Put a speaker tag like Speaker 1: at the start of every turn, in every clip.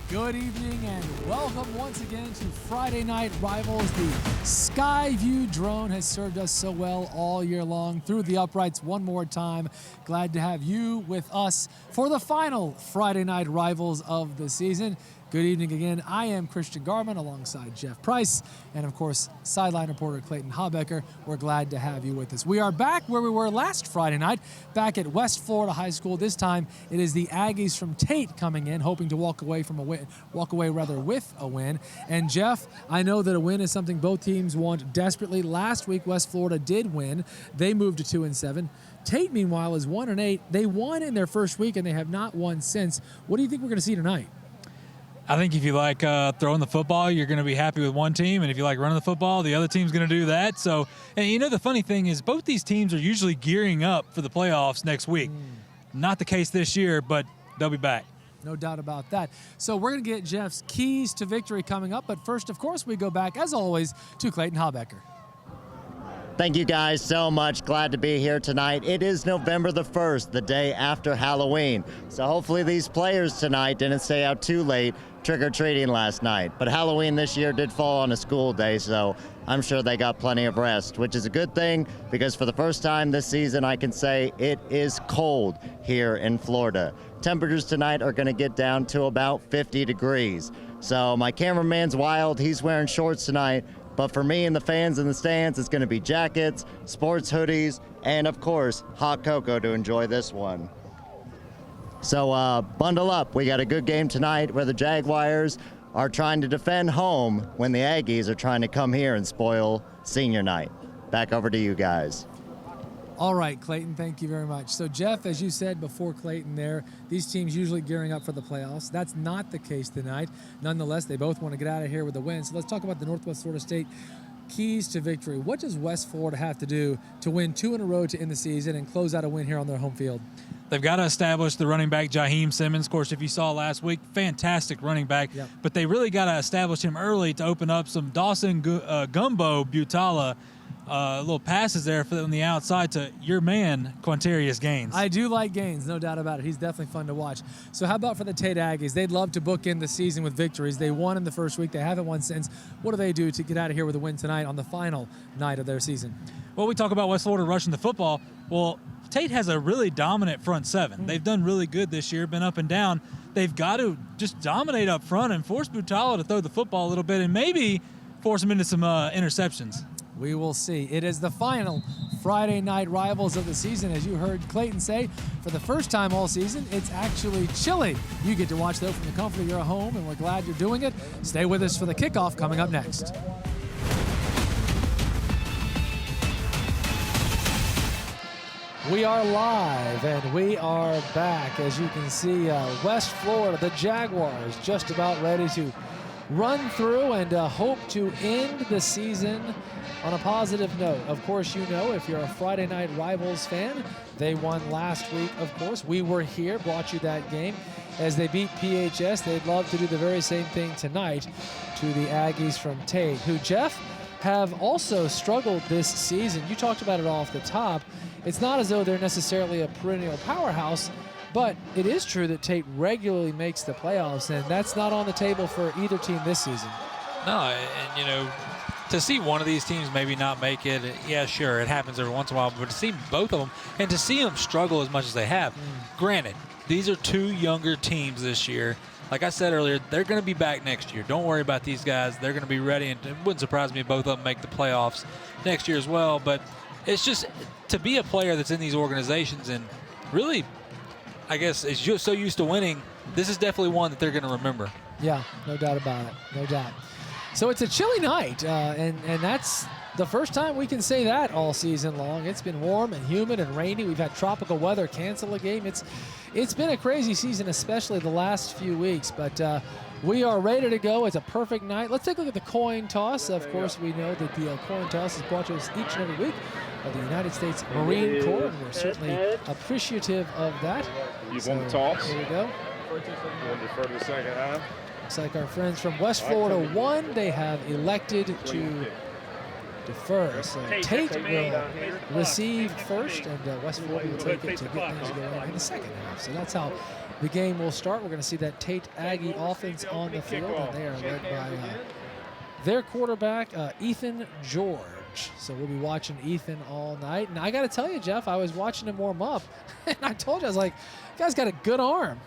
Speaker 1: Good evening and welcome once again to Friday Night Rivals. The Skyview drone has served us so well all year long. Through the uprights one more time. Glad to have you with us for the final Friday Night Rivals of the season. Good evening again. I am Christian Garman alongside Jeff Price and, of course, sideline reporter Clayton Habecker. We're glad to have you with us. We are back where we were last Friday night, back at West Florida High School. This time it is the Aggies from Tate coming in, hoping to walk away with a win. And Jeff, I know that a win is something both teams want desperately. Last week, West Florida did win. They moved to 2-7. Tate, meanwhile, is 1-8. They won in their first week, and they have not won since. What do you think we're going to see tonight?
Speaker 2: I think if you like throwing the football, you're going to be happy with one team. And if you like running the football, the other team's going to do that. So, and you know, the funny thing is both these teams are usually gearing up for the playoffs next week. Not the case this year, but they'll be back.
Speaker 1: No doubt about that. So we're going to get Jeff's keys to victory coming up. But first, of course, we go back, as always, to Clayton Habecker.
Speaker 3: Thank you guys so much. Glad to be here tonight. It is November the 1st, the day after Halloween. So hopefully these players tonight didn't stay out too late trick-or-treating last night. But Halloween this year did fall on a school day, so I'm sure they got plenty of rest, which is a good thing because for the first time this season, I can say it is cold here in Florida. Temperatures tonight are going to get down to about 50 degrees. So my cameraman's wild. He's wearing shorts tonight. But for me and the fans in the stands, it's going to be jackets, sports hoodies, and, of course, hot cocoa to enjoy this one. So bundle up. We got a good game tonight where the Jaguars are trying to defend home when the Aggies are trying to come here and spoil senior night. Back over to you guys.
Speaker 1: All right, Clayton, thank you very much. So, Jeff, as you said before Clayton there, these teams usually gearing up for the playoffs. That's not the case tonight. Nonetheless, they both want to get out of here with a win. So let's talk about the Northwest Florida State keys to victory. What does West Florida have to do to win 2 in a row to end the season and close out a win here on their home field?
Speaker 2: They've got to establish the running back, Jaheim Simmons. Of course, if you saw last week, fantastic running back.
Speaker 1: Yep.
Speaker 2: But they really got to establish him early to open up some Dawson Gumbo Butala little passes there on the outside to your man, Quintarius Gaines.
Speaker 1: I do like Gaines, no doubt about it. He's definitely fun to watch. So how about for the Tate Aggies? They'd love to bookend the season with victories. They won in the first week. They haven't won since. What do they do to get out of here with a win tonight on the final night of their season?
Speaker 2: Well, we talk about West Florida rushing the football. Well, Tate has a really dominant front seven. They've done really good this year, been up and down. They've got to just dominate up front and force Butala to throw the football a little bit and maybe force him into some interceptions.
Speaker 1: We will see. It is the final Friday Night Rivals of the season. As you heard Clayton say, for the first time all season, it's actually chilly. You get to watch, though, from the comfort of your home, and we're glad you're doing it. Stay with us for the kickoff coming up next. We are live, and we are back. As you can see, West Florida, the Jaguars, just about ready to run through and hope to end the season on a positive note. Of course, you know, if you're a Friday Night Rivals fan, they won last week, of course. We were here, brought you that game. As they beat PHS, they'd love to do the very same thing tonight to the Aggies from Tate, who, Jeff, have also struggled this season. You talked about it off the top. It's not as though they're necessarily a perennial powerhouse, but it is true that Tate regularly makes the playoffs, and that's not on the table for either team this season.
Speaker 4: No, and, you know, to see one of these teams maybe not make it, yeah, sure, it happens every once in a while, but to see both of them and to see them struggle as much as they have, granted, these are two younger teams this year. Like I said earlier, they're going to be back next year. Don't worry about these guys. They're going to be ready, and it wouldn't surprise me if both of them make the playoffs next year as well. But it's just to be a player that's in these organizations and really, I guess, is just so used to winning, this is definitely one that they're going to remember.
Speaker 1: Yeah, no doubt about it, no doubt. So it's a chilly night, and that's the first time we can say that all season long. It's been warm and humid and rainy. We've had tropical weather cancel a game. It's been a crazy season, especially the last few weeks, but we are ready to go. It's a perfect night. Let's take a look at the coin toss. Of course, we know that the coin toss is brought to us each and every week by the United States Marine Corps, and we're certainly appreciative of that.
Speaker 5: You want the toss?
Speaker 1: Here we go.
Speaker 5: You want to defer to the second half?
Speaker 1: Looks like our friends from West Florida won. They have elected to defer. So Tate will receive first, and West Florida will take it to get things going in the second half. So that's how the game will start. We're going to see that Tate Aggie offense on the field, and they are led by their quarterback, Ethan George. So we'll be watching Ethan all night. And I got to tell you, Jeff, I was watching him warm up, and I told you, I was like, guy's got a good arm.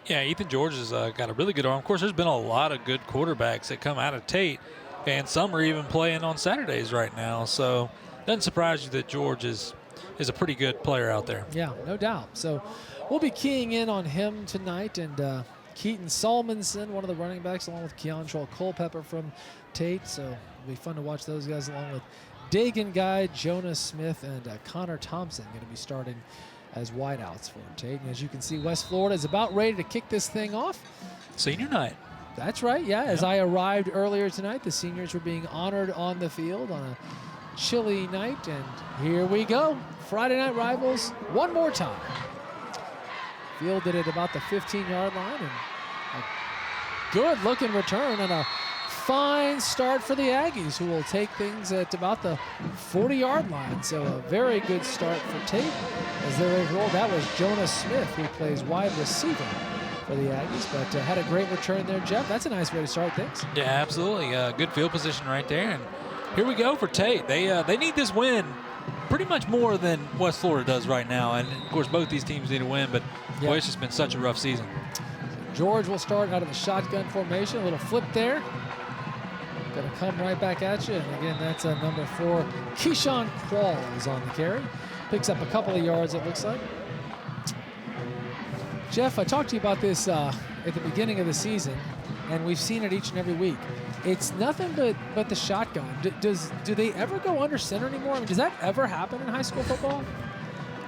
Speaker 4: Yeah, Ethan George has got a really good arm. Of course, there's been a lot of good quarterbacks that come out of Tate, and some are even playing on Saturdays right now. So doesn't surprise you that George is a pretty good player out there.
Speaker 1: Yeah, no doubt. So we'll be keying in on him tonight, and Keaton Solmonson, one of the running backs, along with Keontrell Culpepper from Tate. So it'll be fun to watch those guys, along with Dagan Guy, Jonas Smith, and Connor Thompson going to be starting as wideouts for Tate. And as you can see, West Florida is about ready to kick this thing off.
Speaker 4: Senior night.
Speaker 1: That's right, yeah. As I arrived earlier tonight, the seniors were being honored on the field on a chilly night, and here we go. Friday Night Rivals one more time. Fielded at about the 15-yard line, and a good-looking return and a fine start for the Aggies, who will take things at about the 40-yard line. So a very good start for Tate as they're overall. That was Jonas Smith, who plays wide receiver for the Aggies, but had a great return there, Jeff. That's a nice way to start things.
Speaker 4: Yeah, absolutely. Good field position right there. And here we go for Tate. They need this win pretty much more than West Florida does right now. And, of course, both these teams need a win, but, boy, it's just been such a rough season.
Speaker 1: George will start out of the shotgun formation. A little flip there. Going to come right back at you. And, again, that's number 4. Keyshawn Qualls on the carry. Picks up a couple of yards, it looks like. Jeff, I talked to you about this at the beginning of the season, and we've seen it each and every week. It's nothing but the shotgun. Do they ever go under center anymore? I mean, does that ever happen in high school football?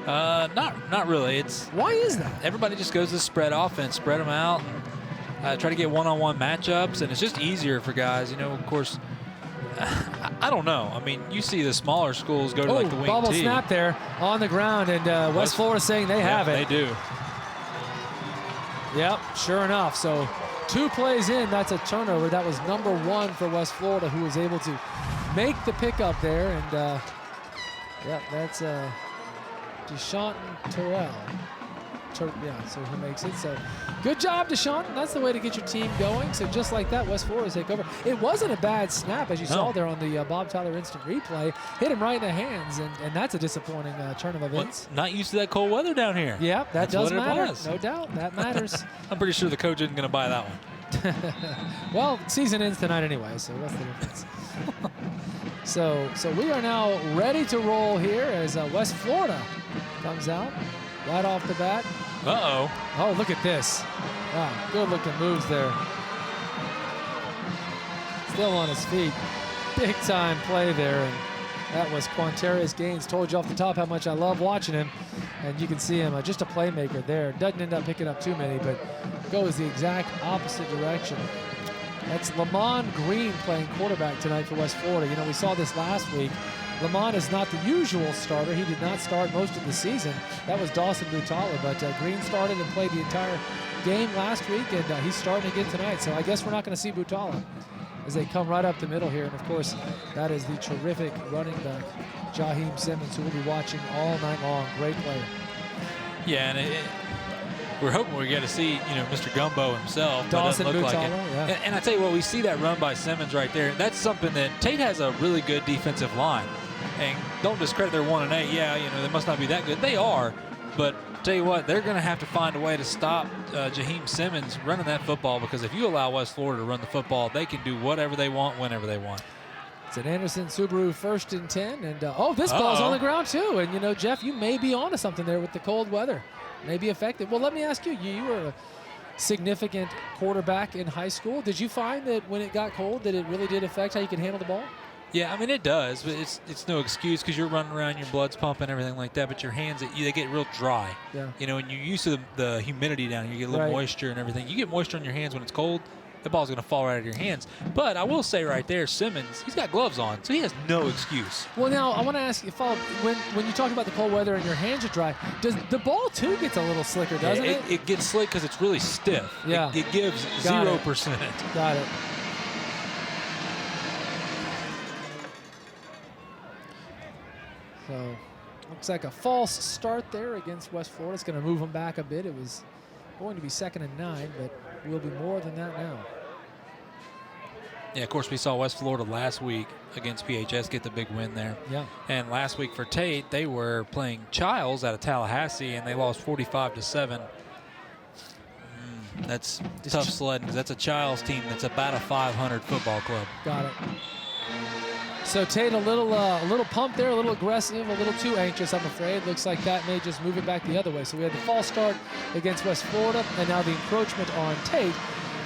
Speaker 4: Not really.
Speaker 1: Why is that?
Speaker 4: Everybody just goes to spread offense, spread them out, and try to get one-on-one matchups, and it's just easier for guys. You know, of course, I don't know. I mean, you see the smaller schools go to like the wing
Speaker 1: bubble
Speaker 4: tee.
Speaker 1: snap there on the ground, and West Florida saying they have it.
Speaker 4: They do.
Speaker 1: Yep, sure enough. So 2 plays in, that's a turnover. That was number 1 for West Florida, who was able to make the pickup there. And, yeah, that's Deshaun Terrell. Yeah, so he makes it. So good job, Deshaun. That's the way to get your team going. So just like that, West Florida take over. It wasn't a bad snap, as you saw there on the Bob Tyler instant replay. Hit him right in the hands, and that's a disappointing turn of events.
Speaker 4: Not used to that cold weather down here.
Speaker 1: Yeah, that does matter.
Speaker 4: Was.
Speaker 1: No doubt, that matters.
Speaker 4: I'm pretty sure the coach isn't going to buy that one.
Speaker 1: Well, season ends tonight anyway, so what's the difference? So we are now ready to roll here as West Florida comes out right off the bat.
Speaker 4: Uh-oh.
Speaker 1: Oh, look at this. Wow, good-looking moves there. Still on his feet. Big-time play there, and that was Quantarius Gaines. Told you off the top how much I love watching him, and you can see him just a playmaker there. Doesn't end up picking up too many, but goes the exact opposite direction. That's Lamont Green playing quarterback tonight for West Florida. You know, we saw this last week. Lamont is not the usual starter. He did not start most of the season. That was Dawson Butala, but Green started and played the entire game last week, and he's starting again tonight. So I guess we're not going to see Butala as they come right up the middle here. And, of course, that is the terrific running back, Jaheim Simmons, who we'll be watching all night long. Great player.
Speaker 4: Yeah, and we're hoping we get to see, Mr. Gumbo himself.
Speaker 1: Dawson
Speaker 4: Butala,
Speaker 1: like yeah.
Speaker 4: And I tell you what, we see that run by Simmons right there. That's something that Tate has a really good defensive line. And don't discredit their 1-8. Yeah, they must not be that good. They are, but tell you what, they're going to have to find a way to stop Jaheim Simmons running that football, because if you allow West Florida to run the football, they can do whatever they want, whenever they want.
Speaker 1: It's an Anderson Subaru 1st and 10, and this ball's on the ground too. And Jeff, you may be onto something there with the cold weather. Maybe effective. Well, let me ask you. You were a significant quarterback in high school. Did you find that when it got cold, that it really did affect how you could handle the ball?
Speaker 4: Yeah, I mean, it does, but it's no excuse, because you're running around, your blood's pumping, everything like that, but your hands, they get real dry.
Speaker 1: Yeah.
Speaker 4: And you're used to the humidity down here. You get a little moisture and everything. You get moisture on your hands when it's cold, the ball's going to fall right out of your hands. But I will say right there, Simmons, he's got gloves on, so he has no excuse.
Speaker 1: Well, now, I want to ask you, when you talk about the cold weather and your hands are dry, does the ball, too, gets a little slicker, doesn't it?
Speaker 4: It gets slick because it's really stiff.
Speaker 1: Yeah.
Speaker 4: It gives
Speaker 1: Got
Speaker 4: 0%.
Speaker 1: Got it. So looks like a false start there against West Florida. It's going to move them back a bit. It was going to be 2nd and 9, but will be more than that now.
Speaker 4: Yeah, of course, we saw West Florida last week against PHS get the big win there.
Speaker 1: Yeah.
Speaker 4: And last week for Tate, they were playing Childs out of Tallahassee, and they lost 45-7. That's tough sledding, because that's a Childs team that's about a 500 football club.
Speaker 1: Got it. So Tate a little pumped there, a little aggressive, a little too anxious, I'm afraid. Looks like that may just move it back the other way. So we had the false start against West Florida, and now the encroachment on Tate.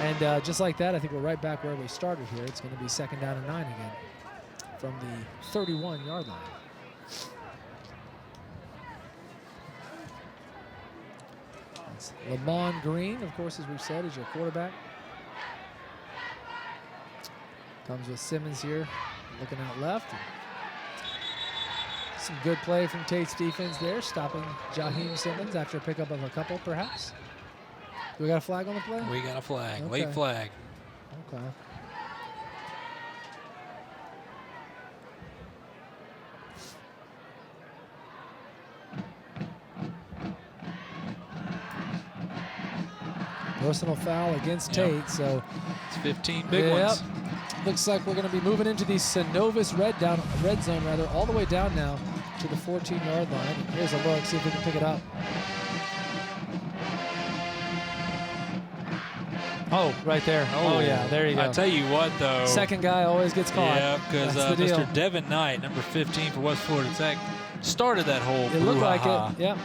Speaker 1: And just like that, I think we're right back where we started here. It's going to be 2nd down and 9 again from the 31-yard line. That's Lamont Green, of course, as we've said, is your quarterback. Comes with Simmons here, looking out left. Some good play from Tate's defense there, stopping Jaheim Simmons after a pickup of a couple, perhaps. Do we got a flag on the play?
Speaker 4: We got a flag,
Speaker 1: Okay.
Speaker 4: late flag.
Speaker 1: Okay. Personal foul against
Speaker 4: Yep.
Speaker 1: Tate, so
Speaker 4: It's 15 big ones.
Speaker 1: looks like we're going to be moving into the Synovus red zone rather, all the way down now to the 14-yard line. Here's a look, see if we can pick it up. Oh, right there. Oh, yeah, there you go.
Speaker 4: I tell you what, though.
Speaker 1: Second guy always gets caught.
Speaker 4: Yeah, because
Speaker 1: That's the deal.
Speaker 4: Mr. Devin Knight, number 15 for West Florida Tech, started that whole
Speaker 1: It looked like
Speaker 4: brouhaha.
Speaker 1: it. Yep.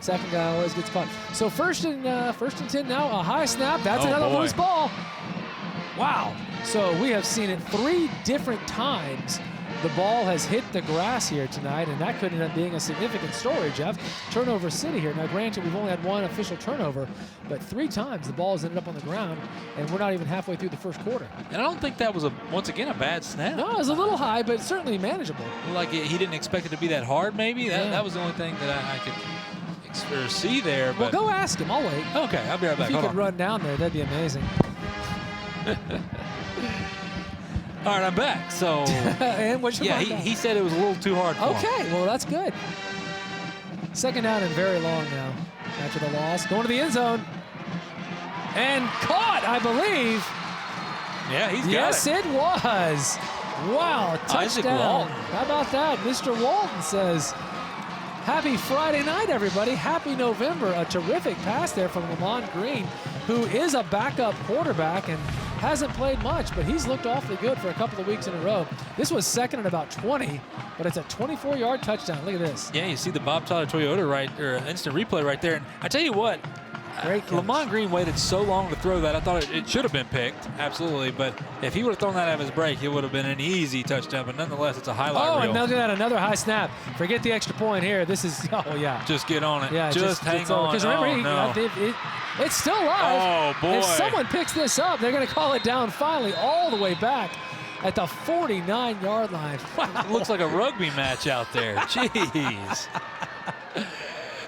Speaker 1: Second guy always gets caught. So first and 10 now. A high snap. That's
Speaker 4: Oh,
Speaker 1: another
Speaker 4: boy.
Speaker 1: loose ball. Wow. So we have seen it 3 different times. The ball has hit the grass here tonight, and that could end up being a significant story, Jeff. Turnover city here. Now, granted, we've only had 1 official turnover, but 3 times the ball has ended up on the ground, and we're not even halfway through the first quarter.
Speaker 4: And I don't think that was, once again, a bad snap.
Speaker 1: No, it was a little high, but certainly manageable.
Speaker 4: Like he didn't expect it to be that hard, maybe. That was the only thing that I could see there.
Speaker 1: Well,
Speaker 4: But
Speaker 1: go ask him. I'll wait.
Speaker 4: okay, I'll be right back.
Speaker 1: If you
Speaker 4: Hold
Speaker 1: could
Speaker 4: on.
Speaker 1: run down there, that'd be amazing.
Speaker 4: All right, I'm back. So,
Speaker 1: And what's your
Speaker 4: yeah,
Speaker 1: rundown?
Speaker 4: he said it was a little too hard for him.
Speaker 1: Okay, well, that's good. 2nd down and very long now after the loss. Going to the end zone. And caught, I believe.
Speaker 4: Yeah, he's got
Speaker 1: Yes,
Speaker 4: it.
Speaker 1: it was. Wow,
Speaker 4: Isaac
Speaker 1: touchdown.
Speaker 4: Walton.
Speaker 1: How about that? Mr. Walton says, happy Friday night, everybody. Happy November. A terrific pass there from Lamont Green, who is a backup quarterback and hasn't played much, but he's looked awfully good for a couple of weeks in a row. This was 2nd and about 20, but it's a 24-yard touchdown. Look at this.
Speaker 4: Yeah, you see the Bob Tyler Toyota instant replay right there. And I tell you what,
Speaker 1: Great catch.
Speaker 4: Lamont Green waited so long to throw that. I thought it should have been picked, absolutely. But if he would have thrown that out of his break, it would have been an easy touchdown. But nonetheless, it's a highlight
Speaker 1: Oh,
Speaker 4: reel.
Speaker 1: and look at that, another high snap. Forget the extra point here. This is, oh, yeah.
Speaker 4: Just get on it.
Speaker 1: Yeah,
Speaker 4: just hang
Speaker 1: it's over.
Speaker 4: on.
Speaker 1: Because remember,
Speaker 4: Oh, no.
Speaker 1: it's still live.
Speaker 4: Oh, boy.
Speaker 1: If someone picks this up, they're going to call it down finally all the way back at the 49-yard line. Wow.
Speaker 4: It looks like a rugby match out there. Jeez.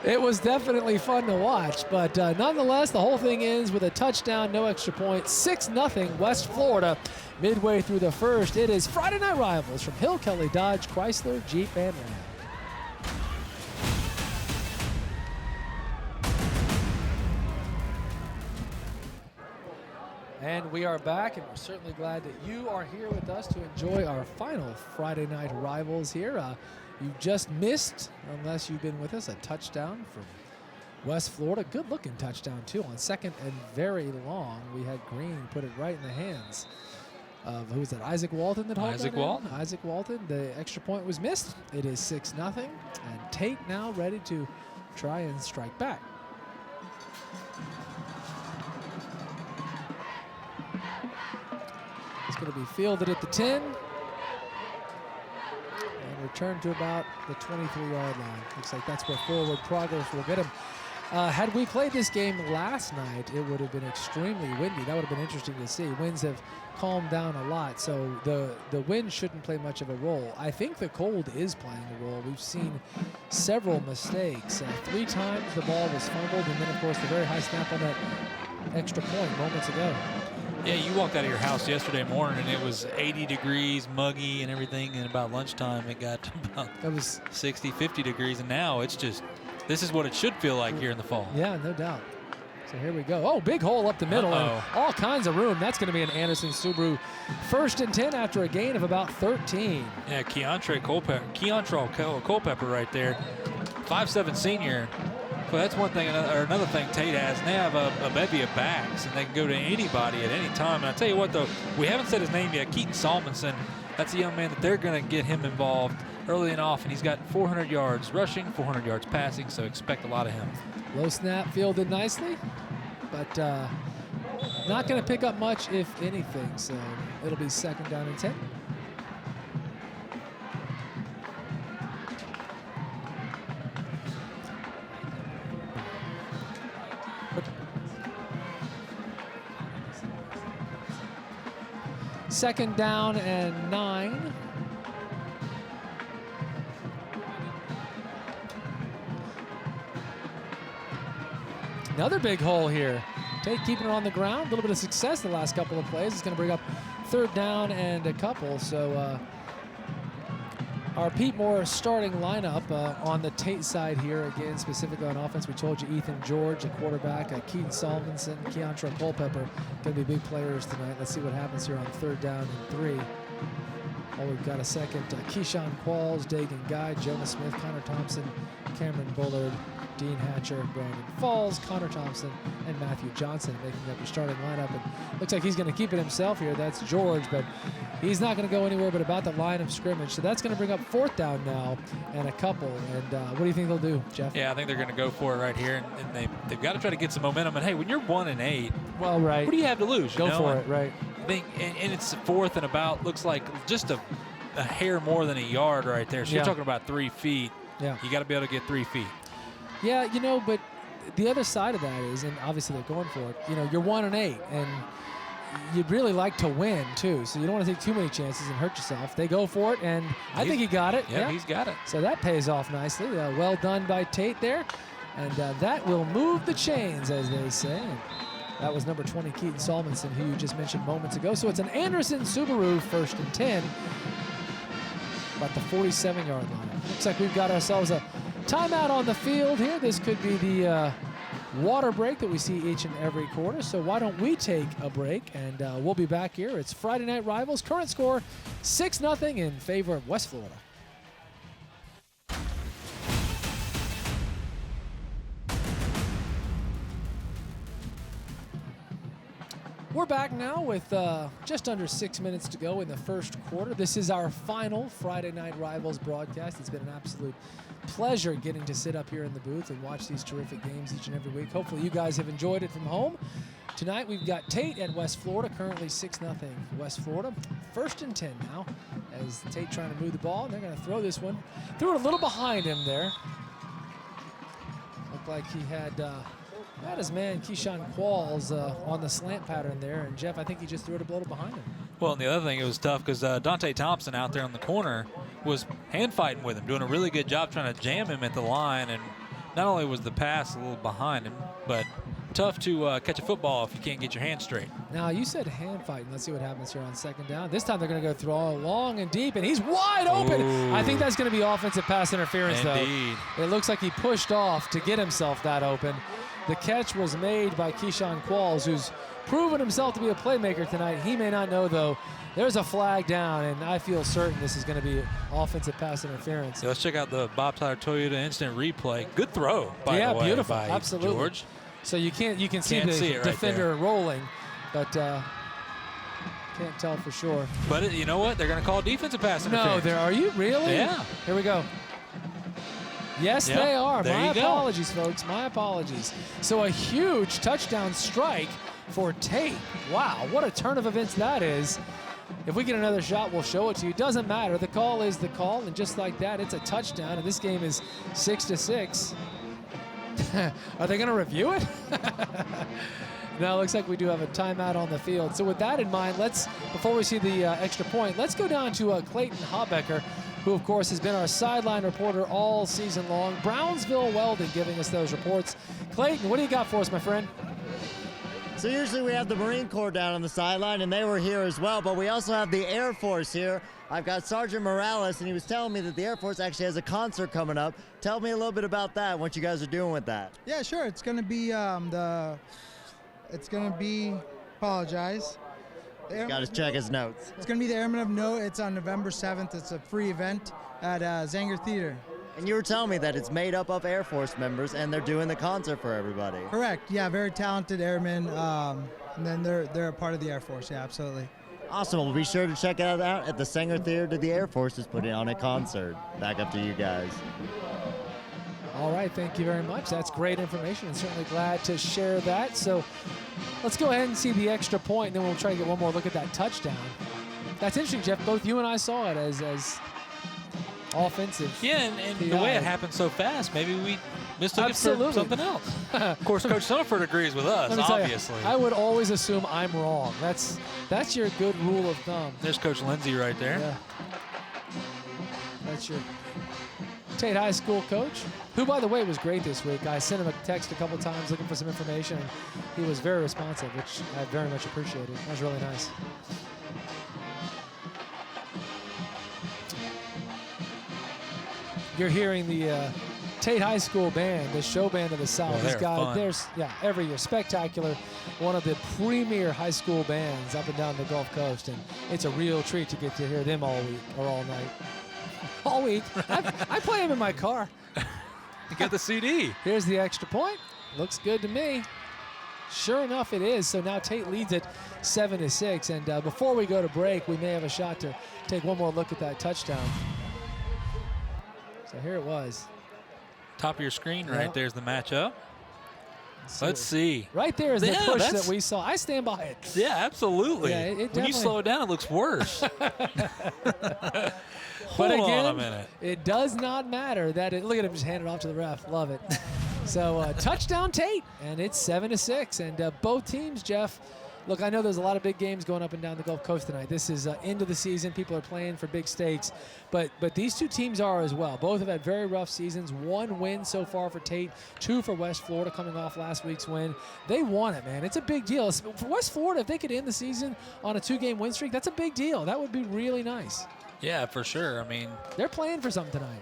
Speaker 1: It was definitely fun to watch, but nonetheless, the whole thing ends with a touchdown, no extra point, 6-0 West Florida. Midway through the first, it is Friday Night Rivals from Hill Kelly Dodge, Chrysler, Jeep, and Ram. And we are back, and we're certainly glad that you are here with us to enjoy our final Friday Night Rivals here. You just missed, unless you've been with us, a touchdown from West Florida. Good-looking touchdown, too. On 2nd and very long, we had Green put it right in the hands of, who was that, Isaac Walton that hauled
Speaker 4: Isaac
Speaker 1: that in?
Speaker 4: Walton.
Speaker 1: Isaac Walton. The extra point was missed. It is 6-0, and Tate now ready to try and strike back. It's going to be fielded at the 10. Return to about the 23-yard line. Looks like that's where forward progress will get him. Had we played this game last night, it would have been extremely windy. That would have been interesting to see. Winds have calmed down a lot, so the wind shouldn't play much of a role. I think the cold is playing a role. We've seen several mistakes. 3 times the ball was fumbled, and then, of course, the very high snap on that extra point moments ago.
Speaker 4: Yeah, you walked out of your house yesterday morning and it was 80 degrees, muggy and everything, and about lunchtime it got to about
Speaker 1: It was
Speaker 4: 60, 50 degrees, and now it's just, this is what it should feel like here in the fall.
Speaker 1: Yeah, no doubt. So here we go. Oh, big hole up the middle and all kinds of room. That's going to be an Anderson Subaru 1st and 10 after a gain of about 13.
Speaker 4: Yeah, Keontre Culpepper right there, 5'7" senior. Well, that's one thing, or another thing Tate has, and they have a bevy of backs, and they can go to anybody at any time. And I tell you what, though, we haven't said his name yet, Keaton Salmonson. That's a young man that they're going to get him involved early and often. He's got 400 yards rushing, 400 yards passing, so expect a lot of him.
Speaker 1: Low snap fielded nicely, but not going to pick up much, if anything. So it'll be 2nd down and 10. Second down and 9. Another big hole here. Tate keeping it on the ground. A little bit of success the last couple of plays. It's going to bring up 3rd down and a couple. So our Pete Moore starting lineup on the Tate side here, again, specifically on offense. We told you Ethan George, a quarterback, Keaton Salmonson, Keontre Culpepper, going to be big players tonight. Let's see what happens here on 3rd down and 3. Oh, we've got a second. Keyshawn Qualls, Dagan Guy, Jonah Smith, Connor Thompson, Cameron Bullard, Dean Hatcher, Brandon Falls, Connor Thompson, and Matthew Johnson making up your starting lineup. And looks like he's going to keep it himself here. That's George, but he's not going to go anywhere but about the line of scrimmage. So that's going to bring up 4th down now and a couple. And what do you think they'll do, Jeff?
Speaker 4: Yeah, I think they're going to go for it right here, and they've got to try to get some momentum. And hey, when you're 1-8,
Speaker 1: well, right,
Speaker 4: what do you have to lose?
Speaker 1: Go for it, right?
Speaker 4: I think, and it's 4th and about, looks like just a hair more than a yard right there. So you're talking about 3 feet.
Speaker 1: Yeah,
Speaker 4: you got to be able to get 3 feet.
Speaker 1: Yeah, you know, but the other side of that is, and obviously they're going for it, you know, you're 1-8, and you'd really like to win, too. So you don't want to take too many chances and hurt yourself. They go for it, and I think he got it.
Speaker 4: Yeah, he's got it.
Speaker 1: So that pays off nicely. Well done by Tate there. And that will move the chains, as they say. And that was number 20, Keaton Salmonson, who you just mentioned moments ago. So it's an Anderson Subaru 1st and 10, about the 47-yard line. Looks like we've got ourselves a timeout on the field here. This could be the water break that we see each and every quarter. So why don't we take a break, and we'll be back here. It's Friday Night Rivals. Current score 6-0 in favor of West Florida. We're back now with just under 6 minutes to go in the first quarter. This is our final Friday Night Rivals broadcast. It's been an absolute pleasure getting to sit up here in the booth and watch these terrific games each and every week. Hopefully you guys have enjoyed it from home. Tonight we've got Tate at West Florida, currently 6-0 West Florida. 1st and 10 now as Tate trying to move the ball, and they're going to throw this one. Threw it a little behind him there. Looked like he had his man Keyshawn Qualls on the slant pattern there, and Jeff, I think he just threw it a little behind him.
Speaker 4: Well, and the other thing, it was tough because Dante Thompson out there on the corner was hand fighting with him, doing a really good job trying to jam him at the line, and not only was the pass a little behind him, but tough to catch a football if you can't get your hands straight.
Speaker 1: Now, you said hand fighting. Let's see what happens here on 2nd down. This time they're going to go throw long and deep, and he's wide open.
Speaker 4: Ooh.
Speaker 1: I think that's going to be offensive pass interference,
Speaker 4: Indeed.
Speaker 1: though. It looks like he pushed off to get himself that open. The catch was made by Keyshawn Qualls, who's proven himself to be a playmaker tonight. He may not know, though. There's a flag down, and I feel certain this is going to be offensive pass interference.
Speaker 4: Yeah, let's check out the Bob Tyler Toyota instant replay. Good throw, by the way,
Speaker 1: beautiful,
Speaker 4: by
Speaker 1: absolutely.
Speaker 4: George.
Speaker 1: So you can see the
Speaker 4: right
Speaker 1: defender rolling, but can't tell for sure.
Speaker 4: But you know what? They're going to call defensive pass interference.
Speaker 1: No, are you really?
Speaker 4: Yeah.
Speaker 1: Here we go. Yes,
Speaker 4: Yep,
Speaker 1: they are.
Speaker 4: there
Speaker 1: My
Speaker 4: you go.
Speaker 1: apologies, folks. My apologies. So a huge touchdown strike for Tate. Wow, what a turn of events that is. If we get another shot, we'll show it to you. Doesn't matter. The call is the call, and just like that, it's a touchdown, and this game is 6-6. Are they going to review it? No, it looks like we do have a timeout on the field. So with that in mind, before we see the extra point, let's go down to Clayton Habecker, who, of course, has been our sideline reporter all season long. Brownsville Welding giving us those reports. Clayton, what do you got for us, my friend?
Speaker 3: So usually we have the Marine Corps down on the sideline, and they were here as well, but we also have the Air Force here. I've got Sergeant Morales, and he was telling me that the Air Force actually has a concert coming up. Tell me a little bit about that, what you guys are doing with that.
Speaker 6: Yeah, sure. It's going to be apologize.
Speaker 3: Got to check his notes.
Speaker 6: It's going to be the Airmen of Note. It's on November 7th. It's a free event at Zanger Theater.
Speaker 3: And you were telling me that it's made up of Air Force members, and they're doing the concert for everybody.
Speaker 6: Correct. Yeah, very talented airmen. And then they're a part of the Air Force. Yeah, absolutely.
Speaker 3: Awesome. Well, be sure to check it out at the Sanger Theater. The Air Force is putting on a concert. Back up to you guys.
Speaker 1: All right, thank you very much. That's great information, and certainly glad to share that. So let's go ahead and see the extra point, and then we'll try to get one more look at that touchdown. That's interesting, Jeff. Both you and I saw it as offensive.
Speaker 4: Yeah, and the way it happened so fast, maybe we mistook it for something else. Of course, Coach Summerford agrees with us, obviously.
Speaker 1: I would always assume I'm wrong. That's your good rule of thumb.
Speaker 4: There's Coach Lindsay right there.
Speaker 1: Yeah. That's your Tate High School coach, who, by the way, was great this week. I sent him a text a couple times looking for some information, and he was very responsive, which I very much appreciated. That was really nice. You're hearing the Tate High School band, the show band of the South.
Speaker 4: They're fun.
Speaker 1: There's every year, spectacular, one of the premier high school bands up and down the Gulf Coast, and it's a real treat to get to hear them all week or all night. All week. I play them in my car.
Speaker 4: You got the CD.
Speaker 1: Here's the extra point. Looks good to me. Sure enough, it is. So now Tate leads it 7-6. And before we go to break, we may have a shot to take one more look at that touchdown. So here it was.
Speaker 4: Top of your screen, right there's the matchup. Let's see.
Speaker 1: Right there is the push that we saw. I stand by it.
Speaker 4: Yeah, absolutely.
Speaker 1: Yeah,
Speaker 4: when you slow it down, it looks worse.
Speaker 1: But
Speaker 4: Hold
Speaker 1: again,
Speaker 4: on a minute.
Speaker 1: It does not matter that look at him just hand it off to the ref. Love it. So touchdown Tate, and it's 7-6. And both teams, Jeff, look, I know there's a lot of big games going up and down the Gulf Coast tonight. This is end of the season. People are playing for big stakes. But these two teams are as well. Both have had very rough seasons. 1 win so far for Tate, 2 for West Florida coming off last week's win. They want it, man. It's a big deal. For West Florida, if they could end the season on a 2-game win streak, that's a big deal. That would be really nice.
Speaker 4: Yeah, for sure. I mean,
Speaker 1: they're playing for something tonight.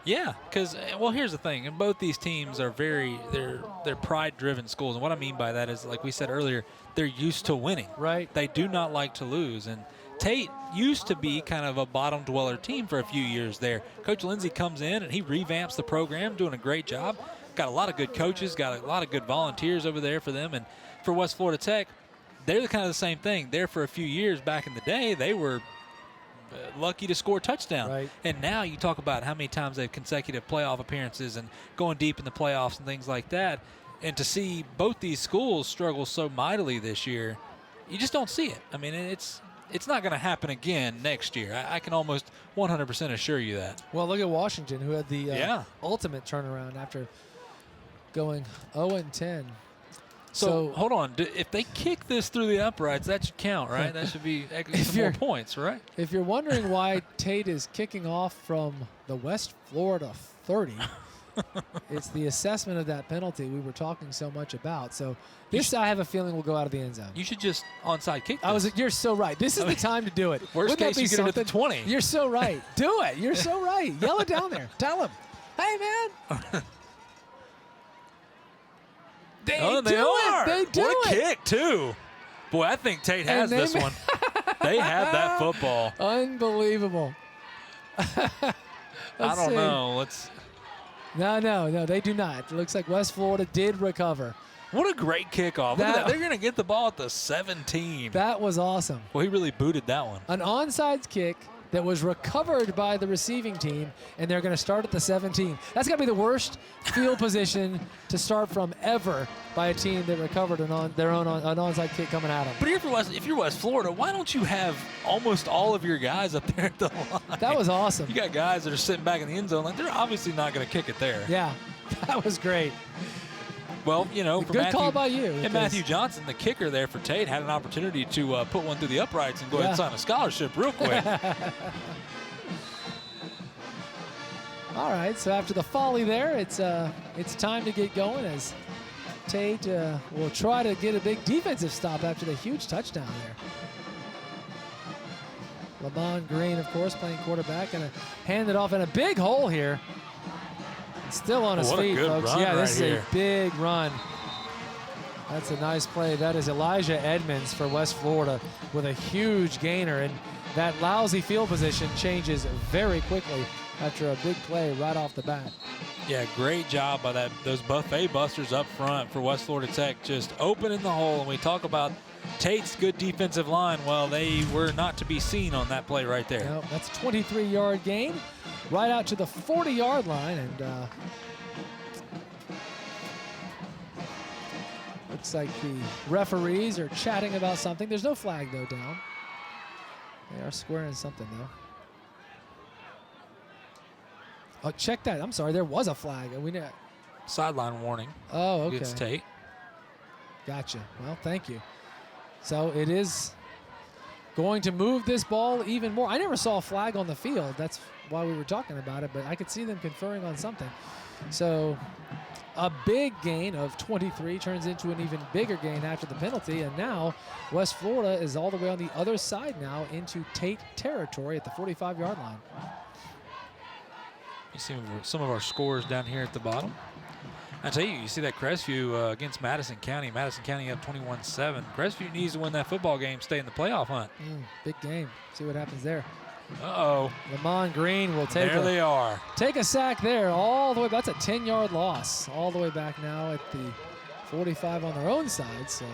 Speaker 4: Yeah, because, well, here's the thing. And both these teams are they're pride-driven schools. And what I mean by that is, like we said earlier, they're used to winning.
Speaker 1: Right.
Speaker 4: They do not like to lose. And Tate used to be kind of a bottom-dweller team for a few years there. Coach Lindsay comes in, and he revamps the program, doing a great job. Got a lot of good coaches, got a lot of good volunteers over there for them. And for West Florida Tech, they're kind of the same thing. There for a few years back in the day, they were lucky to score a touchdown.
Speaker 1: Right.
Speaker 4: And now you talk about how many times they have consecutive playoff appearances and going deep in the playoffs and things like that. And to see both these schools struggle so mightily this year, you just don't see it. I mean, it's not going to happen again next year. I can almost 100% assure you that.
Speaker 1: Well, look at Washington, who had the ultimate turnaround after going 0-10.
Speaker 4: So hold on. If they kick this through the uprights, that should count, right? That should be some more points, right?
Speaker 1: If you're wondering why Tate is kicking off from the West Florida 30, it's the assessment of that penalty we were talking so much about. So this, I have a feeling, will go out of the end zone.
Speaker 4: You should just onside kick this.
Speaker 1: You're so right. This is the time to do it.
Speaker 4: Worst case, you get it at the 20.
Speaker 1: You're so right. Do it. You're so right. Yell it down there. Tell him, hey, man. They
Speaker 4: are.
Speaker 1: They do
Speaker 4: it. What a kick, too. Boy, I think Tate has this one. They had that football.
Speaker 1: Unbelievable.
Speaker 4: I don't know.
Speaker 1: No, they do not. It looks like West Florida did recover.
Speaker 4: What a great kickoff. Look at that. They're going to get the ball at the 17.
Speaker 1: That was awesome.
Speaker 4: Well, he really booted that one.
Speaker 1: An onside kick that was recovered by the receiving team, and they're going to start at the 17. That's got to be the worst field position to start from ever by a team that recovered an onside kick coming at them.
Speaker 4: But if you're West Florida, why don't you have almost all of your guys up there at the line?
Speaker 1: That was awesome.
Speaker 4: You got guys that are sitting back in the end zone. Like, they're obviously not going to kick it there.
Speaker 1: Yeah, that was great.
Speaker 4: Well, for
Speaker 1: good call by you.
Speaker 4: And Matthew Johnson, the kicker there for Tate, had an opportunity to put one through the uprights and go ahead and sign a scholarship real quick.
Speaker 1: All right, so after the folly there, it's time to get going as Tate will try to get a big defensive stop after the huge touchdown there. Lamont Green, of course, playing quarterback, and hand it off in a big hole here. Still on his feet, folks. Yeah, this is a big run. That's a nice play. That is Elijah Edmonds for West Florida with a huge gainer, and that lousy field position changes very quickly after a big play right off the bat.
Speaker 4: Yeah, great job by those buffet busters up front for West Florida Tech, just opening the hole. And we talk about Tate's good defensive line. Well, they were not to be seen on that play right there.
Speaker 1: No, that's a 23-yard gain right out to the 40-yard line, and looks like the referees are chatting about something. There's no flag, though, down. They are squaring something, though. Oh, check that. I'm sorry. There was a flag.
Speaker 4: Sideline warning.
Speaker 1: Oh, okay.
Speaker 4: Against Tate.
Speaker 1: Gotcha. Well, thank you. So it is going to move this ball even more. I never saw a flag on the field. That's why we were talking about it, but I could see them conferring on something. So a big gain of 23 turns into an even bigger gain after the penalty, and now West Florida is all the way on the other side now into Tate territory at the 45-yard line.
Speaker 4: You see some of our scores down here at the bottom. I tell you, you see that Crestview against Madison County. Madison County up 21-7. Crestview needs to win that football game, stay in the playoff hunt.
Speaker 1: Big game. See what happens there.
Speaker 4: Uh-oh.
Speaker 1: Lamont Green will take
Speaker 4: they are.
Speaker 1: Take a sack there all the way. That's a 10-yard loss all the way back now at the 45 on their own side. So.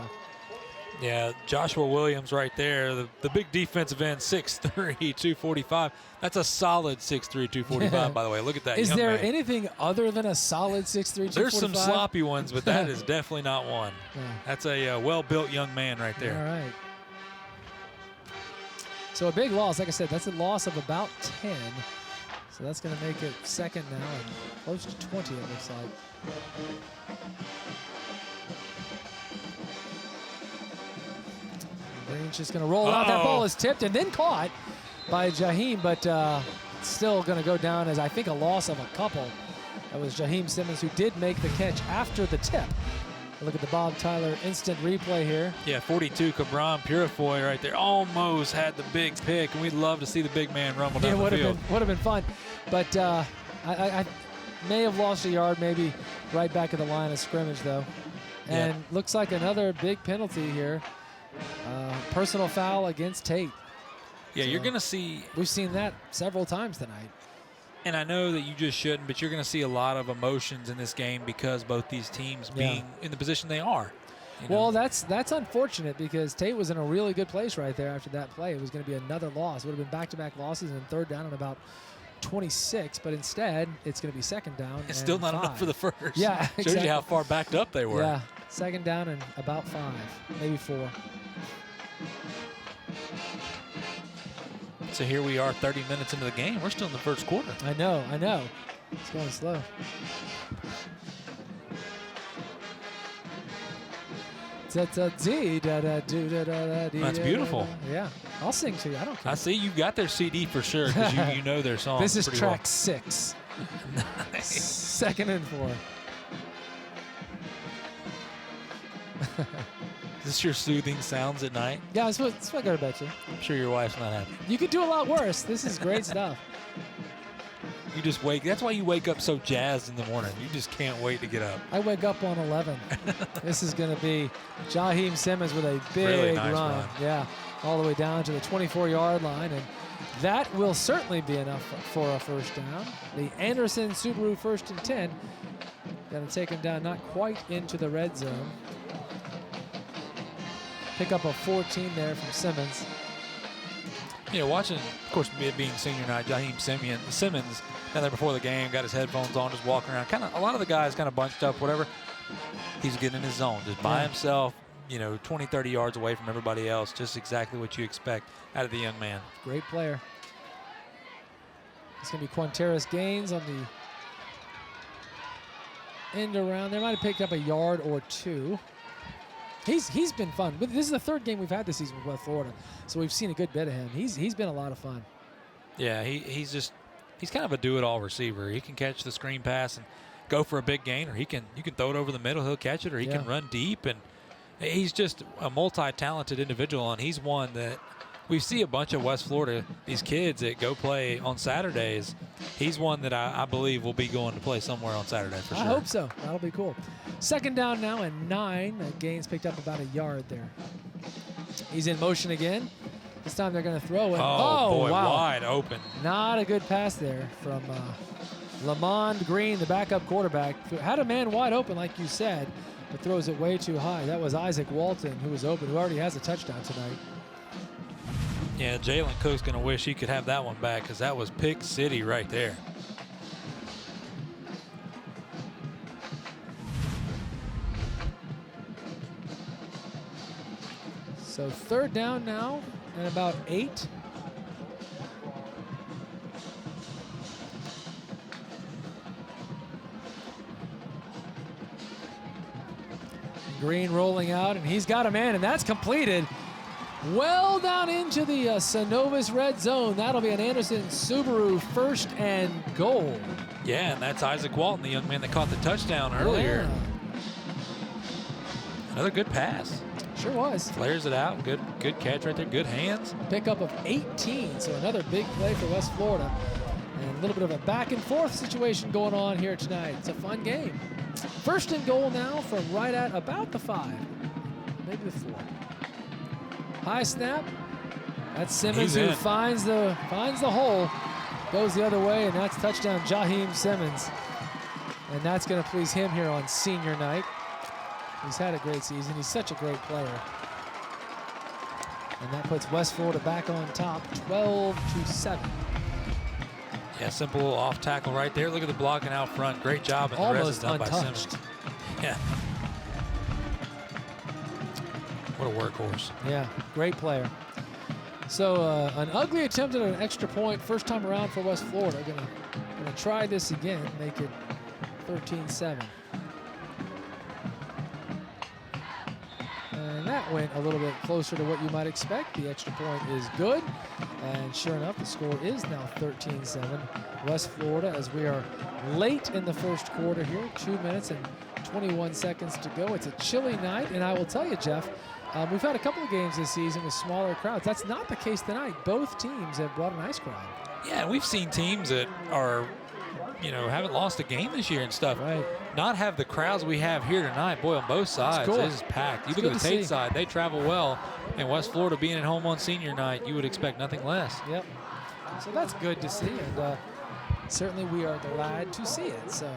Speaker 4: Yeah, Joshua Williams right there, the big defensive end, 6'3", 245. That's a solid 6'3", 245, by the way. Look at that.
Speaker 1: Is there
Speaker 4: man.
Speaker 1: anything other than a solid 6'3", 245?
Speaker 4: There's some sloppy ones, but that is definitely not one.
Speaker 1: Yeah.
Speaker 4: That's a well-built young man right there.
Speaker 1: All right. So a big loss. Like I said, that's a loss of about 10. So that's going to make it second now and close to 20, it looks like. Green's just going to roll out. That ball is tipped and then caught by Jaheim, but still going to go down as, I think, a loss of a couple. That was Jaheim Simmons, who did make the catch after the tip. Look at the Bob Tyler instant replay here.
Speaker 4: Yeah, 42, Cabron Purifoy right there. Almost had the big pick, and we'd love to see the big man rumble down the field.
Speaker 1: Would have been fun. But I may have lost a yard, maybe right back at the line of scrimmage, though. And looks like another big penalty here. Personal foul against Tate.
Speaker 4: Yeah,
Speaker 1: so
Speaker 4: you're going to see.
Speaker 1: We've seen that several times tonight.
Speaker 4: And I know that you just shouldn't, but you're going to see a lot of emotions in this game because both these teams being in the position they are.
Speaker 1: Well, that's unfortunate because Tate was in a really good place right there after that play. It was going to be another loss. It would have been back-to-back losses and third down and about 26, but instead it's going to be second down.
Speaker 4: It's still not enough for the first.
Speaker 1: Yeah, exactly.
Speaker 4: Shows you how far backed up they were.
Speaker 1: Yeah, second down and about 5, maybe 4.
Speaker 4: So here we are 30 minutes into the game. We're still in the first quarter.
Speaker 1: I know. It's going slow. That's
Speaker 4: beautiful.
Speaker 1: Yeah, I'll sing to you. I don't care.
Speaker 4: I see you got their CD for sure because you know their song.
Speaker 1: This is track
Speaker 4: well.
Speaker 1: 6.
Speaker 4: Nice.
Speaker 1: 2nd and 4.
Speaker 4: Is this your soothing sounds at night?
Speaker 1: Yeah, that's what I go to bed to.
Speaker 4: I'm sure your wife's not happy.
Speaker 1: You could do a lot worse. This is great stuff.
Speaker 4: You just wake. That's why you wake up so jazzed in the morning. You just can't wait to get up.
Speaker 1: I wake up on 11. This is going to be Jaheim Simmons with a big
Speaker 4: really nice
Speaker 1: run. Yeah, all the way down to the 24-yard line. And that will certainly be enough for a first down. The Anderson Subaru 1st and 10. Going to take him down not quite into the red zone. Pick up a 14 there from Simmons.
Speaker 4: Yeah, watching, of course, it being senior night, Jaheim Simmons down there before the game, got his headphones on, just walking around. Kind of, a lot of the guys kind of bunched up, whatever. He's getting in his zone, just by himself, 20, 30 yards away from everybody else. Just exactly what you expect out of the young man.
Speaker 1: Great player. It's going to be Quanteris Gaines on the end around. They might have picked up a yard or 2. He's been fun. This is the 3rd game we've had this season with West Florida, so we've seen a good bit of him. He's been a lot of fun.
Speaker 4: Yeah, he's kind of a do-it-all receiver. He can catch the screen pass, and go for a big gain, or you can throw it over the middle, he'll catch it, or he can run deep. And he's just a multi-talented individual, and he's one that we see a bunch of West Florida, these kids that go play on Saturdays. He's one that I believe will be going to play somewhere on Saturday for sure.
Speaker 1: I hope so. That'll be cool. Second down now and 9. Gaines picked up about a yard there. He's in motion again. This time they're going to throw it.
Speaker 4: Oh, boy,
Speaker 1: wow.
Speaker 4: wide open.
Speaker 1: Not a good pass there from Lamond Green, the backup quarterback. Had a man wide open, like you said, but throws it way too high. That was Isaac Walton, who was open, who already has a touchdown tonight.
Speaker 4: Yeah, Jalen Cook's going to wish he could have that one back, because that was Pick City right there.
Speaker 1: So third down now and about 8. Green rolling out, and he's got a man, and that's completed. Well down into the Synovus red zone. That'll be an Anderson Subaru first and goal.
Speaker 4: Yeah, and that's Isaac Walton, the young man that caught the touchdown earlier.
Speaker 1: Yeah.
Speaker 4: Another good pass.
Speaker 1: Sure was.
Speaker 4: Flares it out. Good catch right there. Good hands.
Speaker 1: Pickup of 18, so another big play for West Florida. And a little bit of a back and forth situation going on here tonight. It's a fun game. First and goal now from right at about the 5, maybe the 4. High snap. That's Simmons who finds the hole. Goes the other way, and that's touchdown Jaheim Simmons. And that's going to please him here on senior night. He's had a great season. He's such a great player. And that puts West Florida back on top, 12-7.
Speaker 4: Yeah, simple off tackle right there. Look at the blocking out front. Great job. And
Speaker 1: Almost
Speaker 4: the rest is done
Speaker 1: untouched.
Speaker 4: by Simmons. Yeah. What a workhorse.
Speaker 1: Yeah, great player. So an ugly attempt at an extra point first time around for West Florida. Gonna try this again, make it 13-7. And that went a little bit closer to what you might expect. The extra point is good. And sure enough, the score is now 13-7. West Florida, as we are late in the first quarter here, 2 minutes and 21 seconds to go. It's a chilly night, and I will tell you, Jeff, we've had a couple of games this season with smaller crowds. That's not the case tonight. Both teams have brought a nice crowd.
Speaker 4: Yeah, we've seen teams that are, haven't lost a game this year and stuff.
Speaker 1: Right.
Speaker 4: Not have the crowds we have here tonight. Boy, on both sides,
Speaker 1: cool.
Speaker 4: This is packed. You
Speaker 1: It's
Speaker 4: look at
Speaker 1: good
Speaker 4: the
Speaker 1: to
Speaker 4: Tate
Speaker 1: see.
Speaker 4: side, they travel well. And West Florida being at home on senior night, you would expect nothing less.
Speaker 1: Yep. So that's good to see, and certainly we are glad to see it. So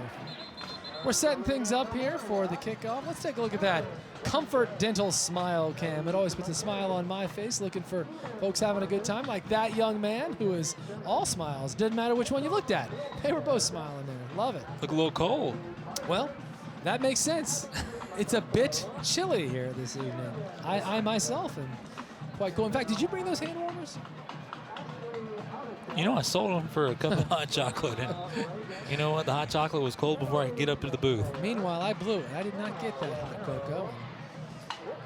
Speaker 1: we're setting things up here for the kickoff. Let's take a look at that Comfort Dental Smile Cam. It always puts a smile on my face, looking for folks having a good time, like that young man who is all smiles. Didn't matter which one you looked at. They were both smiling there. Love it.
Speaker 4: Look a little cold.
Speaker 1: Well, that makes sense. It's a bit chilly here this evening. I myself am quite cool. In fact, did you bring those hand warmers?
Speaker 4: I sold them for a cup of hot chocolate. And you know what? The hot chocolate was cold before I could get up to the booth.
Speaker 1: Meanwhile, I blew it. I did not get that hot cocoa.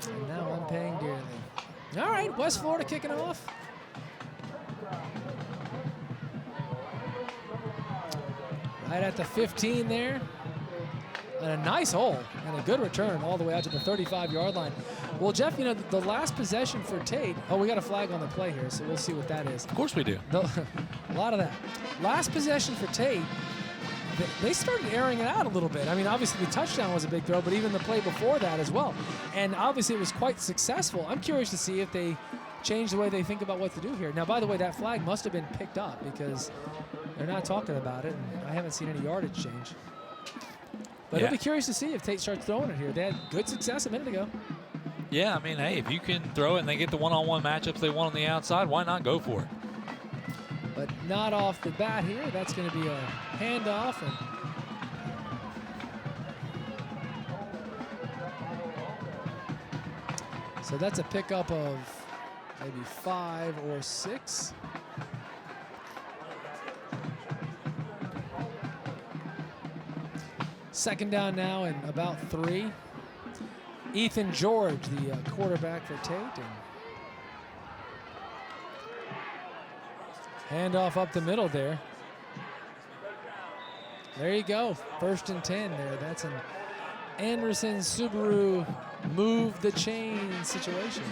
Speaker 1: And now I'm paying dearly. All right, West Florida kicking off. Right at the 15 there. And a nice hole and a good return all the way out to the 35-yard line. Well, Jeff, the last possession for Tate, we got a flag on the play here, so we'll see what that is.
Speaker 4: Of course we do.
Speaker 1: A lot of that. Last possession for Tate, they started airing it out a little bit. I mean, obviously the touchdown was a big throw, but even the play before that as well. And obviously it was quite successful. I'm curious to see if they change the way they think about what to do here. Now, by the way, that flag must have been picked up because they're not talking about it, and I haven't seen any yardage change. But I'll be curious to see if Tate starts throwing it here. They had good success a minute ago.
Speaker 4: Yeah, I mean, hey, if you can throw it and they get the one-on-one matchups they want on the outside, why not go for it?
Speaker 1: But not off the bat here. That's going to be a handoff. And so that's a pickup of maybe 5 or 6. Second down now and about 3. Ethan George, the quarterback for Tate. And handoff up the middle there. There you go. 1st and 10 there. That's an Anderson Subaru move the chain situation.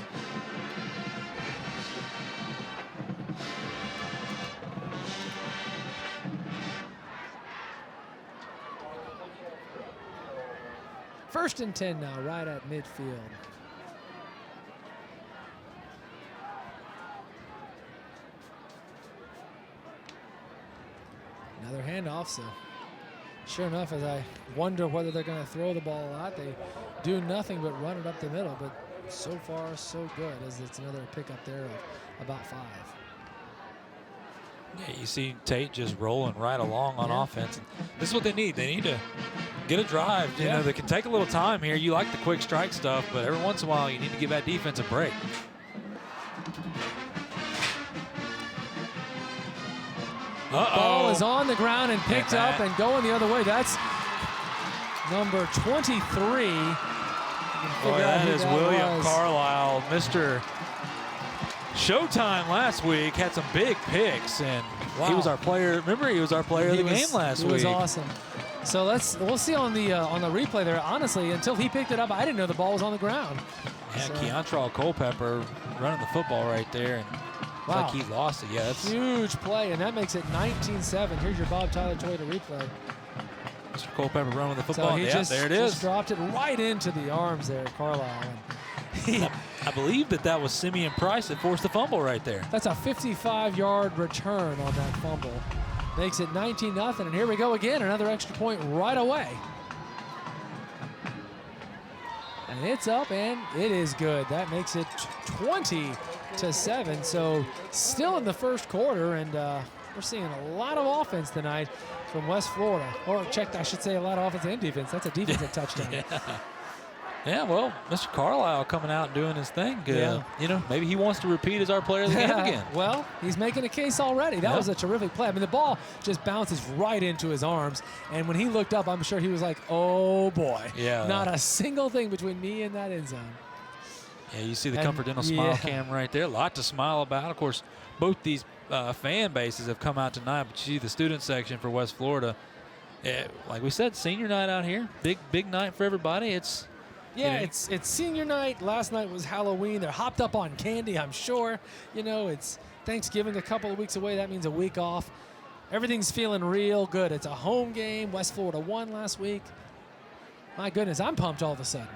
Speaker 1: First and 10 now, right at midfield. Another handoff, so sure enough, as I wonder whether they're going to throw the ball a lot, they do nothing but run it up the middle, but so far so good, as it's another pickup there of about 5.
Speaker 4: Yeah, you see Tate just rolling right along on offense. This is what they need. They need to get a drive. You know, they can take a little time here. You like the quick strike stuff, but every once in a while you need to give that defense a break.
Speaker 1: Ball is on the ground and picked up and going the other way. That's number 23.
Speaker 4: Boy, that is William Carlisle, Mr. Showtime last week, had some big picks, and he was our player. Remember, he was our player of the game last week.
Speaker 1: He was awesome. So we'll see on the replay there. Honestly, until he picked it up, I didn't know the ball was on the ground.
Speaker 4: Yeah,
Speaker 1: so.
Speaker 4: Keontrell Culpepper running the football right there, and it's like he lost it. Yeah, that's
Speaker 1: huge play, and that makes it 19-7. Here's your Bob Tyler Toyota replay.
Speaker 4: Mr. Culpepper running the football.
Speaker 1: So he
Speaker 4: there it is.
Speaker 1: Just dropped it right into the arms there, Carlisle.
Speaker 4: I believe that was Simeon Price that forced the fumble right there.
Speaker 1: That's a 55-yard return on that fumble. Makes it 19-0, and here we go again, another extra point right away. And it's up, and it is good. That makes it 20-7, so still in the first quarter, and we're seeing a lot of offense tonight from West Florida. Or I should say a lot of offense and defense. That's a defensive touchdown.
Speaker 4: Yeah, well, Mr. Carlisle coming out and doing his thing. You know, maybe he wants to repeat as our player of the game again.
Speaker 1: Well, he's making a case already. That was a terrific play. I mean, the ball just bounces right into his arms, and when he looked up, I'm sure he was like, oh, boy.
Speaker 4: Yeah.
Speaker 1: Not a single thing between me and that end zone.
Speaker 4: Yeah, you see the Comfort Dental smile cam right there. A lot to smile about. Of course, both these fan bases have come out tonight, but you see the student section for West Florida. Like we said, senior night out here. Big night for everybody. It's
Speaker 1: senior night. Last night was Halloween. They're hopped up on candy, I'm sure. You know, it's Thanksgiving a couple of weeks away. That means a week off. Everything's feeling real good. It's a home game. West Florida won last week. My goodness, I'm pumped all of a sudden.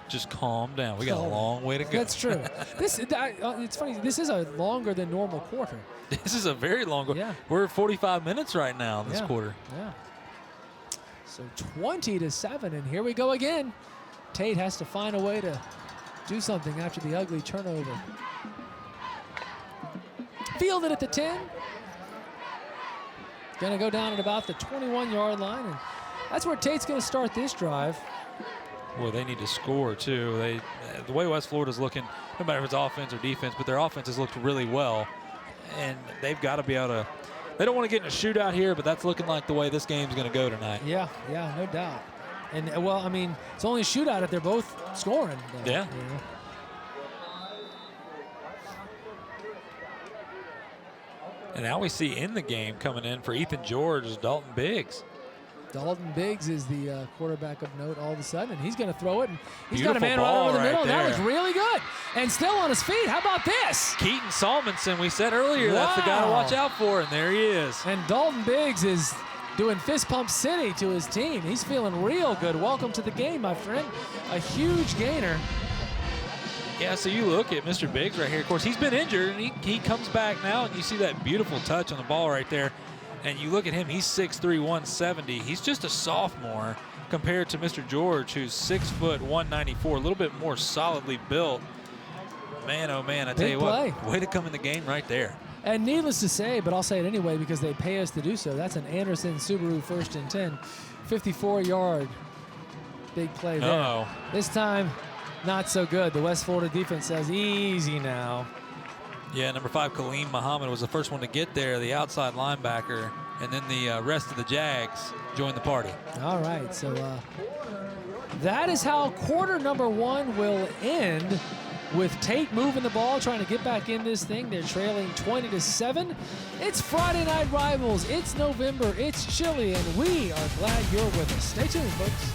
Speaker 4: Just calm down. We got a long way to go.
Speaker 1: That's true. It's funny. This is a longer than normal quarter.
Speaker 4: This is a very long quarter. Yeah. We're at 45 minutes right now in this quarter.
Speaker 1: Yeah. So 20-7, and here we go again. Tate has to find a way to do something after the ugly turnover. Fielded at the 10. Going to go down at about the 21-yard line, and that's where Tate's going to start this drive.
Speaker 4: Well, they need to score, too. The way West Florida's looking, no matter if it's offense or defense, but their offense has looked really well, and they've got to be able to – they don't want to get in a shootout here, but that's looking like the way this game's going to go tonight.
Speaker 1: Yeah, no doubt. And, well, I mean, it's only a shootout if they're both scoring.
Speaker 4: Yeah.
Speaker 1: You know?
Speaker 4: And now we see in the game coming in for Ethan George is Dalton Biggs.
Speaker 1: Dalton Biggs is the quarterback of note all of a sudden, and he's going to throw it, and he's
Speaker 4: Beautiful
Speaker 1: got a man right over the middle.
Speaker 4: There.
Speaker 1: That was really good, and still on his feet. How about this?
Speaker 4: Keaton Salmonson, we said earlier, that's the guy to watch out for, and there he is.
Speaker 1: And Dalton Biggs is doing fist pump city to his team. He's feeling real good. Welcome to the game, my friend. A huge gainer.
Speaker 4: Yeah, so you look at Mr. Biggs right here. Of course, he's been injured, and he comes back now, and you see that beautiful touch on the ball right there. And you look at him, he's 6'3", 170. He's just a sophomore compared to Mr. George, who's 6 foot 194, a little bit more solidly built. Man, oh man, I tell you what, way to come in the game right there.
Speaker 1: And needless to say, but I'll say it anyway because they pay us to do so, that's an Anderson Subaru 1st and 10, 54-yard big play there.
Speaker 4: Uh-oh.
Speaker 1: This time, not so good. The West Florida defense says, easy now.
Speaker 4: Yeah, number 5, Kaleem Muhammad was the first one to get there, the outside linebacker, and then the rest of the Jags joined the party.
Speaker 1: All right, so that is how quarter number 1 will end. with Tate moving the ball, trying to get back in this thing. They're trailing 20-7. It's Friday Night Rivals. It's November. It's chilly, and we are glad you're with us. Stay tuned, folks.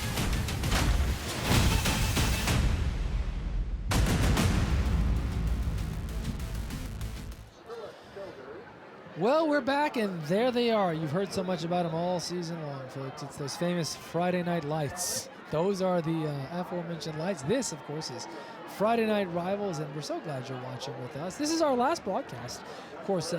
Speaker 1: Well, we're back, and there they are. You've heard so much about them all season long, folks. It's those famous Friday Night Lights. Those are the aforementioned lights. This, of course, is Friday Night Rivals, and we're so glad you're watching with us. This is our last broadcast. Of course,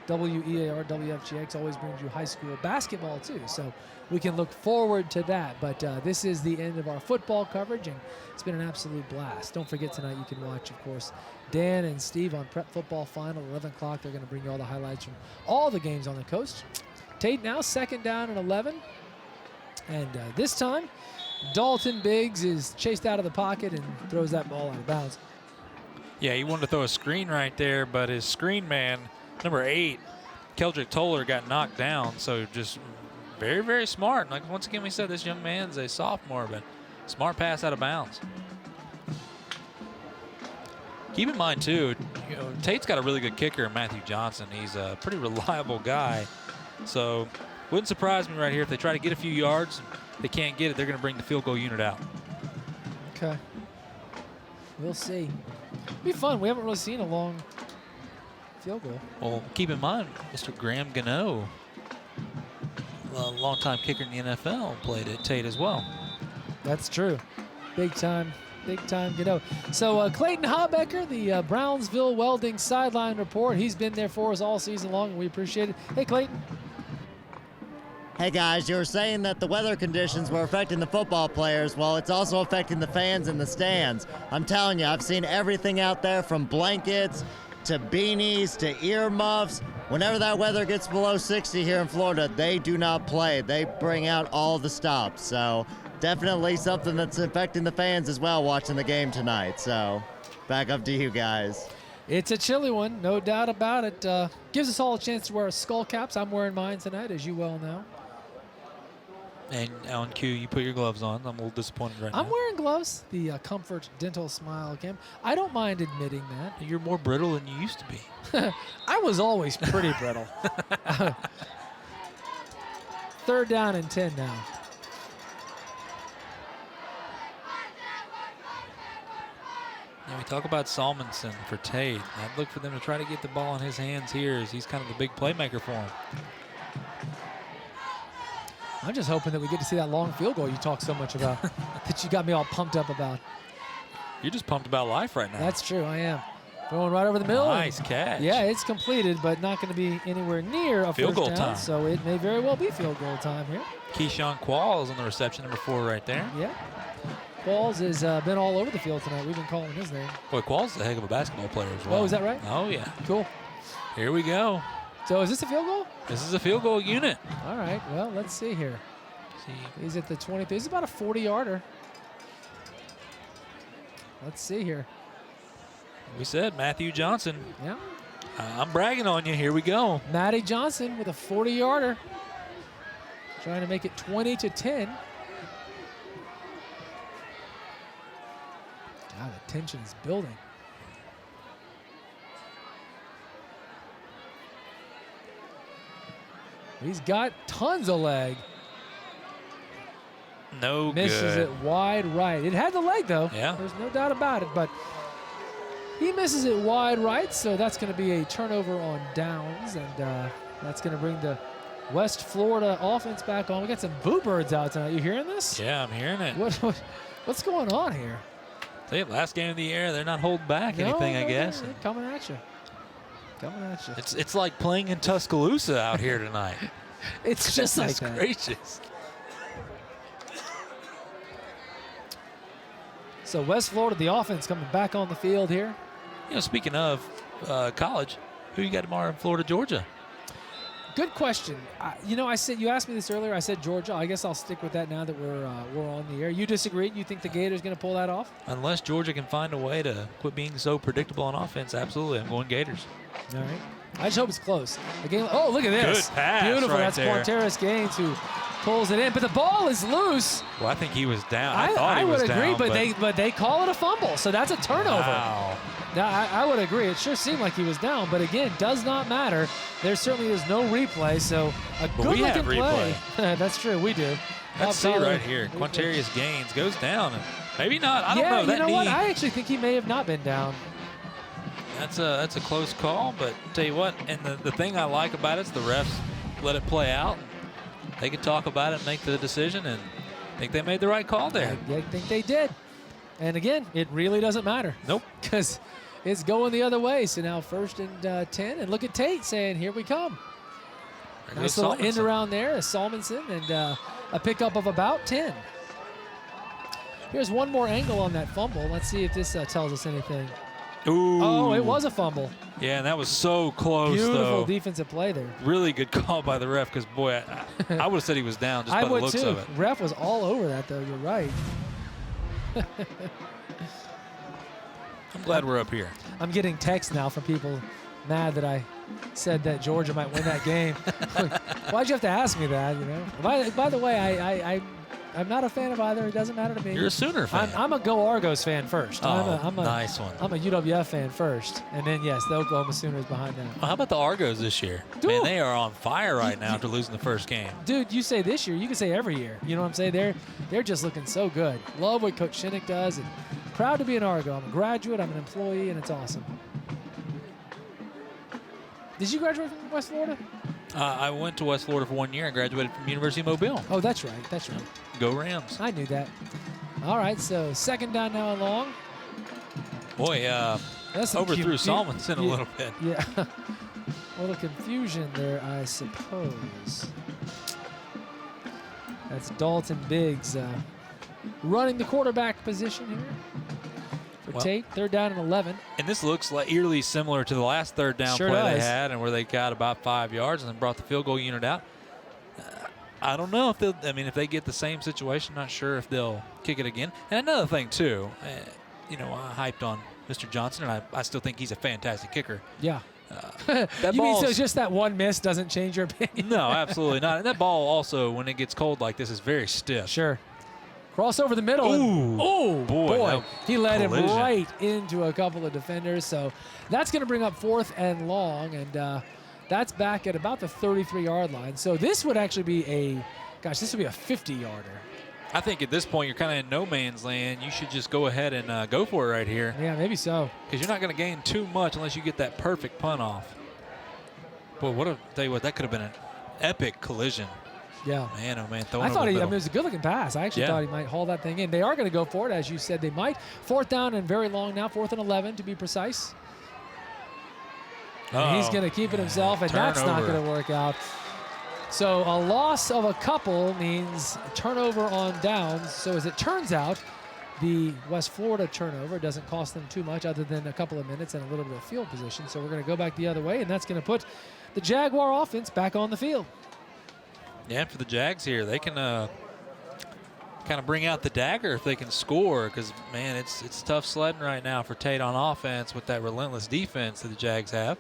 Speaker 1: WEAR, WFGX always brings you high school basketball, too, so we can look forward to that. But this is the end of our football coverage, and it's been an absolute blast. Don't forget tonight you can watch, of course, Dan and Steve on Prep Football Final, 11 o'clock. They're going to bring you all the highlights from all the games on the coast. Tate now 2nd down and 11. And this time, Dalton Biggs is chased out of the pocket and throws that ball out of bounds.
Speaker 4: Yeah, he wanted to throw a screen right there, but his screen man, number 8, Keldrick Toller, got knocked down. So just very, very smart. Like once again, we said this young man's a sophomore, but smart pass out of bounds. Keep in mind, too, Tate's got a really good kicker, Matthew Johnson. He's a pretty reliable guy. So wouldn't surprise me right here if they try to get a few yards. They can't get it. They're going to bring the field goal unit out.
Speaker 1: Okay. We'll see. It'll be fun. We haven't really seen a long field goal.
Speaker 4: Well, keep in mind, Mr. Graham Gano, a longtime kicker in the NFL, played at Tate as well.
Speaker 1: That's true. Big time, you know. So Clayton Habecker, the Brownsville Welding sideline report. He's been there for us all season long, and we appreciate it. Hey, Clayton.
Speaker 3: Hey guys, you were saying that the weather conditions were affecting the football players. Well, it's also affecting the fans in the stands. I'm telling you, I've seen everything out there from blankets to beanies to earmuffs. Whenever that weather gets below 60 here in Florida, they do not play. They bring out all the stops. So definitely something that's affecting the fans as well watching the game tonight. So back up to you guys.
Speaker 1: It's a chilly one, no doubt about it. Gives us all a chance to wear skull caps. I'm wearing mine tonight, as you well know.
Speaker 4: And on cue, you put your gloves on. I'm a little disappointed right now.
Speaker 1: I'm wearing gloves, the Comfort Dental Smile Cam. I don't mind admitting that.
Speaker 4: You're more brittle than you used to be.
Speaker 1: I was always pretty brittle. 3rd down and 10 now.
Speaker 4: Now we talk about Salmonson for Tate. I'd look for them to try to get the ball in his hands here, as he's kind of the big playmaker for him.
Speaker 1: I'm just hoping that we get to see that long field goal you talk so much about, that you got me all pumped up about.
Speaker 4: You're just pumped about life right now.
Speaker 1: That's true, I am. Going right over the middle.
Speaker 4: Nice catch.
Speaker 1: Yeah, it's completed, but not going to be anywhere near a
Speaker 4: field
Speaker 1: first
Speaker 4: goal
Speaker 1: down,
Speaker 4: time.
Speaker 1: so it may very well be field goal time here.
Speaker 4: Keyshawn Qualls on the reception, number 4 right there.
Speaker 1: Yeah. Qualls has been all over the field tonight. We've been calling his name.
Speaker 4: Boy, Qualls is a heck of a basketball player as well.
Speaker 1: Oh, is that right?
Speaker 4: Oh, yeah.
Speaker 1: Cool.
Speaker 4: Here we go.
Speaker 1: So is this a field goal?
Speaker 4: This is a field goal unit.
Speaker 1: All right, well, let's see here. He's at the 20. He's about a 40-yarder. Let's see here.
Speaker 4: We said Matthew Johnson.
Speaker 1: Yeah.
Speaker 4: I'm bragging on you. Here we go.
Speaker 1: Matty Johnson with a 40-yarder. Trying to make it 20-10. Wow, the tension is building. He's got tons of leg.
Speaker 4: No
Speaker 1: Misses
Speaker 4: good.
Speaker 1: it wide right. It had the leg, though.
Speaker 4: Yeah.
Speaker 1: There's no doubt about it, but he misses it wide right, so that's going to be a turnover on downs, and that's going to bring the West Florida offense back on. We got some Boo Birds out tonight. You hearing this?
Speaker 4: Yeah, I'm hearing it.
Speaker 1: What's going on here?
Speaker 4: Tell you, last game of the year, they're not holding back anything, I guess.
Speaker 1: They're coming at you. Coming at you.
Speaker 4: It's like playing in Tuscaloosa out here tonight.
Speaker 1: It's just like that.
Speaker 4: Gracious.
Speaker 1: So West Florida, the offense coming back on the field here.
Speaker 4: You know, speaking of college, who you got tomorrow in Florida, Georgia?
Speaker 1: Good question. You said you asked me this earlier. I said Georgia. I guess I'll stick with that now that we're on the air. You disagree? You think the Gators going to pull that off?
Speaker 4: Unless Georgia can find a way to quit being so predictable on offense, absolutely. I'm going Gators.
Speaker 1: All right. I just hope it's close. The game. Oh, look at this.
Speaker 4: Good pass
Speaker 1: Beautiful.
Speaker 4: right
Speaker 1: That's
Speaker 4: there.
Speaker 1: Quanteris Gaines who pulls it in, but the ball is loose.
Speaker 4: Well, I think he was down. I thought he was
Speaker 1: would agree,
Speaker 4: down,
Speaker 1: but they call it a fumble, so that's a turnover.
Speaker 4: Wow.
Speaker 1: Now, I would agree. It sure seemed like he was down, but again, does not matter. There certainly is no replay, so a good-looking play. That's true, we do.
Speaker 4: Let's see right here. Quantarius Gaines goes down, and maybe not. I don't know.
Speaker 1: You
Speaker 4: That
Speaker 1: know
Speaker 4: knee,
Speaker 1: what? I actually think he may have not been down.
Speaker 4: That's a close call, but tell you what, and the thing I like about it is the refs let it play out. They can talk about it and make the decision, and I think they made the right call there.
Speaker 1: I think they did. And again, it really doesn't matter.
Speaker 4: Nope.
Speaker 1: Because it's going the other way. So now 1st and 10, and look at Tate saying, here we come.
Speaker 4: There
Speaker 1: Nice
Speaker 4: goes
Speaker 1: little end
Speaker 4: Salmonson.
Speaker 1: around there, a Salmonson, and a pickup of about 10. Here's one more angle on that fumble. Let's see if this tells us anything.
Speaker 4: Ooh.
Speaker 1: Oh, it was a fumble.
Speaker 4: Yeah, and that was so close,
Speaker 1: Beautiful
Speaker 4: though.
Speaker 1: defensive play there.
Speaker 4: Really good call by the ref, because, boy, I would have said he was down just by
Speaker 1: I
Speaker 4: the
Speaker 1: would
Speaker 4: looks
Speaker 1: too.
Speaker 4: of it.
Speaker 1: Ref was all over that, though. You're right.
Speaker 4: I'm glad we're up here.
Speaker 1: I'm getting texts now from people mad that I said that Georgia might win that game. Why'd you have to ask me that? You know. By the way, I'm not a fan of either. It doesn't matter to me.
Speaker 4: You're a Sooner fan.
Speaker 1: I'm a Go Argos fan first.
Speaker 4: Oh,
Speaker 1: I'm a
Speaker 4: nice one.
Speaker 1: I'm a UWF fan first, and then yes, the Oklahoma Sooners behind them.
Speaker 4: Well, how about the Argos this year?
Speaker 1: Ooh.
Speaker 4: Man, they are on fire right now after losing the first game.
Speaker 1: Dude, you say this year, you can say every year. You know what I'm saying? They're just looking so good. Love what Coach Shinnick does, and proud to be an Argo. I'm a graduate. I'm an employee, and it's awesome. Did you graduate from West Florida?
Speaker 4: I went to West Florida for 1 year. I graduated from University of Mobile.
Speaker 1: Oh, that's right. That's right.
Speaker 4: Go Rams.
Speaker 1: I knew that. All right, so 2nd down now and long.
Speaker 4: Boy,
Speaker 1: That's some
Speaker 4: overthrew Salmonson a little bit.
Speaker 1: Yeah. A little confusion there, I suppose. That's Dalton Biggs running the quarterback position here for Tate. 3rd down and 11.
Speaker 4: And this looks like eerily similar to the last 3rd down
Speaker 1: Sure
Speaker 4: play they
Speaker 1: does.
Speaker 4: had, and where they got about 5 yards and then brought the field goal unit out. I don't know if they'll. I mean, if they get the same situation, not sure if they'll kick it again. And another thing too, you know, I hyped on Mr. Johnson, and I still think he's a fantastic kicker.
Speaker 1: Yeah.
Speaker 4: That
Speaker 1: You mean so
Speaker 4: ball's-
Speaker 1: just that one miss doesn't change your opinion?
Speaker 4: No, absolutely not. And that ball also, when it gets cold like this, is very stiff.
Speaker 1: Sure. Cross over the middle.
Speaker 4: Ooh.
Speaker 1: Oh,
Speaker 4: Boy,
Speaker 1: boy.
Speaker 4: that
Speaker 1: He led him
Speaker 4: collision.
Speaker 1: right into a couple of defenders. So that's going to bring up 4th and long. And that's back at about the 33-yard line. So this would actually be this would be a 50-yarder.
Speaker 4: I think at this point, you're kind of in no man's land. You should just go ahead and go for it right here,
Speaker 1: Yeah, maybe so.
Speaker 4: because you're not going to gain too much unless you get that perfect punt off. Boy, tell you what, that could have been an epic collision.
Speaker 1: Yeah.
Speaker 4: Man, oh man,
Speaker 1: I thought it was a good-looking pass. I actually
Speaker 4: Yeah.
Speaker 1: thought he might haul that thing in. They are going to go for it, as you said they might. 4th down and very long now, 4th and 11 to be precise. And he's going to keep it himself, and that's not
Speaker 4: Turnover.
Speaker 1: going to work out. So a loss of a couple means turnover on downs. So as it turns out, the West Florida turnover doesn't cost them too much other than a couple of minutes and a little bit of field position. So we're going to go back the other way, and that's going to put the Jaguar offense back on the field.
Speaker 4: Yeah, for the Jags here, they can kind of bring out the dagger if they can score, because, man, it's tough sledding right now for Tate on offense with that relentless defense that the Jags have.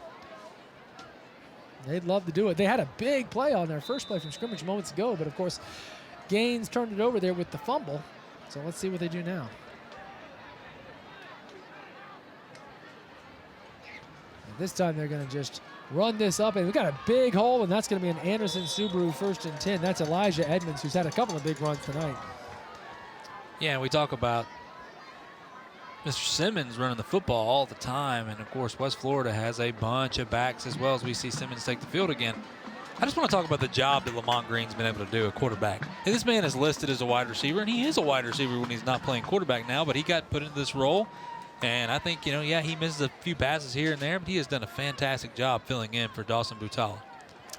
Speaker 1: They'd love to do it. They had a big play on their first play from scrimmage moments ago, but, of course, Gaines turned it over there with the fumble. So let's see what they do now. And this time they're going to just run this up, and we've got a big hole, and that's going to be an Anderson Subaru 1st and 10. That's Elijah Edmonds, who's had a couple of big runs tonight.
Speaker 4: Yeah, we talk about Mr. Simmons running the football all the time, and of course West Florida has a bunch of backs as well, as we see Simmons take the field again. I just want to talk about the job that Lamont Green's been able to do, a quarterback. And this man is listed as a wide receiver, and he is a wide receiver when he's not playing quarterback now, but he got put into this role, and I think, yeah, he misses a few passes here and there, but he has done a fantastic job filling in for Dawson Butala.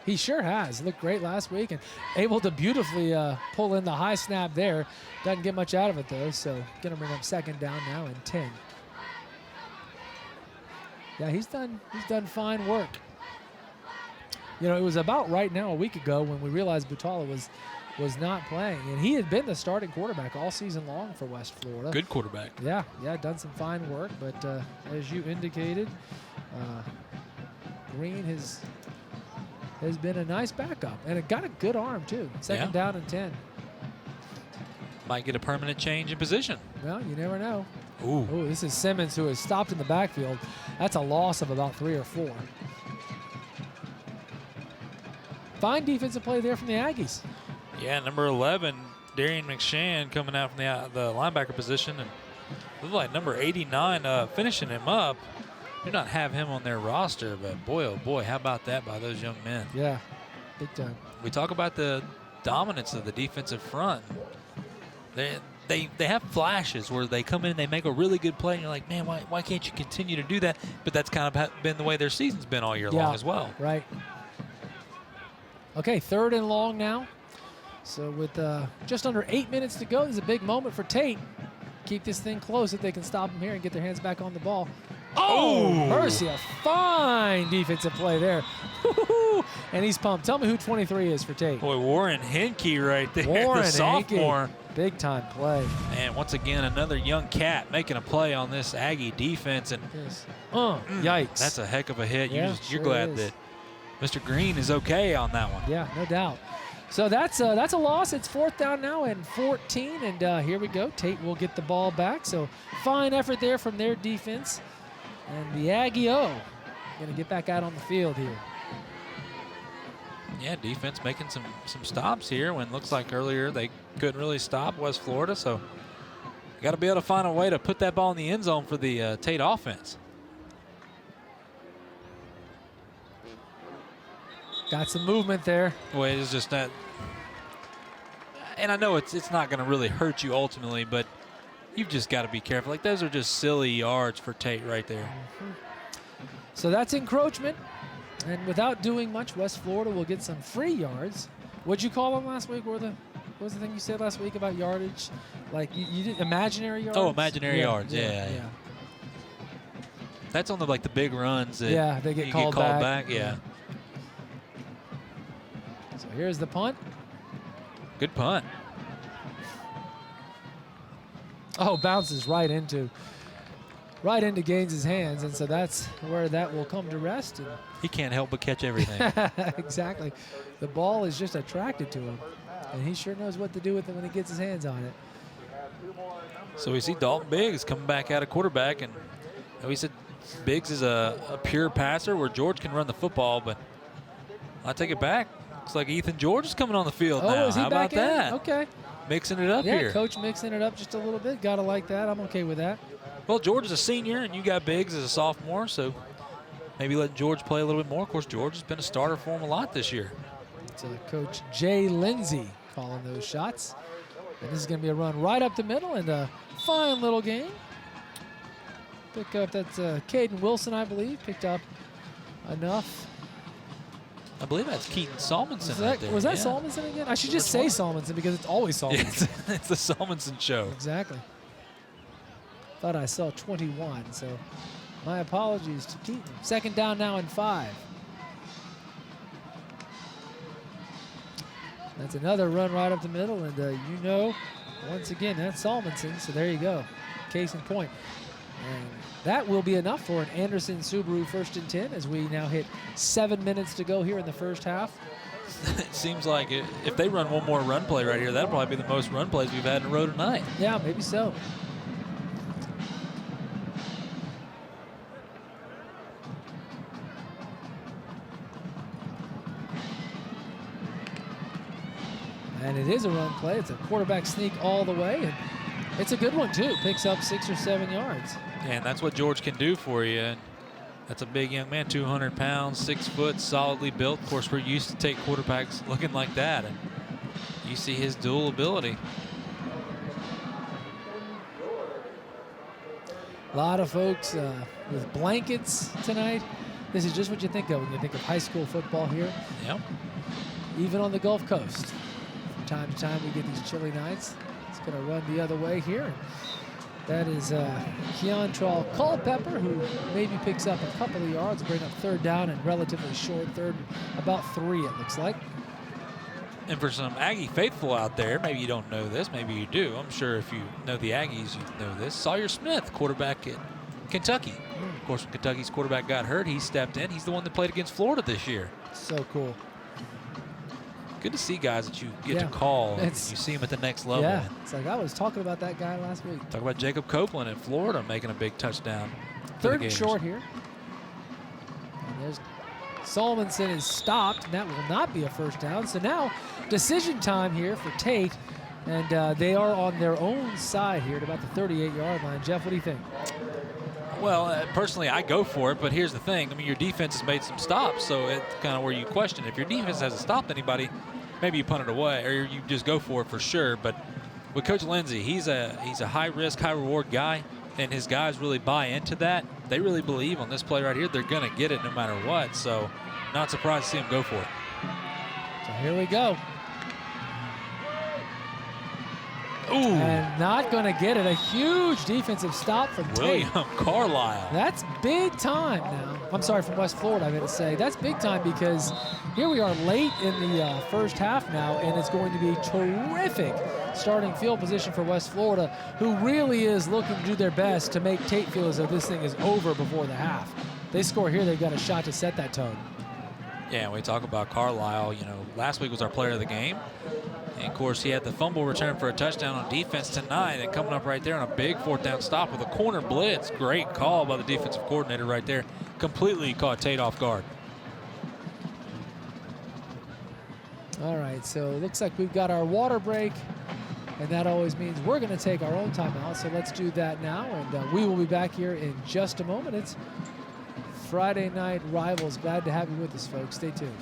Speaker 1: He sure has. Looked great last week and able to beautifully pull in the high snap there. Doesn't get much out of it, though, so going to bring up 2nd down now and 10. Yeah, he's done fine work. You know, it was about right now a week ago when we realized Butala was not playing, and he had been the starting quarterback all season long for West Florida.
Speaker 4: Good quarterback.
Speaker 1: Yeah, done some fine work, but as you indicated, Green has has been a nice backup. And it got a good arm, too. Second down and 10.
Speaker 4: Might get a permanent change in position.
Speaker 1: Well, you never know.
Speaker 4: Ooh.
Speaker 1: Ooh, this is Simmons, who has stopped in the backfield. That's a loss of about 3 or 4. Fine defensive play there from the Aggies.
Speaker 4: Yeah, number 11, Darian McShann coming out from the linebacker position. And look like number 89 finishing him up. Do not have him on their roster, but boy, oh boy, how about that by those young men?
Speaker 1: Yeah, big time.
Speaker 4: We talk about the dominance of the defensive front. They have flashes where they come in and they make a really good play, and you're like, man, why can't you continue to do that? But that's kind of been the way their season's been all year long as well.
Speaker 1: Right. Okay, 3rd and long now. So with just under 8 minutes to go, there's a big moment for Tate. Keep this thing close if they can stop him here and get their hands back on the ball. Oh, mercy, a fine defensive play there. And he's pumped. Tell me who 23 is for Tate.
Speaker 4: Boy, Warren Henke right there,
Speaker 1: Warren
Speaker 4: the sophomore.
Speaker 1: Henke. Big time play.
Speaker 4: And once again, another young cat making a play on this Aggie defense. And
Speaker 1: yikes.
Speaker 4: That's a heck of a hit.
Speaker 1: Yeah,
Speaker 4: You're glad
Speaker 1: is.
Speaker 4: that Mr. Green is okay on that one.
Speaker 1: Yeah, no doubt. So that's a loss. It's 4th down now and 14. And here we go. Tate will get the ball back. So fine effort there from their defense. And the Aggie-O going to get back out on the field here.
Speaker 4: Yeah, defense making some stops here when it looks like earlier they couldn't really stop West Florida. So you got to be able to find a way to put that ball in the end zone for the Tate offense.
Speaker 1: Got some movement there.
Speaker 4: Well, it's just that. And I know it's not going to really hurt you ultimately, but you've just got to be careful. Like, those are just silly yards for Tate right there.
Speaker 1: So that's encroachment. And without doing much, West Florida will get some free yards. What'd you call them last week? What was the thing you said last week about yardage? Like, you did imaginary yards?
Speaker 4: Oh, imaginary yards. Yeah. That's on the big runs that
Speaker 1: they get
Speaker 4: you
Speaker 1: called
Speaker 4: get called
Speaker 1: back.
Speaker 4: Yeah.
Speaker 1: So here's the punt.
Speaker 4: Good punt.
Speaker 1: Oh, bounces right into Gaines' hands, and so that's where that will come to rest. And
Speaker 4: he can't help but catch everything.
Speaker 1: Exactly. The ball is just attracted to him, and he sure knows what to do with it when he gets his hands on it.
Speaker 4: So we see Dalton Biggs coming back out of quarterback, and we said Biggs is a pure passer where George can run the football, but I take it back. Looks like Ethan George is coming on the field now.
Speaker 1: Is he
Speaker 4: How
Speaker 1: back
Speaker 4: about that?
Speaker 1: Okay.
Speaker 4: Mixing it up here.
Speaker 1: Yeah, coach mixing it up just a little bit. Gotta like that. I'm okay with that.
Speaker 4: Well, George is a senior, and you got Biggs as a sophomore, so maybe let George play a little bit more. Of course, George has been a starter for him a lot this year.
Speaker 1: It's Coach Jay Lindsay calling those shots. And this is going to be a run right up the middle and a fine little gain. Pick up, that's Caden Wilson, I believe, picked up enough.
Speaker 4: I believe that's Keaton Salmonson right there.
Speaker 1: Was that Salmonson again? I should just say Salmonson because it's always Salmonson.
Speaker 4: It's the Salmonson show.
Speaker 1: Exactly. Thought I saw 21, so my apologies to Keaton. 2nd down now and 5. That's another run right up the middle, and once again, that's Salmonson, so there you go. Case in point. And that will be enough for an Anderson Subaru 1st and 10 as we now hit 7 minutes to go here in the first half.
Speaker 4: It seems like if they run one more run play right here, that'll probably be the most run plays we've had in a row tonight.
Speaker 1: Yeah, maybe so. And it is a run play. It's a quarterback sneak all the way, and it's a good one too. Picks up 6 or 7 yards.
Speaker 4: And that's what George can do for you. And that's a big young man, 200 pounds, 6 foot, solidly built. Of course, we're used to take quarterbacks looking like that, and you see his dual ability.
Speaker 1: A lot of folks with blankets tonight. This is just what you think of when you think of high school football here.
Speaker 4: Yep.
Speaker 1: Even on the Gulf Coast. From time to time, we get these chilly nights. It's going to run the other way here. That is Keontrell Culpepper, who maybe picks up a couple of yards, bring up 3rd down and relatively short 3rd, about 3 it looks like.
Speaker 4: And for some Aggie faithful out there, maybe you don't know this, maybe you do. I'm sure if you know the Aggies, you know this. Sawyer Smith, quarterback at Kentucky. Of course, when Kentucky's quarterback got hurt, he stepped in. He's the one that played against Florida this year.
Speaker 1: So cool.
Speaker 4: good to see guys that you get to
Speaker 1: Yeah.
Speaker 4: call and you
Speaker 1: It's-
Speaker 4: see them at the next level.
Speaker 1: Yeah, it's like I was talking about that guy last week.
Speaker 4: Talk about Jacob Copeland in Florida making a big touchdown. for the
Speaker 1: Third and
Speaker 4: Gators.
Speaker 1: short here. And there's Solomon is stopped, and that will not be a first down. So now decision time here for Tate, and they are on their own side here at about the 38-yard line. Jeff, what do you think?
Speaker 4: Well, personally, I go for it, but here's the thing. I mean, your defense has made some stops, so it's kind of where you question. If your defense hasn't stopped anybody, maybe you punt it away, or you just go for it for sure. But with Coach Lindsey, he's a high-risk, high-reward guy, and his guys really buy into that. They really believe on this play right here. They're going to get it no matter what, so not surprised to see him go for it.
Speaker 1: So here we go.
Speaker 4: Ooh,
Speaker 1: And not going to get it. A huge defensive stop from Tate.
Speaker 4: William Carlisle.
Speaker 1: That's big time now. I'm sorry, from West Florida, I meant to say. That's big time because here we are late in the first half now, and it's going to be terrific starting field position for West Florida, who really is looking to do their best to make Tate feel as though this thing is over before the half. They score here, they've got a shot to set that tone.
Speaker 4: Yeah, we talk about Carlisle. You know, last week was our player of the game. And of course, he had the fumble return for a touchdown on defense tonight, and coming up right there on a big fourth down stop with a corner blitz. Great call by the defensive coordinator right there. Completely caught Tate off guard.
Speaker 1: All right, so it looks like we've got our water break, and that always means we're going to take our own timeout. So let's do that now, and we will be back here in just a moment. It's Friday Night Rivals. Glad to have you with us, folks. Stay tuned.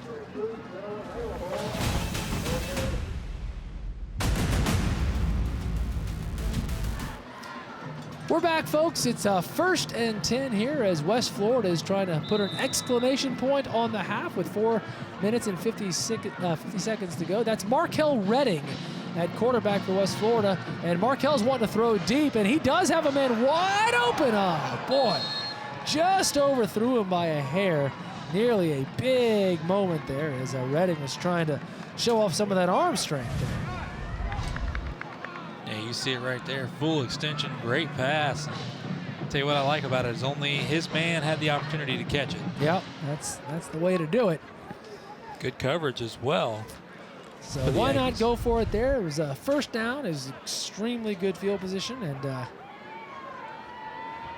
Speaker 1: We're back, folks. It's 1st and 10 here as West Florida is trying to put an exclamation point on the half with 4 minutes and 50 seconds to go. That's Markel Redding at quarterback for West Florida. And Markel's wanting to throw deep, and he does have a man wide open. Oh, boy. Just overthrew him by a hair. Nearly a big moment there as Redding was trying to show off some of that arm strength there.
Speaker 4: Yeah, you see it right there. Full extension, great pass. Tell you what I like about it is only his man had the opportunity to catch it.
Speaker 1: Yep, that's the way to do it.
Speaker 4: Good coverage as well.
Speaker 1: So
Speaker 4: for the
Speaker 1: why not
Speaker 4: Yankees.
Speaker 1: go for it there? It was a first down. It was extremely good field position, and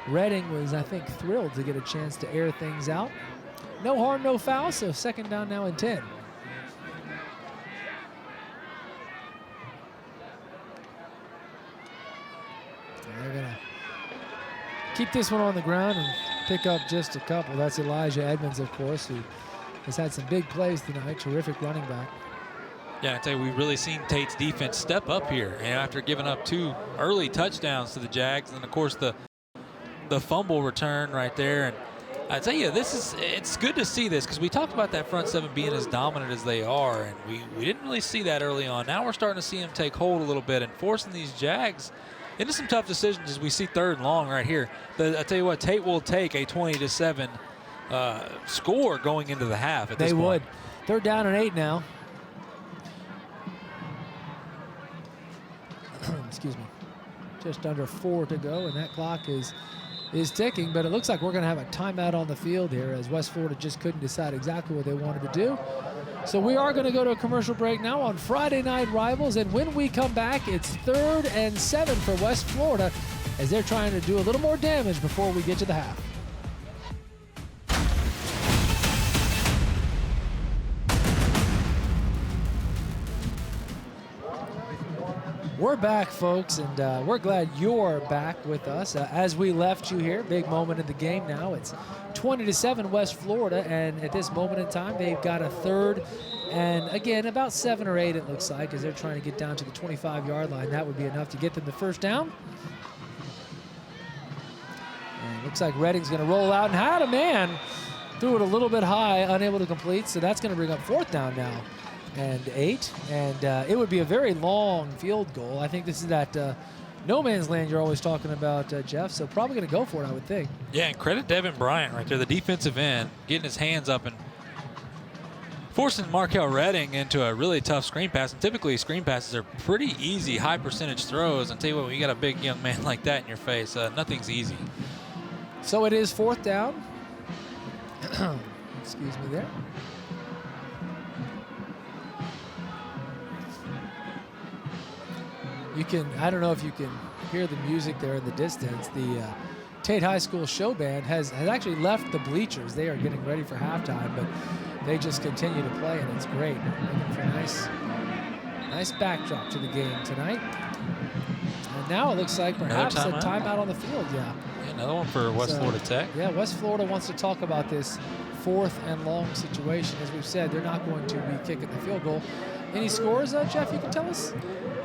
Speaker 1: Redding was, I think, thrilled to get a chance to air things out. No harm, no foul, so second down now and 10. They're going to keep this one on the ground and pick up just a couple. That's Elijah Edmonds, of course, who has had some big plays tonight. Terrific running back.
Speaker 4: Yeah, I tell you, we've really seen Tate's defense step up here. And after giving up 2 early touchdowns to the Jags, and of course the fumble return right there. And I tell you, it's good to see this because we talked about that front seven being as dominant as they are, and we didn't really see that early on. Now we're starting to see them take hold a little bit and forcing these Jags into some tough decisions as we see 3rd and long right here. I tell you what, Tate will take a 20-7 score going into the half at this point.
Speaker 1: They would. 3rd down and 8 now. Excuse me. Just under 4 to go, and that clock is ticking, but it looks like we're going to have a timeout on the field here as West Florida just couldn't decide exactly what they wanted to do. So we are going to go to a commercial break now on Friday Night Rivals, and when we come back, it's 3rd and 7 for West Florida as they're trying to do a little more damage before we get to the half. We're back, folks, and we're glad you're back with us. As we left you here, big moment in the game now. It's 20-7 West Florida, and at this moment in time, they've got a 3rd and, again, about 7 or 8, it looks like, as they're trying to get down to the 25-yard line. That would be enough to get them the first down. And it looks like Redding's going to roll out and had a man. Threw it a little bit high, unable to complete, so that's going to bring up 4th down now. And 8, and it would be a very long field goal. I think this is that no man's land you're always talking about, Jeff, so probably going to go for it, I would think.
Speaker 4: Yeah, and credit Devin Bryant right there, the defensive end, getting his hands up and forcing Markel Redding into a really tough screen pass. And typically screen passes are pretty easy, high percentage throws. And tell you what, when you got a big young man like that in your face, nothing's easy.
Speaker 1: So it is 4th down. Excuse me there. You can, I don't know if you can hear the music there in the distance. The Tate High School show band has actually left the bleachers. They are getting ready for halftime, but they just continue to play, and it's great. Looking for a nice backdrop to the game tonight. And now it looks like perhaps a timeout on the field, yeah.
Speaker 4: Another one for West Florida Tech.
Speaker 1: Yeah, West Florida wants to talk about this 4th and long situation. As we've said, they're not going to be kicking the field goal. Any scores, Jeff, you can tell us?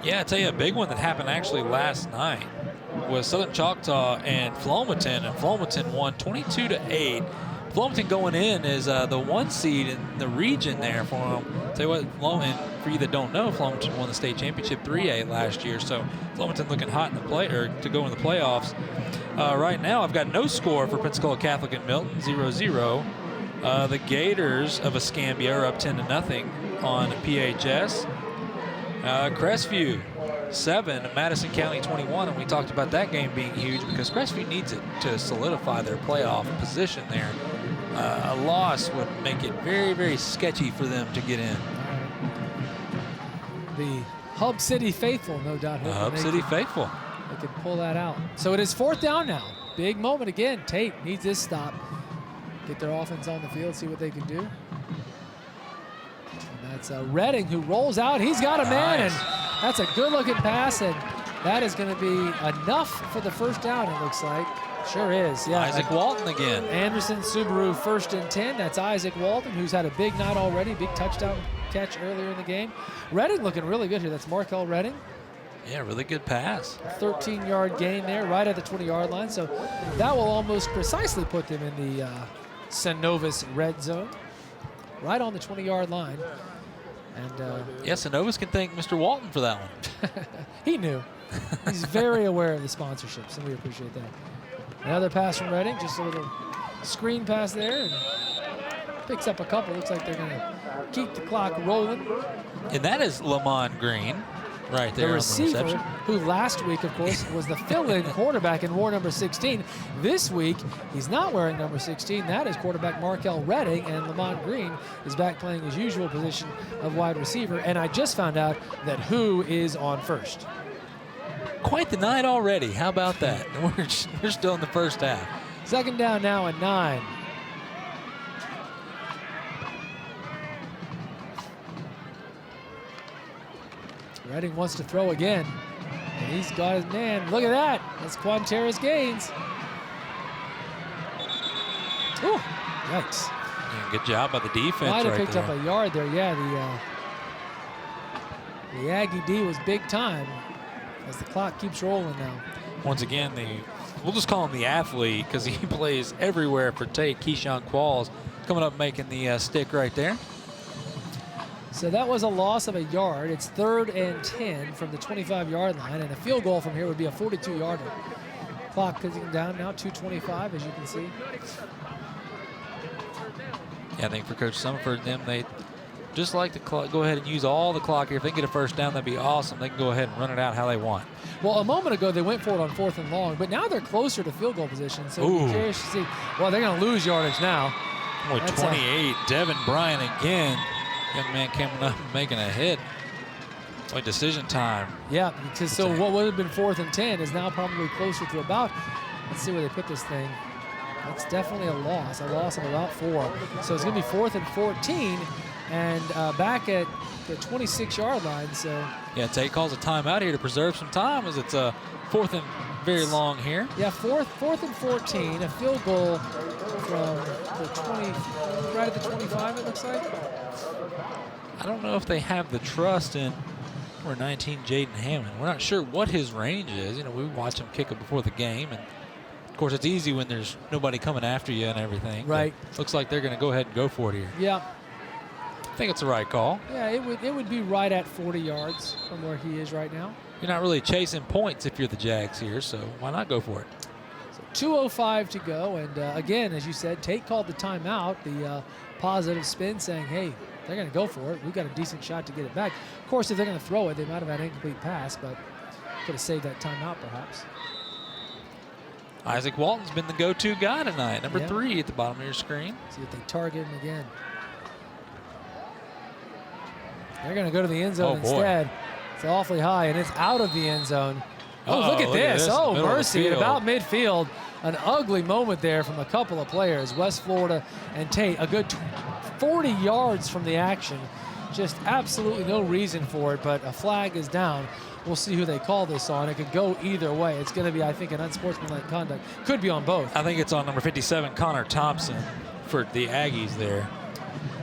Speaker 4: Yeah, I'll tell you a big one that happened actually last night was Southern Choctaw and Flomaton, and Flomaton won 22-8. Flomaton going in is the 1 seed in the region there for them. Tell you what, and for you that don't know, Flomaton won the state championship 3A last year, so Flomaton looking hot in the to go in the playoffs. Right now, I've got no score for Pensacola Catholic and Milton, 0-0. The Gators of Escambia are up 10-0 on PHS. Crestview 7, Madison County 21, and we talked about that game being huge because Crestview needs it to solidify their playoff position there. A loss would make it very, very sketchy for them to get in.
Speaker 1: The Hub City faithful, no doubt.
Speaker 4: The Hub City faithful.
Speaker 1: They can pull that out. So it is 4th down now. Big moment again. Tate needs this stop. Get their offense on the field, see what they can do. And that's Redding who rolls out. He's got a man, and that's a good-looking pass, and that is going to be enough for the 1st down, it looks like. Sure is, yeah.
Speaker 4: Isaac Walton again.
Speaker 1: Anderson Subaru 1st and 10. That's Isaac Walton, who's had a big night already, big touchdown catch earlier in the game. Redding looking really good here. That's Markel Redding.
Speaker 4: Yeah, really good pass.
Speaker 1: 13-yard gain there, right at the 20-yard line. So that will almost precisely put them in the Synovus red zone, right on the 20-yard line. And
Speaker 4: yeah, Synovus can thank Mr. Walton for that one.
Speaker 1: He knew. He's very aware of the sponsorships, and we appreciate that. Another pass from Redding, just a little screen pass there, and picks up a couple. Looks like they're going to keep the clock rolling.
Speaker 4: And that is Lamont Green right there
Speaker 1: the
Speaker 4: on
Speaker 1: receiver,
Speaker 4: the reception.
Speaker 1: who last week, of course, was the fill-in quarterback and wore number 16. This week, he's not wearing number 16. That is quarterback Markel Redding, and Lamont Green is back playing his usual position of wide receiver. And I just found out that who is on first.
Speaker 4: Quite the night already. How about that? We're still in the 1st half.
Speaker 1: 2nd down now and 9. Redding wants to throw again, and he's got his man. Look at that. That's Quanteras Gaines. Ooh, yikes.
Speaker 4: Yeah, good job by the defense
Speaker 1: Might have
Speaker 4: right
Speaker 1: picked
Speaker 4: there.
Speaker 1: up a yard there. Yeah, the Aggie D was big time as the clock keeps rolling now.
Speaker 4: Once again, we'll just call him the athlete because he plays everywhere for Tate. Keyshawn Qualls coming up making the stick right there.
Speaker 1: So that was a loss of a yard. It's 3rd and 10 from the 25-yard line, and a field goal from here would be a 42-yarder. Clock clicking down now, 2:25, as you can see.
Speaker 4: Yeah, I think for Coach Summerford, they just like to go ahead and use all the clock here. If they can get a 1st down, that'd be awesome. They can go ahead and run it out how they want.
Speaker 1: Well, a moment ago, they went for it on 4th and long, but now they're closer to field goal position, so we'll be curious to see. Well, they're going to lose yardage now.
Speaker 4: Boy, 28, Devin Bryan again. Young man coming up and making a hit. Boy, decision time.
Speaker 1: Yeah, because so what would have been 4th and 10 is now probably closer to about, let's see where they put this thing. That's definitely a loss of about 4. So it's going to be 4th and 14 and back at the 26-yard line. So
Speaker 4: yeah, Tate calls a timeout here to preserve some time as it's 4th and very long here.
Speaker 1: Yeah, 4th and 14, a field goal from the 20, right at the 25 it looks like.
Speaker 4: I don't know if they have the trust in number 19, Jaden Hammond. We're not sure what his range is. You know, we watch him kick it before the game, and of course it's easy when there's nobody coming after you and everything.
Speaker 1: Right.
Speaker 4: Looks like they're going to go ahead and go for it here.
Speaker 1: Yeah.
Speaker 4: I think it's the right call.
Speaker 1: Yeah, it would be right at 40 yards from where he is right now.
Speaker 4: You're not really chasing points if you're the Jags here, so why not go for it?
Speaker 1: So 2:05 to go, and again, as you said, Tate called the timeout, the positive spin saying, hey, they're going to go for it. We've got a decent shot to get it back. Of course, if they're going to throw it, they might have had an incomplete pass, but could have saved that timeout perhaps.
Speaker 4: Isaac Walton's been the go-to guy tonight, number 3 at the bottom of your screen.
Speaker 1: See if they target him again. They're going to go to the end zone instead. It's awfully high, and it's out of the end zone. Oh,
Speaker 4: Uh-oh,
Speaker 1: look at this. Oh,
Speaker 4: middle of the
Speaker 1: mercy. At
Speaker 4: field.
Speaker 1: about midfield, an ugly moment there from a couple of players, West Florida and Tate, a good 40 yards from the action. Just absolutely no reason for it, but a flag is down. We'll see who they call this on. It could go either way. It's going to be, I think, an unsportsmanlike conduct. Could be on both.
Speaker 4: I think it's on number 57, Connor Thompson, for the Aggies there.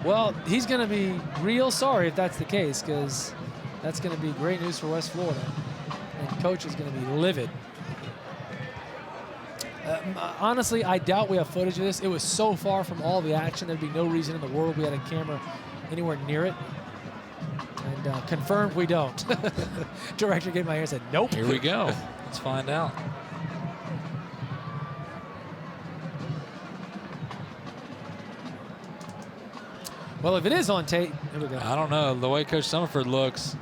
Speaker 1: Well, he's going to be real sorry if that's the case, because that's going to be great news for West Florida. And coach is going to be livid. Honestly, I doubt we have footage of this. It was so far from all the action, there'd be no reason in the world we had a camera anywhere near it. And confirmed we don't. Director gave my ear and said, nope.
Speaker 4: Here we go. Let's find out.
Speaker 1: Well, if it is on Tate, here we go.
Speaker 4: I don't know. The way Coach Summerford looks,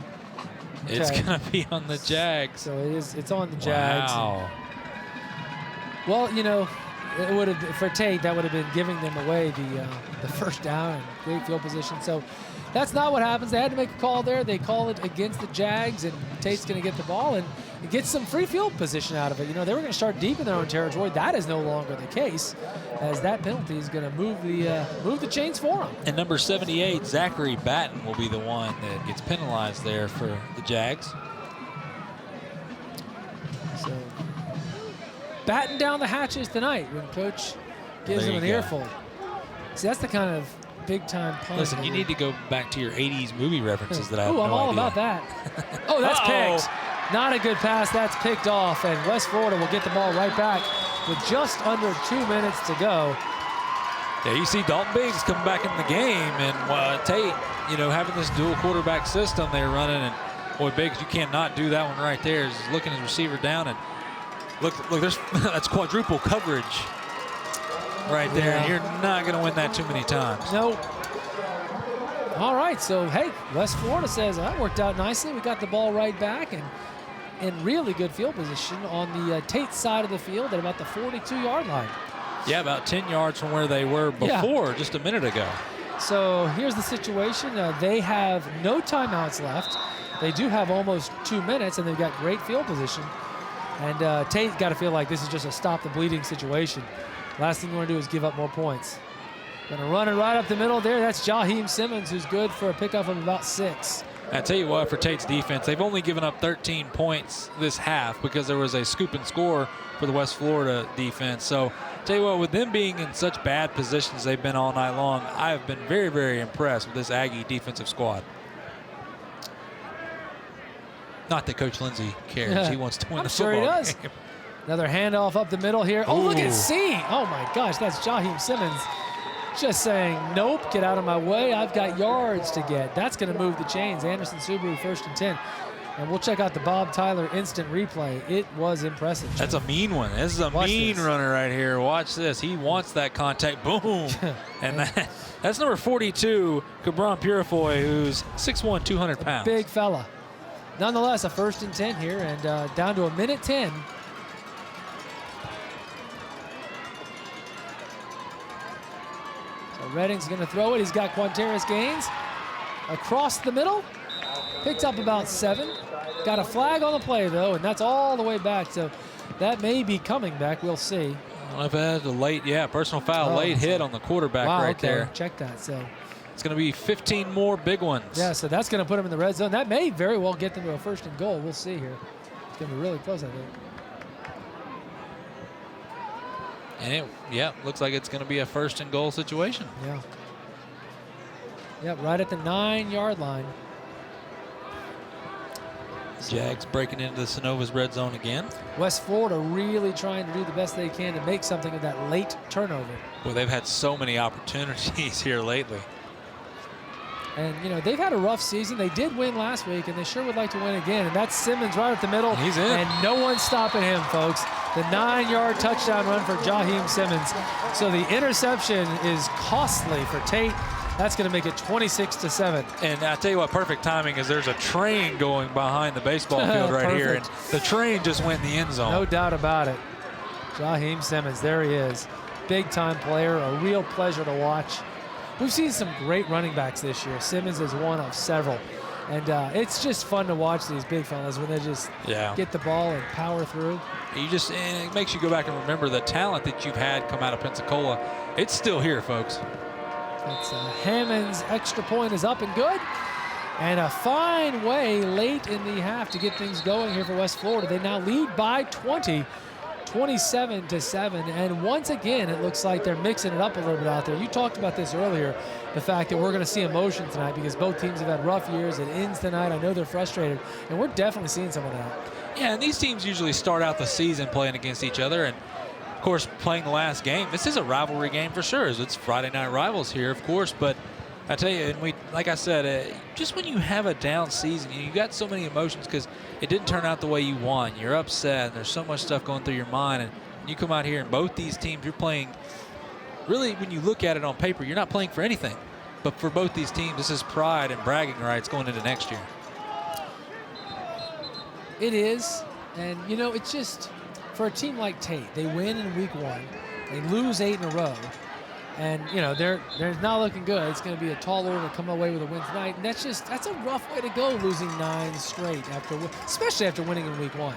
Speaker 4: it's
Speaker 1: Okay.
Speaker 4: going to be on the Jags.
Speaker 1: So it's on the Jags.
Speaker 4: Wow.
Speaker 1: Well, you know, it would have, for Tate, that would have been giving them away the first down and great field position. So that's not what happens. They had to make a call there. They call it against the Jags, and Tate's going to get the ball and get some free field position out of it. You know, they were going to start deep in their own territory. That is no longer the case, as that penalty is going to move the chains for them.
Speaker 4: And number 78, Zachary Batten, will be the one that gets penalized there for the Jags.
Speaker 1: So batten down the hatches tonight when Coach gives
Speaker 4: There
Speaker 1: him an
Speaker 4: you go.
Speaker 1: earful. See, that's the kind of big-time punt.
Speaker 4: Listen, you need to go back to your 80s movie references that I have
Speaker 1: Ooh,
Speaker 4: no
Speaker 1: I'm all
Speaker 4: idea.
Speaker 1: about that. Oh, that's
Speaker 4: Uh-oh.
Speaker 1: picked. Not a good pass. That's picked off, and West Florida will get the ball right back with just under 2 minutes to go.
Speaker 4: Yeah, you see Dalton Biggs coming back in the game, and Tate, you know, having this dual quarterback system they're running, and boy, Biggs, you cannot do that one right there. He's looking his receiver down, and look, there's that's quadruple coverage right there, and you're not going to win that too many times.
Speaker 1: Nope. All right, so hey, West Florida says that worked out nicely. We got the ball right back and in really good field position on the Tate side of the field at about the 42-yard line.
Speaker 4: Yeah, about 10 yards from where they were before, just a minute ago.
Speaker 1: So here's the situation. They have no timeouts left. They do have almost 2 minutes, and they've got great field position. And Tate's got to feel like this is just a stop the bleeding situation. Last thing you want to do is give up more points. Going to run it right up the middle there. That's Jaheim Simmons, who's good for a pickup of about 6.
Speaker 4: I tell you what, for Tate's defense, they've only given up 13 points this half because there was a scoop and score for the West Florida defense. So, tell you what, with them being in such bad positions they've been all night long, I have been very, very impressed with this Aggie defensive squad. Not that Coach Lindsey cares.
Speaker 1: Yeah.
Speaker 4: He wants to win
Speaker 1: I'm
Speaker 4: the
Speaker 1: sure
Speaker 4: football
Speaker 1: he does.
Speaker 4: game.
Speaker 1: Another handoff up the middle here. Oh, look
Speaker 4: Ooh.
Speaker 1: at C. Oh, my gosh, that's Jaheim Simmons just saying, nope, get out of my way. I've got yards to get. That's going to move the chains. Anderson Subaru 1st and 10. And we'll check out the Bob Tyler instant replay. It was impressive.
Speaker 4: That's a mean one. This is a
Speaker 1: Watch
Speaker 4: mean
Speaker 1: this.
Speaker 4: runner right here. Watch this. He wants that contact. Boom. And that's number 42, Cabron Purifoy, who's 6'1", 200 pounds.
Speaker 1: Big fella. Nonetheless, a 1st and 10 here, and down to a minute 10. So Redding's going to throw it. He's got Quantaris Gaines across the middle. Picked up about 7. Got a flag on the play, though, and that's all the way back. So that may be coming back. We'll see.
Speaker 4: I don't know if it has a late, personal foul, late hit on the quarterback
Speaker 1: Wow,
Speaker 4: right
Speaker 1: okay.
Speaker 4: there.
Speaker 1: Check that. So
Speaker 4: It's going to be 15 more big ones.
Speaker 1: yeah, so that's going to put them in the red zone. That may very well get them to a 1st and goal. We'll see here. It's going to be really close, I think.
Speaker 4: And it, looks like it's going to be a 1st and goal situation.
Speaker 1: Yeah. Yep, right at the 9-yard line.
Speaker 4: Jags breaking into the Synovus red zone again.
Speaker 1: West Florida really trying to do the best they can to make something of that late turnover.
Speaker 4: Well, they've had so many opportunities here lately.
Speaker 1: And, you know, they've had a rough season. They did win last week, and they sure would like to win again. And that's Simmons right at the middle.
Speaker 4: He's in.
Speaker 1: And no one's stopping him, folks. The 9-yard touchdown run for Jaheim Simmons. So the interception is costly for Tate. That's going to make it 26-7.
Speaker 4: And I tell you what, perfect timing is there's a train going behind the baseball field right here. And the train just went in the end zone.
Speaker 1: No doubt about it. Jaheim Simmons, there he is. Big-time player, a real pleasure to watch. We've seen some great running backs this year. Simmons is one of several. And it's just fun to watch these big fellas when they just get the ball and power through.
Speaker 4: And it makes you go back and remember the talent that you've had come out of Pensacola. It's still here, folks.
Speaker 1: It's Hammond's extra point is up and good. And a fine way late in the half to get things going here for West Florida. They now lead by 20, 27-7. And once again, it looks like they're mixing it up a little bit out there. You talked about this earlier, the fact that we're going to see emotion tonight because both teams have had rough years. It ends tonight. I know they're frustrated, and we're definitely seeing some of that.
Speaker 4: Yeah, and these teams usually start out the season playing against each other, and of course playing the last game. This is a rivalry game for sure. It's Friday night rivals here, of course, but I tell you, and like I said, just when you have a down season, you got so many emotions because it didn't turn out the way you want. You're upset, and there's so much stuff going through your mind, and you come out here and both these teams, you're playing, really when you look at it on paper, you're not playing for anything. But for both these teams, this is pride and bragging rights going into next year.
Speaker 1: It is, and you know, it's just, for a team like Tate, they win in week 1, they lose 8 in a row, and you know, they're not looking good. It's going to be a tall order to come away with a win tonight, and that's a rough way to go, losing 9 straight, especially after winning in week 1.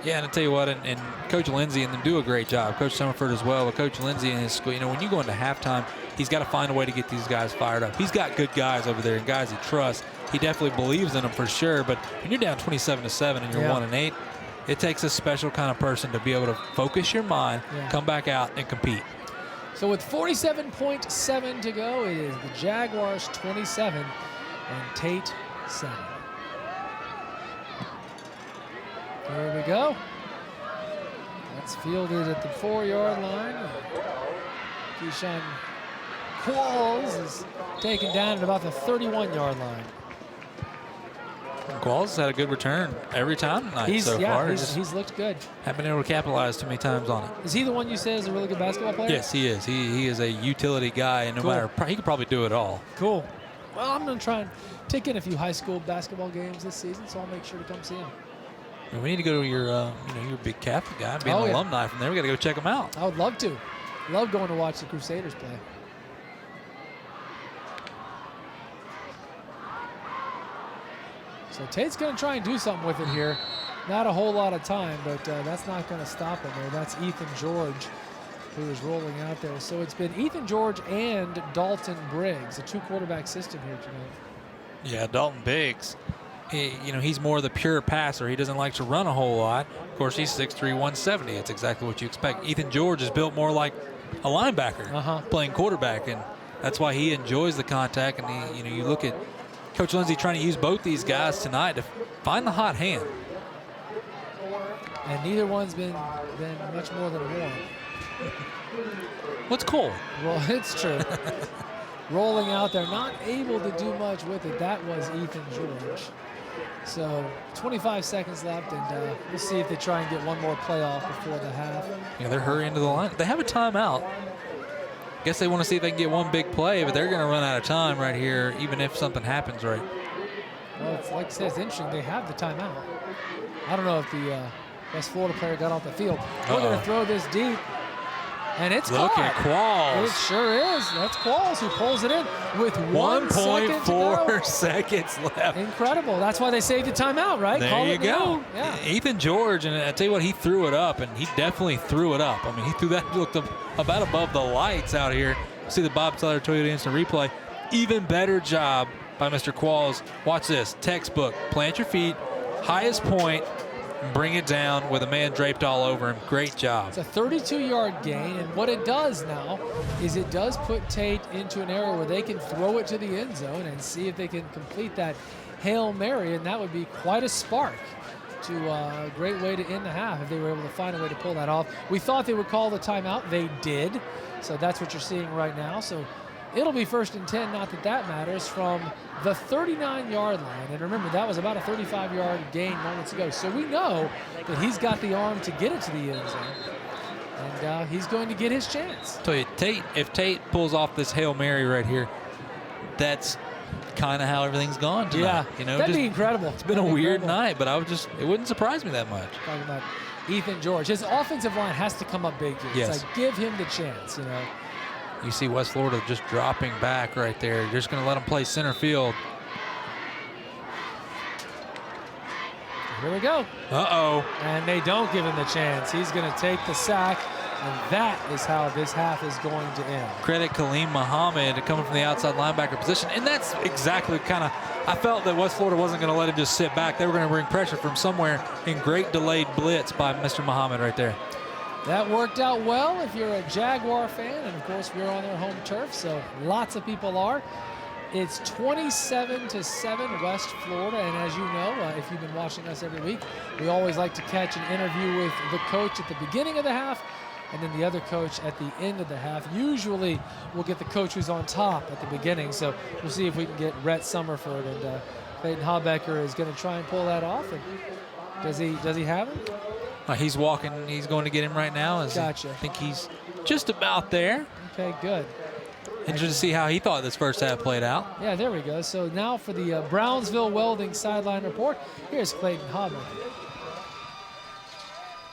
Speaker 4: Yeah, and I tell you what, and Coach Lindsay and them do a great job. Coach Summerford as well, but Coach Lindsay and his school, you know, when you go into halftime, he's got to find a way to get these guys fired up. He's got good guys over there and guys he trusts. He definitely believes in them for sure, but when you're down 27-7 and you're 1-8, it takes a special kind of person to be able to focus your mind, come back out, and compete.
Speaker 1: So with 47.7 to go, it is the Jaguars 27 and Tate 7. Here we go. That's fielded at the 4-yard line. Keyshawn Qualls is taken down at about the 31-yard line.
Speaker 4: Qualls had a good return every time tonight so far.
Speaker 1: He's looked good.
Speaker 4: Haven't been able to capitalize too many times on it.
Speaker 1: Is he the one you say is a really good basketball player?
Speaker 4: Yes, he is. He is a utility guy, and no matter, he could probably do it all.
Speaker 1: Cool. Well, I'm going to try and take in a few high school basketball games this season, so I'll make sure to come see him.
Speaker 4: We need to go to your, you're a big Catholic guy, being an alumni from there. We got to go check him out.
Speaker 1: I would love to. Love going to watch the Crusaders play. So Tate's going to try and do something with it here. Not a whole lot of time, but that's not going to stop him there. That's Ethan George who is rolling out there. So it's been Ethan George and Dalton Briggs, a 2-quarterback system here tonight.
Speaker 4: Yeah, Dalton Briggs. He's more the pure passer. He doesn't like to run a whole lot. Of course, he's 6'3", 170. It's exactly what you expect. Ethan George is built more like a linebacker playing quarterback, and that's why he enjoys the contact. And you look at Coach Lindsay trying to use both these guys tonight to find the hot hand.
Speaker 1: And neither one's been much more than warm.
Speaker 4: What's cool?
Speaker 1: Well, it's true. Rolling out there, not able to do much with it. That was Ethan George. So 25 seconds left, and we'll see if they try and get one more play off before the half.
Speaker 4: Yeah, they're hurrying to the line. They have a timeout. Guess they want to see if they can get one big play, but they're going to run out of time right here, even if something happens right.
Speaker 1: Well, it's like I said, it's interesting. They have the timeout. I don't know if the West Florida player got off the field. We're going to throw this deep. And it's
Speaker 4: Look
Speaker 1: caught.
Speaker 4: at Qualls.
Speaker 1: It sure is. That's Qualls who pulls it in with 1.4
Speaker 4: seconds left.
Speaker 1: Incredible. That's why they saved the timeout, right?
Speaker 4: There you go. Yeah. Ethan George, and I tell you what, he threw it up, and he definitely threw it up. I mean, he threw that, looked about above the lights out here. See the Bob Tyler Toyota Instant Replay. Even better job by Mr. Qualls. Watch this. Textbook. Plant your feet. Highest point. Bring it down with a man draped all over him. Great job.
Speaker 1: It's a 32-yard gain, and what it does now is it does put Tate into an area where they can throw it to the end zone and see if they can complete that Hail Mary, and that would be quite a spark to a great way to end the half if they were able to find a way to pull that off. We thought they would call the timeout. They did, so that's what you're seeing right now. So it'll be 1st and 10, not that that matters, from the 39-yard line. And remember, that was about a 35-yard gain moments ago. So we know that he's got the arm to get it to the end zone. And he's going to get his chance.
Speaker 4: I tell you, if Tate pulls off this Hail Mary right here, that's kind of how everything's gone tonight.
Speaker 1: Yeah, that'd be incredible.
Speaker 4: It's been a weird night, but it wouldn't surprise me that much.
Speaker 1: Talking about Ethan George. His offensive line has to come up big here.
Speaker 4: Yes.
Speaker 1: It's like, give him the chance,
Speaker 4: You see West Florida just dropping back right there. You're just going to let them play center field.
Speaker 1: Here we go.
Speaker 4: Uh-oh.
Speaker 1: And they don't give him the chance. He's going to take the sack, and that is how this half is going to end.
Speaker 4: Credit Kaleem Muhammad coming from the outside linebacker position. And that's exactly kind of, I felt that West Florida wasn't going to let him just sit back. They were going to bring pressure from somewhere, in great delayed blitz by Mr. Muhammad right there.
Speaker 1: That worked out well if you're a Jaguar fan, and of course we're on their home turf, so lots of people are. It's 27-7 West Florida, and as you know, if you've been watching us every week, we always like to catch an interview with the coach at the beginning of the half, and then the other coach at the end of the half. Usually we'll get the coach who's on top at the beginning, so we'll see if we can get Rhett Summerford, and Clayton Habecker is going to try and pull that off. And does he have him?
Speaker 4: He's walking. He's going to get him right now.
Speaker 1: Gotcha.
Speaker 4: I think he's just about there.
Speaker 1: Okay, good.
Speaker 4: Interested to see how he thought this first half played out.
Speaker 1: Yeah, there we go. So now for the Brownsville Welding sideline report, here's Clayton Habecker.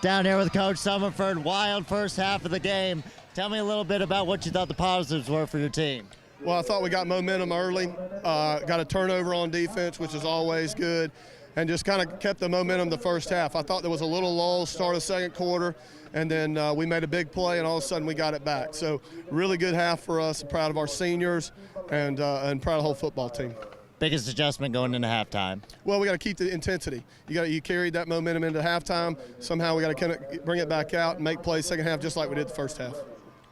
Speaker 3: Down here with Coach Summerford, wild first half of the game. Tell me a little bit about what you thought the positives were for your team.
Speaker 7: Well, I thought we got momentum early, got a turnover on defense, which is always good, and just kind of kept the momentum the first half. I thought there was a little lull start of second quarter, and then we made a big play, and all of a sudden we got it back. So really good half for us. Proud of our seniors and proud of the whole football team.
Speaker 3: Biggest adjustment going into halftime?
Speaker 7: Well, we got to keep the intensity. You carried that momentum into halftime. Somehow we got to kind of bring it back out and make plays second half just like we did the first half.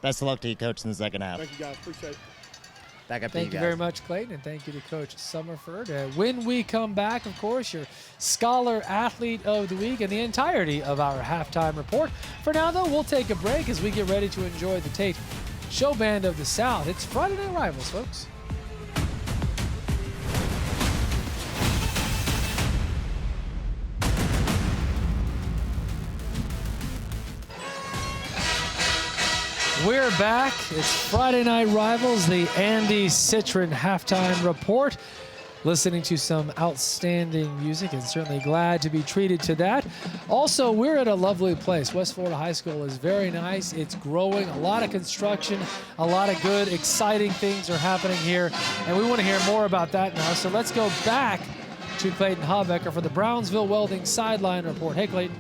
Speaker 3: Best of luck to you, Coach, in the second half.
Speaker 7: Thank you, guys. Appreciate it.
Speaker 3: Back up to you
Speaker 1: Thank you
Speaker 3: guys.
Speaker 1: very much, Clayton, and thank you to Coach Summerford. When we come back, of course, your Scholar Athlete of the Week and the entirety of our halftime report. For now, though, we'll take a break as we get ready to enjoy the Tate Show Band of the South. It's Friday Night Rivals, folks. We're back. It's Friday Night Rivals, the Andy Citron halftime report. Listening to some outstanding music, and certainly glad to be treated to that. Also, we're at a lovely place. West Florida High School is very nice. It's growing. A lot of construction, a lot of good, exciting things are happening here, and we want to hear more about that now. So let's go back to Clayton Habecker for the Brownsville Welding sideline report. Hey, Clayton.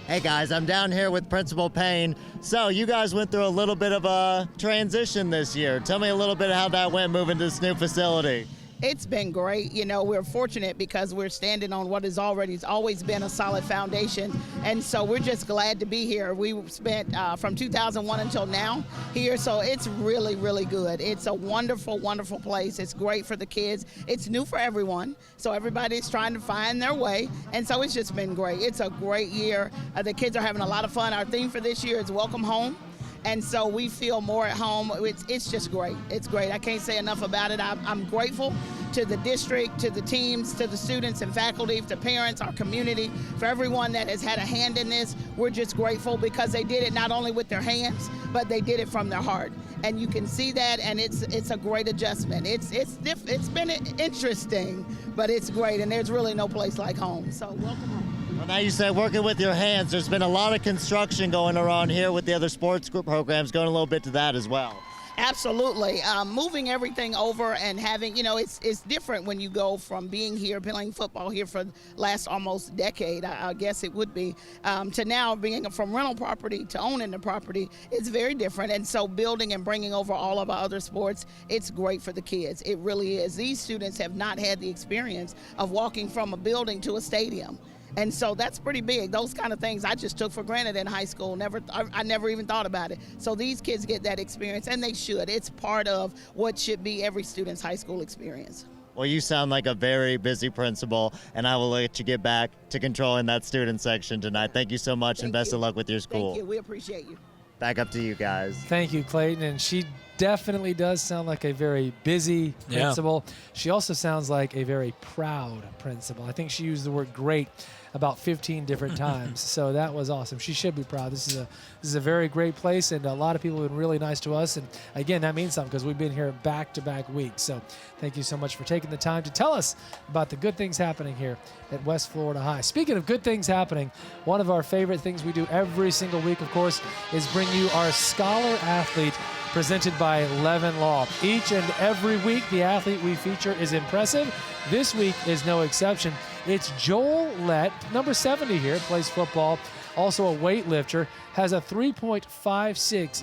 Speaker 3: Hey guys, I'm down here with Principal Payne. So you guys went through a little bit of a transition this year. Tell me a little bit how that went moving to this new facility.
Speaker 8: It's been great. You know, we're fortunate because we're standing on what has always been a solid foundation. And so we're just glad to be here. We spent from 2001 until now here. So it's really, really good. It's a wonderful, wonderful place. It's great for the kids. It's new for everyone. So everybody's trying to find their way. And so it's just been great. It's a great year. The kids are having a lot of fun. Our theme for this year is Welcome Home. And so we feel more at home. It's just great. It's great. I can't say enough about it. I'm grateful to the district, to the teams, to the students and faculty, to parents, our community, for everyone that has had a hand in this. We're just grateful because they did it not only with their hands, but they did it from their heart. And you can see that, and it's a great adjustment. It's been interesting, but it's great, and there's really no place like home. So welcome home.
Speaker 3: Well, now you said working with your hands. There's been a lot of construction going around here with the other sports group programs, going a little bit to that as well.
Speaker 8: Absolutely. Moving everything over and having, you know, it's different when you go from being here, playing football here for the last almost decade, I guess it would be, to now being from rental property to owning the property. It's very different. And so building and bringing over all of our other sports, it's great for the kids. It really is. These students have not had the experience of walking from a building to a stadium. And so that's pretty big. Those kind of things I just took for granted in high school. I never even thought about it. So these kids get that experience, and they should. It's part of what should be every student's high school experience.
Speaker 3: Well, you sound like a very busy principal, and I will let you get back to controlling that student section tonight. Thank you so much, and best of luck with your school.
Speaker 8: Thank you. We appreciate you.
Speaker 3: Back up to you guys.
Speaker 1: Thank you, Clayton. And she definitely does sound like a very busy principal. Yeah. She also sounds like a very proud principal. I think she used the word great about 15 different times. So that was awesome. She should be proud. This is a very great place, and a lot of people have been really nice to us. And again, that means something because we've been here back-to-back weeks. So thank you so much for taking the time to tell us about the good things happening here at West Florida High. Speaking of good things happening, one of our favorite things we do every single week, of course, is bring you our Scholar Athlete presented by Levin Law. Each and every week, the athlete we feature is impressive. This week is no exception. It's Joel Lett, number 70 here, plays football, also a weightlifter, has a 3.56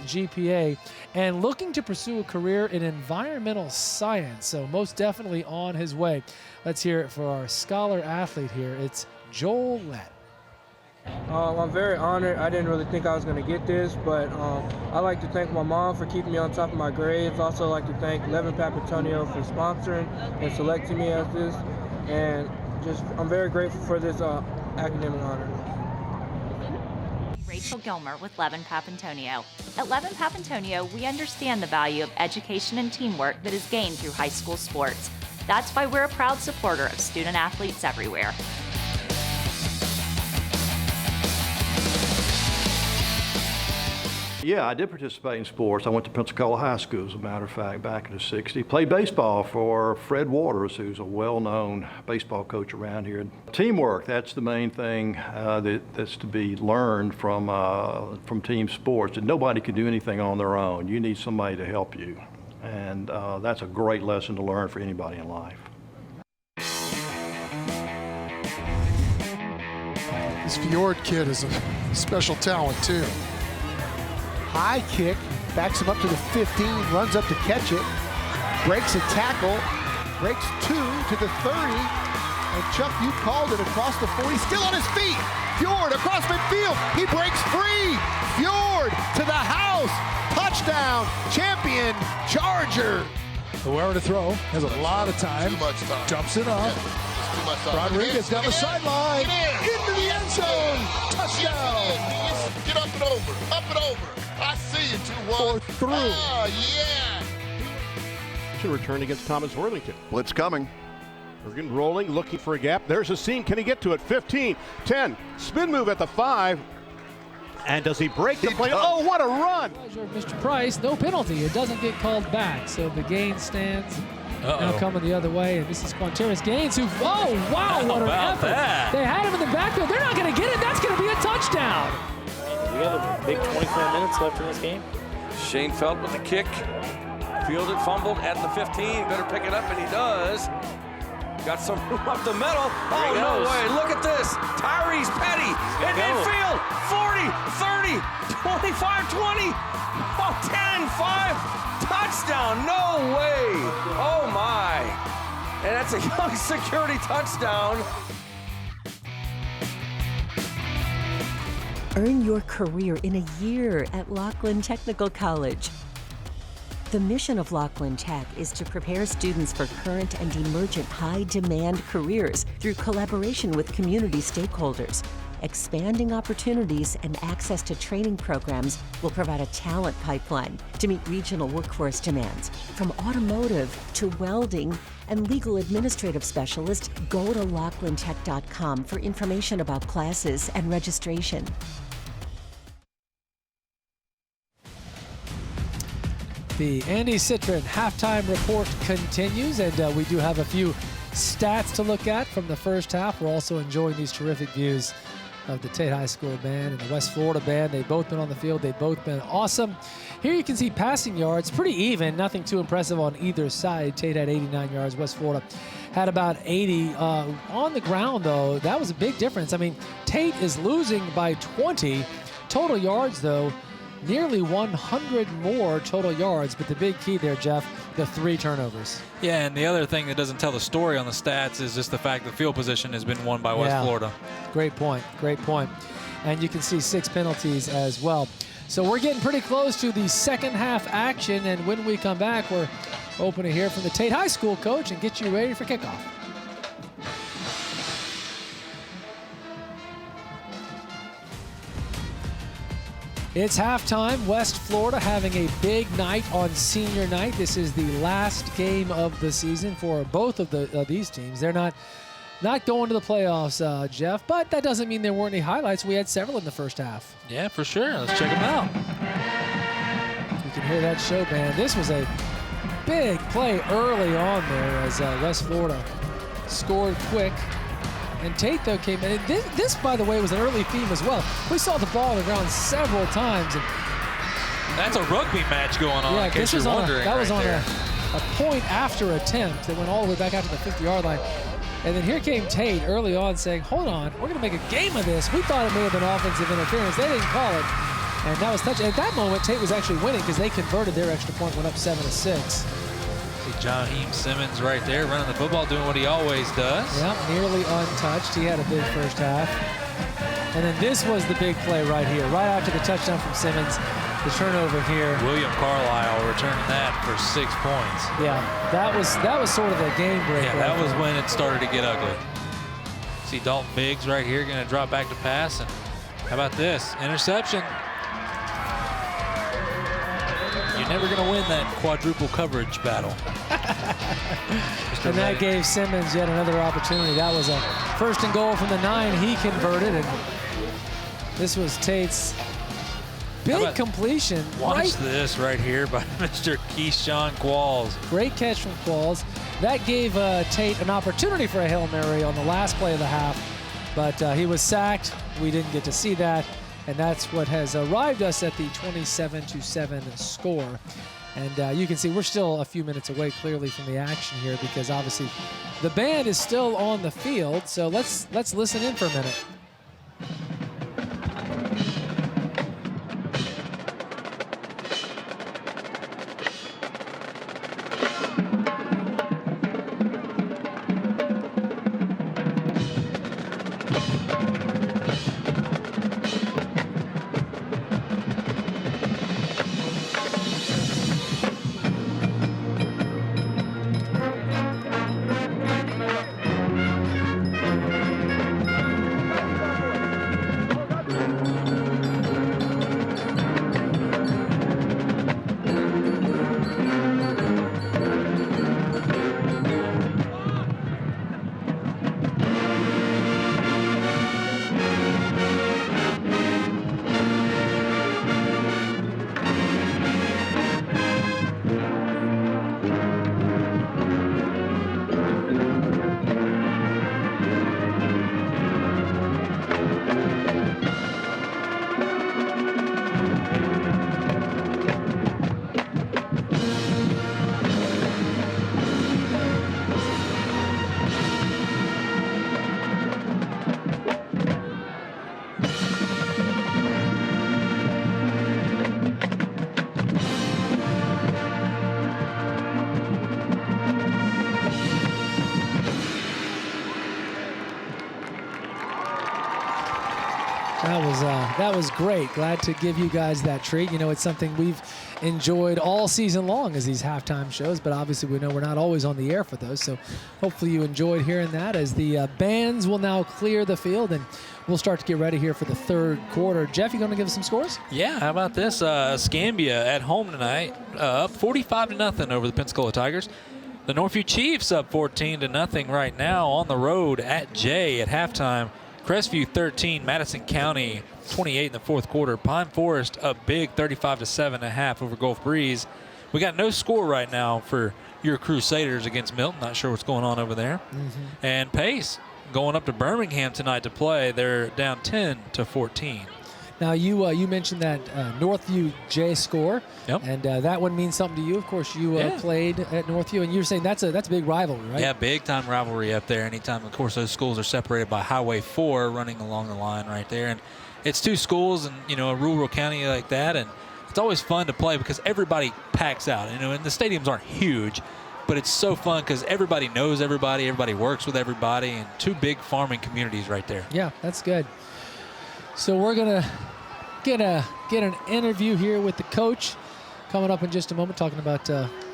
Speaker 1: GPA, and looking to pursue a career in environmental science, so most definitely on his way. Let's hear it for our scholar athlete here. It's Joel Lett.
Speaker 9: I'm very honored. I didn't really think I was going to get this, but I'd like to thank my mom for keeping me on top of my grades. Also like to thank Levin Papantonio for sponsoring and selecting me as this, and I'm very grateful for this academic honor.
Speaker 10: Rachel Gilmer with Levin Papantonio. At Levin Papantonio, we understand the value of education and teamwork that is gained through high school sports. That's why we're a proud supporter of student athletes everywhere.
Speaker 11: Yeah, I did participate in sports. I went to Pensacola High School, as a matter of fact, back in the 60s. Played baseball for Fred Waters, who's a well-known baseball coach around here. Teamwork, that's the main thing that's to be learned from team sports. And nobody can do anything on their own. You need somebody to help you. And that's a great lesson to learn for anybody in life.
Speaker 12: This Fjord kid is a special talent, too.
Speaker 13: High kick, backs him up to the 15, runs up to catch it, breaks a tackle, breaks 2 to the 30, and Chuck, you called it across the 40, still on his feet. Fjord across midfield, he breaks free. Fjord to the house, touchdown, champion, Charger.
Speaker 12: Whoever to throw has a lot of time.
Speaker 14: Too much time.
Speaker 12: Dumps it off. Rodriguez down the sideline, into the end zone, touchdown.
Speaker 14: Get up and over, up and over. I see you, 2-1.
Speaker 12: Or through.
Speaker 14: Oh, yeah.
Speaker 15: Should return against Thomas Worthington.
Speaker 14: Blitz coming.
Speaker 15: Bergen rolling, looking for a gap. There's a seam. Can he get to it? 15, 10. Spin move at the 5. And does he break the play? Oh, what a run!
Speaker 1: Mr. Price, no penalty. It doesn't get called back. So the gain stands. Now coming the other way, and this is Quanteris Gaines, who, wow, what an effort. They had him in the backfield. They're not going to get it. That's going to be a touchdown.
Speaker 16: We got a big 24 minutes left in this game.
Speaker 17: Shane Felt with the kick. Fielded, fumbled at the 15. Better pick it up, and he does. Got some room up the middle. Oh, no way. Look at this. Tyrese Petty in midfield. 40, 30, 25, 20. Oh, 10, 5. Touchdown. No way. Oh, my. And that's a young security touchdown.
Speaker 18: Earn your career in a year at Laughlin Technical College. The mission of Laughlin Tech is to prepare students for current and emergent high-demand careers through collaboration with community stakeholders. Expanding opportunities and access to training programs will provide a talent pipeline to meet regional workforce demands. From automotive to welding and legal administrative specialist, go to laughlintech.com for information about classes and registration.
Speaker 1: The Andy Citron halftime report continues, and we do have a few stats to look at from the first half. We're also enjoying these terrific views of the Tate High School band and the West Florida band. They've both been on the field. They've both been awesome. Here you can see passing yards, pretty even, nothing too impressive on either side. Tate had 89 yards. West Florida had about 80. On the ground, though, that was a big difference. I mean, Tate is losing by 20. Total yards, though, nearly 100 more total yards, but the big key there, Jeff, the 3 turnovers.
Speaker 4: Yeah, and the other thing that doesn't tell the story on the stats is just the fact that field position has been won by West Florida.
Speaker 1: Great point, great point. And you can see 6 penalties as well. So we're getting pretty close to the second half action, and when we come back, we're hoping to hear from the Tate High School coach and get you ready for kickoff. It's halftime. West Florida having a big night on senior night. This is the last game of the season for both of these teams. They're not going to the playoffs, Jeff, but that doesn't mean there weren't any highlights. We had several in the first half.
Speaker 4: Yeah, for sure. Let's check them out.
Speaker 1: You can hear that show band. This was a big play early on there as West Florida scored quick. And Tate, though, came in. This, by the way, was an early theme as well. We saw the ball on the ground several times. And
Speaker 4: that's a rugby match going on, in case you're wondering.
Speaker 1: That was on a point after attempt that went all the way back out to the 50-yard line. And then here came Tate early on saying, hold on, we're going to make a game of this. We thought it may have been offensive interference. They didn't call it. And that was touch. At that moment, Tate was actually winning because they converted their extra point, went up 7-6.
Speaker 4: See Jaheim Simmons right there running the football, doing what he always does.
Speaker 1: Yep, nearly untouched. He had a big first half. And then this was the big play right here, right after the touchdown from Simmons. The turnover here.
Speaker 4: William Carlisle returning that for 6 points.
Speaker 1: Yeah, that was sort of the game breaker.
Speaker 4: Yeah, that was when it started to get ugly. See Dalton Biggs right here going to drop back to pass. And how about this? Interception. You're never going to win that quadruple coverage battle.
Speaker 1: And that gave Simmons yet another opportunity. That was a 1st and goal from the 9. He converted, and this was Tate's big completion.
Speaker 4: Watch this right here by Mr. Keyshawn Qualls.
Speaker 1: Great catch from Qualls. That gave Tate an opportunity for a Hail Mary on the last play of the half, but he was sacked. We didn't get to see that, and that's what has arrived us at the 27-7 score. And you can see we're still a few minutes away clearly from the action here because obviously the band is still on the field. So let's listen in for a minute. That was great. Glad to give you guys that treat. You know, it's something we've enjoyed all season long as these halftime shows, but obviously we know we're not always on the air for those, so hopefully you enjoyed hearing that as the bands will now clear the field and we'll start to get ready here for the 3rd quarter. Jeff, you going to give us some scores?
Speaker 4: Yeah, how about this? Escambia at home tonight, up 45-0 over the Pensacola Tigers. The Northview Chiefs up 14-0 right now on the road at Jay at halftime. Crestview 13, Madison County 28 in the 4th quarter. Pine Forest up big 35-7.5 over Gulf Breeze. We got no score right now for your Crusaders against Milton. Not sure what's going on over there. And Pace going up to Birmingham tonight to play. They're down 10-14.
Speaker 1: Now, you mentioned that Northview J score, and that one means something to you. Of course, you played at Northview, and you were saying that's a big rivalry, right?
Speaker 4: Yeah, big-time rivalry up there. Anytime, of course, those schools are separated by Highway 4 running along the line right there. And it's 2 schools and, you know, a rural county like that, and it's always fun to play because everybody packs out. You know, and the stadiums aren't huge, but it's so fun because everybody knows everybody works with everybody, and 2 big farming communities right there.
Speaker 1: Yeah, that's good. So we're going to get an interview here with the coach coming up in just a moment, talking about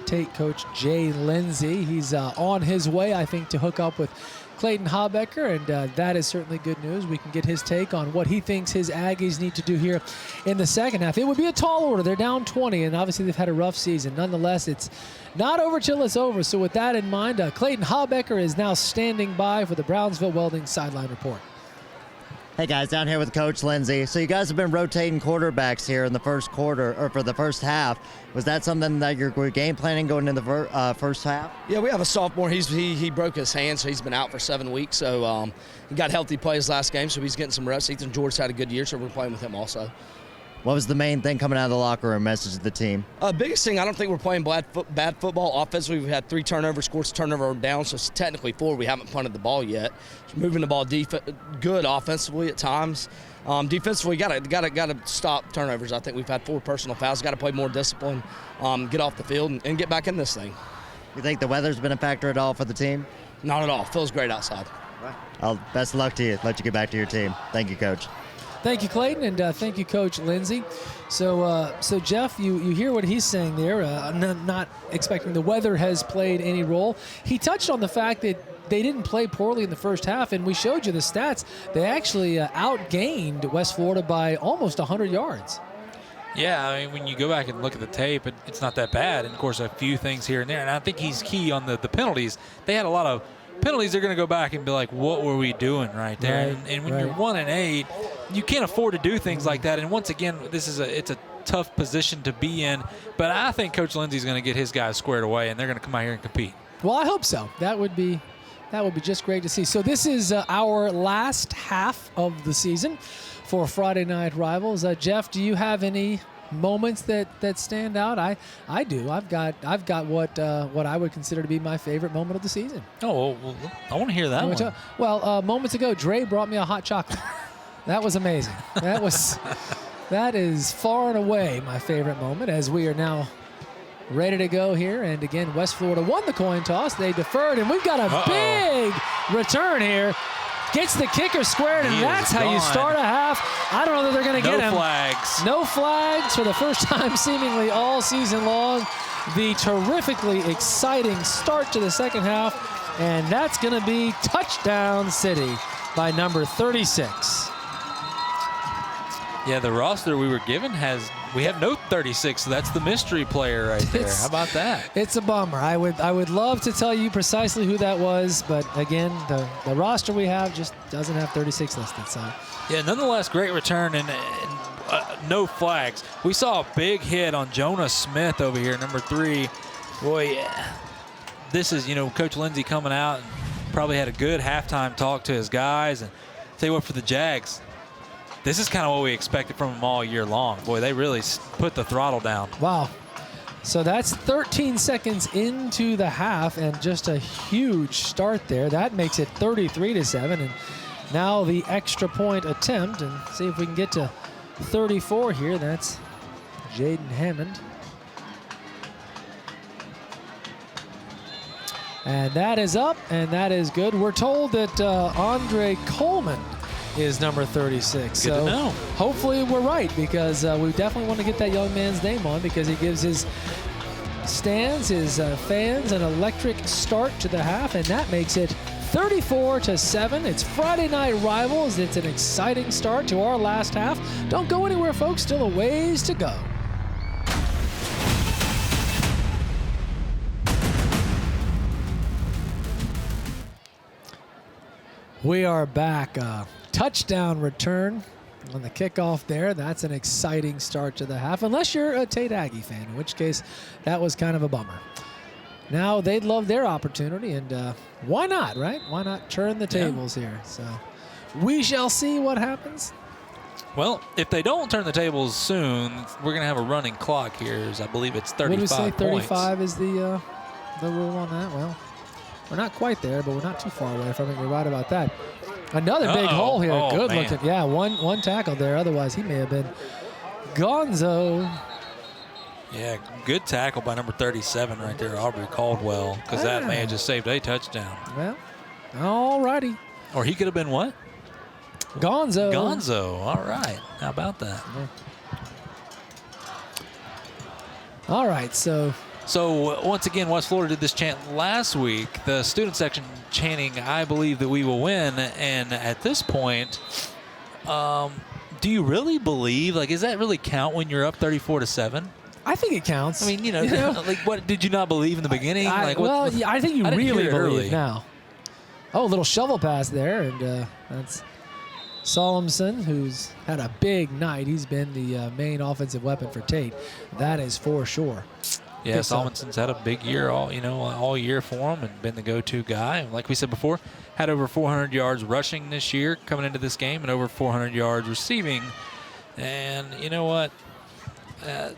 Speaker 1: Tate coach Jay Lindsay. He's on his way, I think, to hook up with Clayton Habecker, and that is certainly good news. We can get his take on what he thinks his Aggies need to do here in the second half. It would be a tall order. They're down 20, and obviously they've had a rough season. Nonetheless, it's not over till it's over. So with that in mind, Clayton Habecker is now standing by for the Brownsville Welding Sideline Report.
Speaker 3: Hey guys, down here with Coach Lindsay. So you guys have been rotating quarterbacks here in the first quarter, or for the first half. Was that something that you're game planning going into the first half?
Speaker 19: Yeah, we have a sophomore. He broke his hand, so he's been out for 7 weeks. So he got healthy plays last game, so he's getting some reps. Ethan George had a good year, so we're playing with him also.
Speaker 3: What was the main thing coming out of the locker room, message to the team?
Speaker 19: Biggest thing, I don't think we're playing bad football. Offensively, we've had 3 turnovers, scored a turnover down, so it's technically 4. We haven't punted the ball yet. Moving the ball good offensively at times. Defensively, got to stop turnovers. I think we've had 4 personal fouls. Got to play more discipline, get off the field, and get back in this thing.
Speaker 3: You think the weather's been a factor at all for the team?
Speaker 19: Not at all. Feels great outside.
Speaker 3: Best of luck to you. Let you get back to your team. Thank you, Coach.
Speaker 1: Thank you, Clayton, and thank you, Coach Lindsay. So Jeff, you hear what he's saying there. Not expecting the weather has played any role. He touched on the fact that they didn't play poorly in the first half, and we showed you the stats. They actually outgained West Florida by almost 100 yards.
Speaker 4: Yeah, I mean, when you go back and look at the tape, it's not that bad. And, of course, a few things here and there. And I think he's key on the penalties. They had a lot of penalties. They're going to go back and be like, what were we doing right there?
Speaker 1: Right,
Speaker 4: and when you're 1-8, you can't afford to do things like that. And once again, it's a tough position to be in. But I think Coach Lindsay's going to get his guys squared away, and they're going to come out here and compete.
Speaker 1: Well, I hope so. That would be just great to see. So this is our last half of the season for Friday Night Rivals. Jeff, do you have any moments that stand out? I do. I've got what I would consider to be my favorite moment of the season.
Speaker 4: Oh, well, I want to hear that one.
Speaker 1: Well, moments ago, Dre brought me a hot chocolate. That was amazing. That is far and away my favorite moment, as we are now ready to go here. And again, West Florida won the coin toss. They deferred, and we've got a big return here. Gets the kicker squared, and that's how you start a half. I don't know that they're going to get him.
Speaker 4: No flags.
Speaker 1: No flags for the first time seemingly all season long. The terrifically exciting start to the second half, and that's going to be touchdown city by number 36.
Speaker 4: Yeah, the roster we were given we have no 36, so that's the mystery player right there. How about that?
Speaker 1: It's a bummer. I would love to tell you precisely who that was, but again, the roster we have just doesn't have 36 listed. So
Speaker 4: yeah, nonetheless, great return and no flags. We saw a big hit on Jonah Smith over here, number 3. Boy, this is Coach Lindsay coming out and probably had a good halftime talk to his guys. And tell you what, for the Jags, this is kind of what we expected from them all year long. Boy, they really put the throttle down.
Speaker 1: Wow. So that's 13 seconds into the half, and just a huge start there. That makes it 33-7, and now the extra point attempt, and see if we can get to 34 here. That's Jaden Hammond. And that is up, and that is good. We're told that Andre Coleman is number 36.
Speaker 4: Good to know.
Speaker 1: Hopefully we're right, because we definitely want to get that young man's name on, because he gives his stands, his fans, an electric start to the half, and that makes it 34-7. It's Friday Night Rivals. It's an exciting start to our last half. Don't go anywhere, folks. Still a ways to go. We are back. Touchdown return on the kickoff there. That's an exciting start to the half, unless you're a Tate Aggie fan, in which case that was kind of a bummer. Now they'd love their opportunity, and why not, right? Why not turn the tables here? So we shall see what happens.
Speaker 4: Well, if they don't turn the tables soon, we're going to have a running clock here. As I believe it's 35
Speaker 1: points. What do we say, 35
Speaker 4: points.
Speaker 1: is the rule on that? Well, we're not quite there, but we're not too far away from it. You're right about that. Another big hole here. Good looking. Yeah, one tackle there. Otherwise, he may have been gonzo.
Speaker 4: Yeah, good tackle by number 37 right there, Aubrey Caldwell, because that may have just saved a touchdown.
Speaker 1: Well, all righty.
Speaker 4: Or he could have been what?
Speaker 1: Gonzo.
Speaker 4: Gonzo. All right. How about that?
Speaker 1: Yeah. All right, so
Speaker 4: once again, West Florida did this chant last week. The student section chanting, "I believe that we will win." And at this point, do you really believe? Like, does that really count when you're up 34-7?
Speaker 1: I think it counts.
Speaker 4: I mean, like, what did you not believe in the beginning?
Speaker 1: I think you really believe now. Oh, a little shovel pass there, and that's Solomson, who's had a big night. He's been the main offensive weapon for Tate. That is for sure.
Speaker 4: Yeah, Solomson's had a big year all year for him and been the go-to guy. And like we said before, had over 400 yards rushing this year coming into this game and over 400 yards receiving And you know what?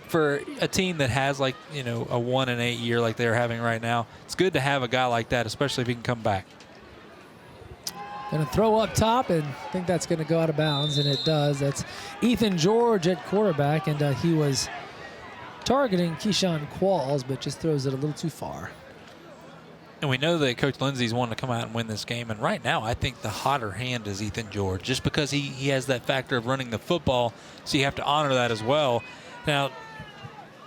Speaker 4: For a team that has like, a 1-8 year like they're having right now, it's good to have a guy like that, especially if he can come back.
Speaker 1: Going to throw up top, and I think that's going to go out of bounds, and it does. That's Ethan George at quarterback, and he was targeting Keyshawn Qualls, but just throws it a little too far.
Speaker 4: And we know that Coach Lindsey's wanting to come out and win this game, and right now I think the hotter hand is Ethan George, just because he has that factor of running the football, so you have to honor that as well. Now,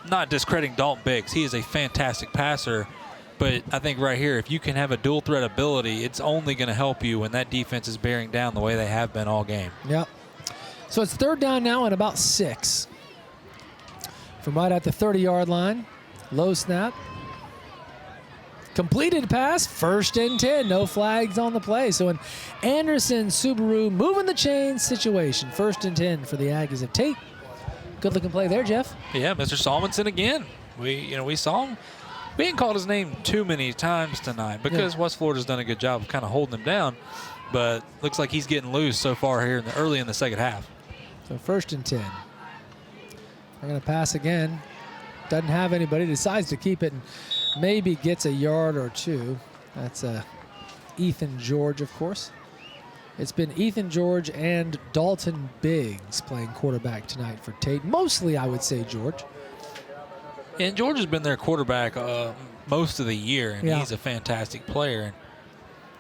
Speaker 4: not discrediting Dalton Biggs. He is a fantastic passer, but I think right here, if you can have a dual threat ability, it's only going to help you when that defense is bearing down the way they have been all game.
Speaker 1: Yep. So it's 3rd down now and about 6. From right at the 30-yard line. Low snap. Completed pass, 1st and 10. No flags on the play. So an Anderson Subaru moving the chain situation. 1st and 10 for the Aggies of Tate. Good looking play there, Jeff.
Speaker 4: Yeah, Mr. Salmonson again. We saw him. We ain't called his name too many times tonight because West Florida's done a good job of kind of holding him down, but looks like he's getting loose so far here early in the second half.
Speaker 1: So 1st and 10. They're going to pass again. Doesn't have anybody. Decides to keep it and maybe gets a yard or 2. That's Ethan George, of course. It's been Ethan George and Dalton Biggs playing quarterback tonight for Tate. Mostly, I would say, George.
Speaker 4: And George has been their quarterback most of the year, and he's a fantastic player. And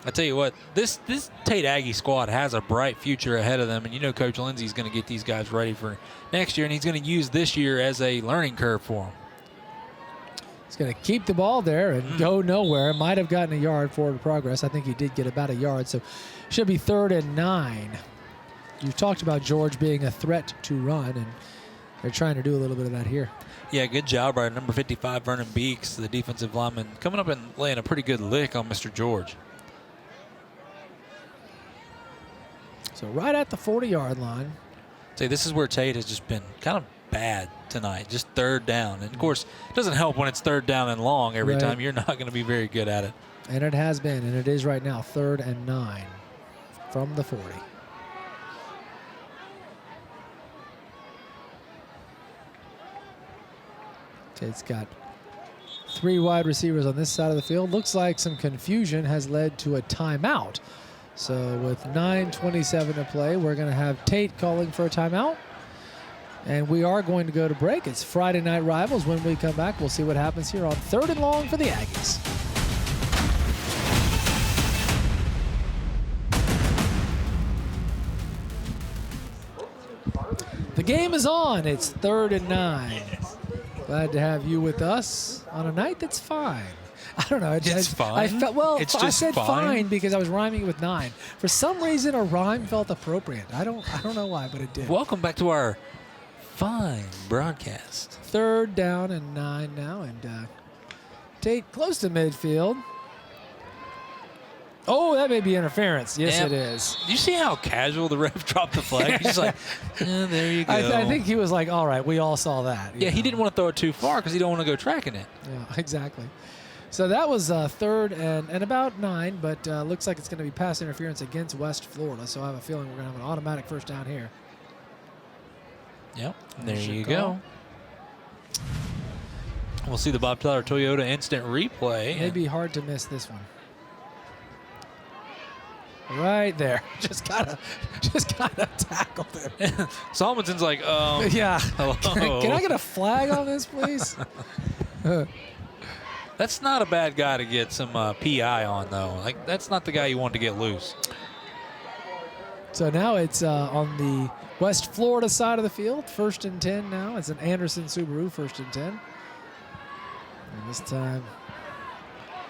Speaker 4: I tell you what, this Tate Aggie squad has a bright future ahead of them, and Coach Lindsey's going to get these guys ready for next year, and he's going to use this year as a learning curve for them.
Speaker 1: He's going to keep the ball there and go nowhere. Might have gotten a yard forward progress. I think he did get about a yard, so should be 3rd and 9. You talked about George being a threat to run, and they're trying to do a little bit of that here.
Speaker 4: Yeah, good job by number 55, Vernon Beeks, the defensive lineman, coming up and laying a pretty good lick on Mr. George.
Speaker 1: So right at the 40-yard line.
Speaker 4: See, this is where Tate has just been kind of bad tonight, just 3rd down. And, of course, it doesn't help when it's 3rd down and long every time. You're not going to be very good at it.
Speaker 1: And it has been, and it is right now 3rd and 9 from the 40. Tate's got 3 wide receivers on this side of the field. Looks like some confusion has led to a timeout. So with 9:27 to play, we're going to have Tate calling for a timeout. And we are going to go to break. It's Friday Night Rivals. When we come back, we'll see what happens here on 3rd and long for the Aggies. The game is on. It's 3rd and 9. Glad to have you with us on a night that's fine. I don't know.
Speaker 4: It's fine.
Speaker 1: I felt, well,
Speaker 4: it's
Speaker 1: I
Speaker 4: just
Speaker 1: said
Speaker 4: fine
Speaker 1: because I was rhyming it with 9. For some reason, a rhyme felt appropriate. I don't know why, but it did.
Speaker 4: Welcome back to our fine broadcast.
Speaker 1: 3rd down and 9 now, and Tate close to midfield. Oh, that may be interference. Yes, it is.
Speaker 4: You see how casual the ref dropped the flag? He's like, there you go.
Speaker 1: I think he was like, all right, we all saw that.
Speaker 4: Yeah, he didn't want to throw it too far because he don't want to go tracking it.
Speaker 1: Yeah, exactly. So that was 3rd and about 9, but looks like it's going to be pass interference against West Florida. So I have a feeling we're going to have an automatic 1st down here.
Speaker 4: Yep, there you go. We'll see the Bob Tyler Toyota instant replay.
Speaker 1: It'd be hard to miss this one. Right there. Just gotta tackle him.
Speaker 4: Salmonson's like,
Speaker 1: yeah.
Speaker 4: Hello.
Speaker 1: Can I get a flag on this, please?
Speaker 4: That's not a bad guy to get some PI on, though. Like, that's not the guy you want to get loose.
Speaker 1: So now it's on the West Florida side of the field. 1st and 10 now. It's an Anderson Subaru, 1st and 10. And this time,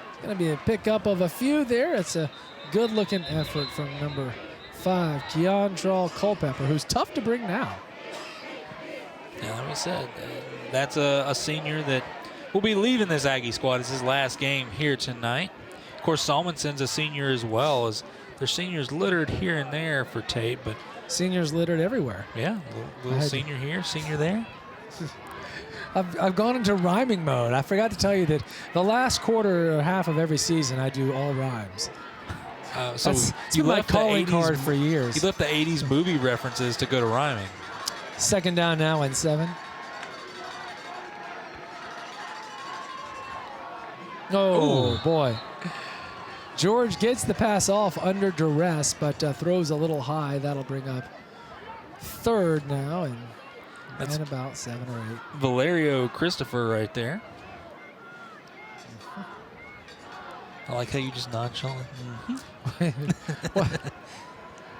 Speaker 1: it's going to be a pickup of a few there. It's a good-looking effort from number 5, Keontrell Culpepper, who's tough to bring now.
Speaker 4: Yeah, like we said, that's a senior that will be leaving this Aggie squad. It's his last game here tonight. Of course, Salmonson's a senior as well. As there's seniors littered here and there for Tate, but
Speaker 1: seniors littered everywhere.
Speaker 4: Yeah, little senior here, senior there.
Speaker 1: I've gone into rhyming mode. I forgot to tell you that the last quarter or half of every season I do all rhymes.
Speaker 4: So
Speaker 1: it's been my calling card for years.
Speaker 4: You left the 80s movie references to go to rhyming.
Speaker 1: Second down now and 7. Oh, boy. George gets the pass off under duress, but throws a little high. That'll bring up 3rd now and about 7 or 8.
Speaker 4: Valerio Christopher right there. I like how you just nonchalant.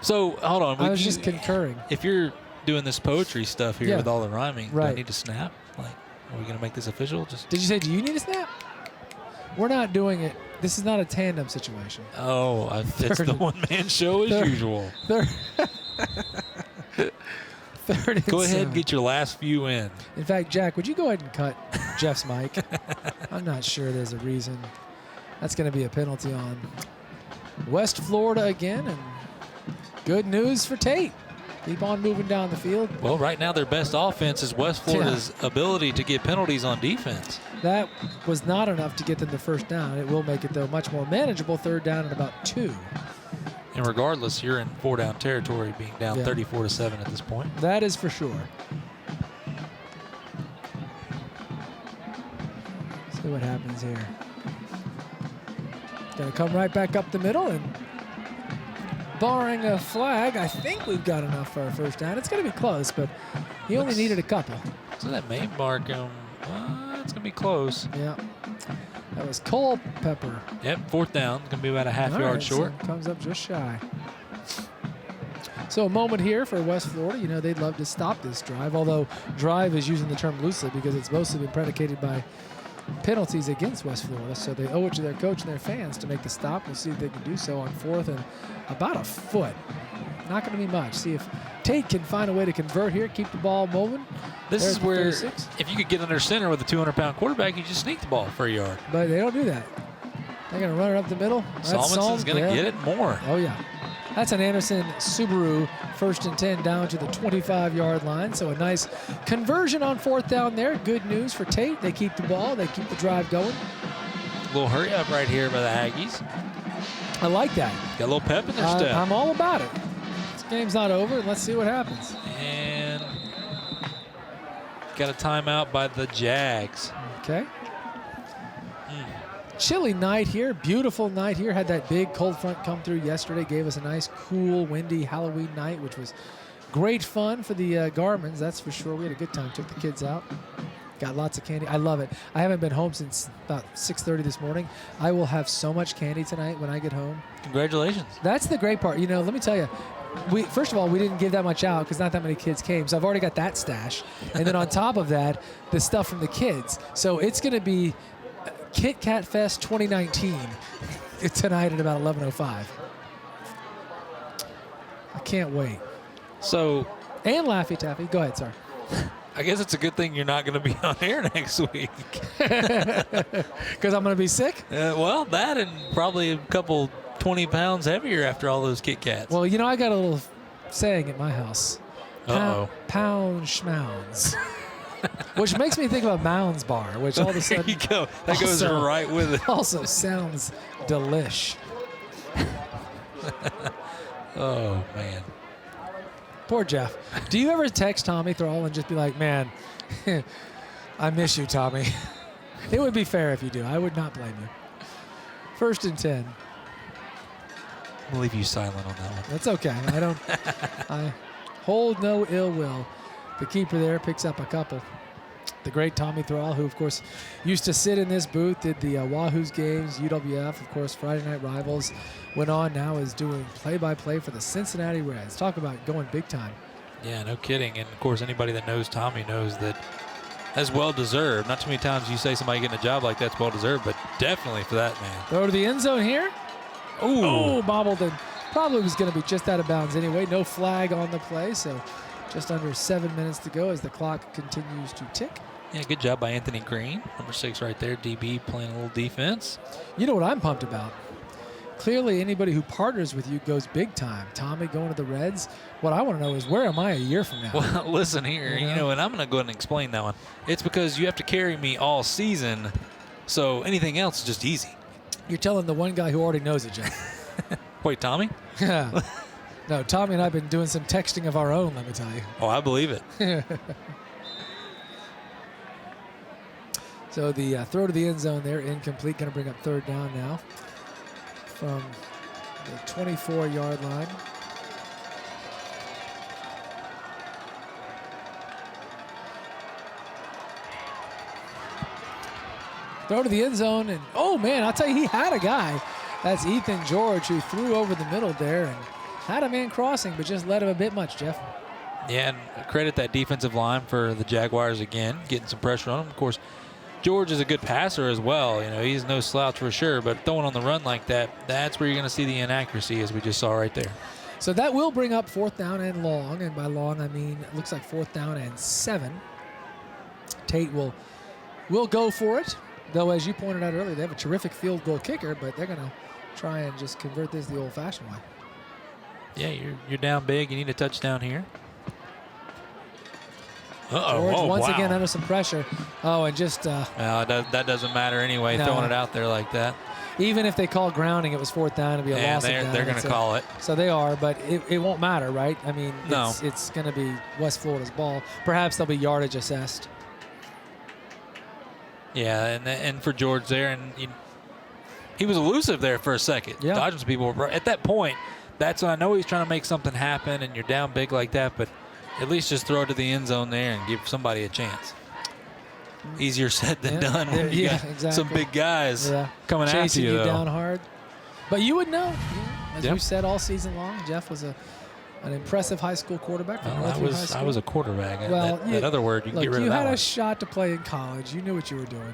Speaker 4: So, hold on.
Speaker 1: I was just concurring.
Speaker 4: If you're doing this poetry stuff here
Speaker 1: Yeah.
Speaker 4: with all the rhyming, do I
Speaker 1: Right.
Speaker 4: need to snap? Like, are we going to make this official? Just
Speaker 1: Did you say, do you need a snap? We're not doing it. This is not a tandem situation.
Speaker 4: Oh, it's the one-man show as usual.
Speaker 1: Third and
Speaker 4: Go ahead
Speaker 1: 7.
Speaker 4: and get your last few in.
Speaker 1: In fact, Jack, would you go ahead and cut Jeff's mic? I'm not sure there's a reason. That's going to be a penalty on West Florida again. And good news for Tate. Keep on moving down the field.
Speaker 4: Well, right now their best offense is West Florida's ability to get penalties on defense.
Speaker 1: That was not enough to get them the first down. It will make it, though, much more manageable. 3rd down and about 2.
Speaker 4: And regardless, you're in 4-down territory, being down 34-7 at this point.
Speaker 1: That is for sure. See what happens here. Going to come right back up the middle, and barring a flag, I think we've got enough for our first down. It's going to be close, but he only needed a couple.
Speaker 4: So that may mark him. It's going to be close.
Speaker 1: Yeah. That was Culpepper.
Speaker 4: Yep, 4th down. Going to be about a half
Speaker 1: All
Speaker 4: yard
Speaker 1: right,
Speaker 4: short.
Speaker 1: So comes up just shy. So a moment here for West Florida. You know, they'd love to stop this drive, although drive is using the term loosely because it's mostly been predicated by penalties against West Florida. So they owe it to their coach and their fans to make the stop. We'll see if they can do so on 4th and about a foot. Not going to be much. See if Tate can find a way to convert here, keep the ball moving.
Speaker 4: This is where, if you could get under center with a 200-pound quarterback, you just sneak the ball for a yard.
Speaker 1: But they don't do that. They're going to run it up the middle.
Speaker 4: Solomonson's going to get it more.
Speaker 1: Oh, yeah. That's an Anderson Subaru 1st and 10 down to the 25-yard line. So a nice conversion on 4th down there. Good news for Tate. They keep the ball. They keep the drive going.
Speaker 4: A little hurry up right here by the Aggies.
Speaker 1: I like that.
Speaker 4: Got a little pep in their step.
Speaker 1: I'm all about it. This game's not over. Let's see what happens.
Speaker 4: And got a timeout by the Jags.
Speaker 1: Okay. Chilly night here, beautiful night here. Had that big cold front come through yesterday. Gave us a nice, cool, windy Halloween night, which was great fun for the Garmins, that's for sure. We had a good time. Took the kids out. Got lots of candy. I love it. I haven't been home since about 6:30 this morning. I will have so much candy tonight when I get home.
Speaker 4: Congratulations.
Speaker 1: That's the great part. You know, let me tell you, first of all, we didn't give that much out because not that many kids came. So I've already got that stash. And then on top of that, the stuff from the kids. So it's going to be Kit Kat Fest 2019 tonight at about 11:05. I can't wait.
Speaker 4: So,
Speaker 1: and Laffy Taffy. Go ahead, sorry.
Speaker 4: I guess it's a good thing you're not going to be on air next week.
Speaker 1: Because I'm going to be sick?
Speaker 4: Well, that and probably a couple 20 pounds heavier after all those Kit Kats.
Speaker 1: Well, you know, I got a little saying at my house.
Speaker 4: Uh-oh.
Speaker 1: Pound schmounds. Which makes me think of a Mounds bar, which all of a sudden.
Speaker 4: There you go. That goes right with it.
Speaker 1: Also sounds delish.
Speaker 4: Oh, man.
Speaker 1: Poor Jeff. Do you ever text Tommy Thrall and just be like, man, I miss you, Tommy? It would be fair if you do. I would not blame you. 1st and 10.
Speaker 4: I'll leave you silent on that one.
Speaker 1: That's okay. I hold no ill will. The keeper there picks up a couple. The great Tommy Thrall, who, of course, used to sit in this booth, did the Wahoo's games, UWF, of course, Friday Night Rivals, went on, now is doing play-by-play for the Cincinnati Reds. Talk about going big time.
Speaker 4: Yeah, no kidding. And, of course, anybody that knows Tommy knows that that's well-deserved. Not too many times you say somebody getting a job like that's well-deserved, but definitely for that man.
Speaker 1: Throw to the end zone here.
Speaker 4: Ooh.
Speaker 1: Oh, bobbled and probably was going to be just out of bounds anyway. No flag on the play, so just under 7 minutes to go as the clock continues to tick.
Speaker 4: Yeah, good job by Anthony Green. Number 6 right there, DB playing a little defense.
Speaker 1: You know what I'm pumped about? Clearly, anybody who partners with you goes big time. Tommy going to the Reds. What I want to know is, where am I a year from now?
Speaker 4: Well, listen here, you know, and I'm going to go ahead and explain that one. It's because you have to carry me all season, so anything else is just easy.
Speaker 1: You're telling the one guy who already knows it, Jeff.
Speaker 4: Wait, Tommy?
Speaker 1: Yeah. No, Tommy and I have been doing some texting of our own, let me tell you.
Speaker 4: Oh, I believe it.
Speaker 1: So the throw to the end zone there, incomplete. Going to bring up third down now from the 24-yard line. Throw to the end zone, and oh man, I'll tell you, he had a guy. That's Ethan George, who threw over the middle there and had a man crossing, but just led him a bit much, Jeff.
Speaker 4: Yeah, and credit that defensive line for the Jaguars again, getting some pressure on him. Of course, George is a good passer as well. You know, he's no slouch for sure, but throwing on the run like that, that's where you're going to see the inaccuracy, as we just saw right there.
Speaker 1: So that will bring up fourth down and long, and by long I mean it looks like fourth down and 7. Tate will go for it, though as you pointed out earlier, they have a terrific field goal kicker, but they're going to try and just convert this the old-fashioned way.
Speaker 4: Yeah, you're down big. You need a touchdown here.
Speaker 1: George once again under some pressure. Oh, and just
Speaker 4: that doesn't matter anyway.
Speaker 1: No.
Speaker 4: Throwing it out there like that.
Speaker 1: Even if they call grounding, it was fourth down. It'd be a loss of down.
Speaker 4: They're going to call it.
Speaker 1: So they are, but it won't matter, right? I mean,
Speaker 4: no.
Speaker 1: It's going to be West Florida's ball. Perhaps there'll be yardage assessed.
Speaker 4: Yeah, and for George there, and he was elusive there for a second.
Speaker 1: Yeah.
Speaker 4: Dodging some people. At that point, that's when I know he's trying to make something happen, and you're down big like that, but at least just throw it to the end zone there and give somebody a chance. Easier said than done when you got
Speaker 1: exactly.
Speaker 4: some big guys coming
Speaker 1: Chasing
Speaker 4: after you, though.
Speaker 1: down hard. But you would know, as we've said all season long, Jeff was an impressive high school quarterback.
Speaker 4: I was a quarterback.
Speaker 1: Well,
Speaker 4: that other word, you can get rid of that
Speaker 1: you had
Speaker 4: one.
Speaker 1: a shot to play in college. You knew what you were doing.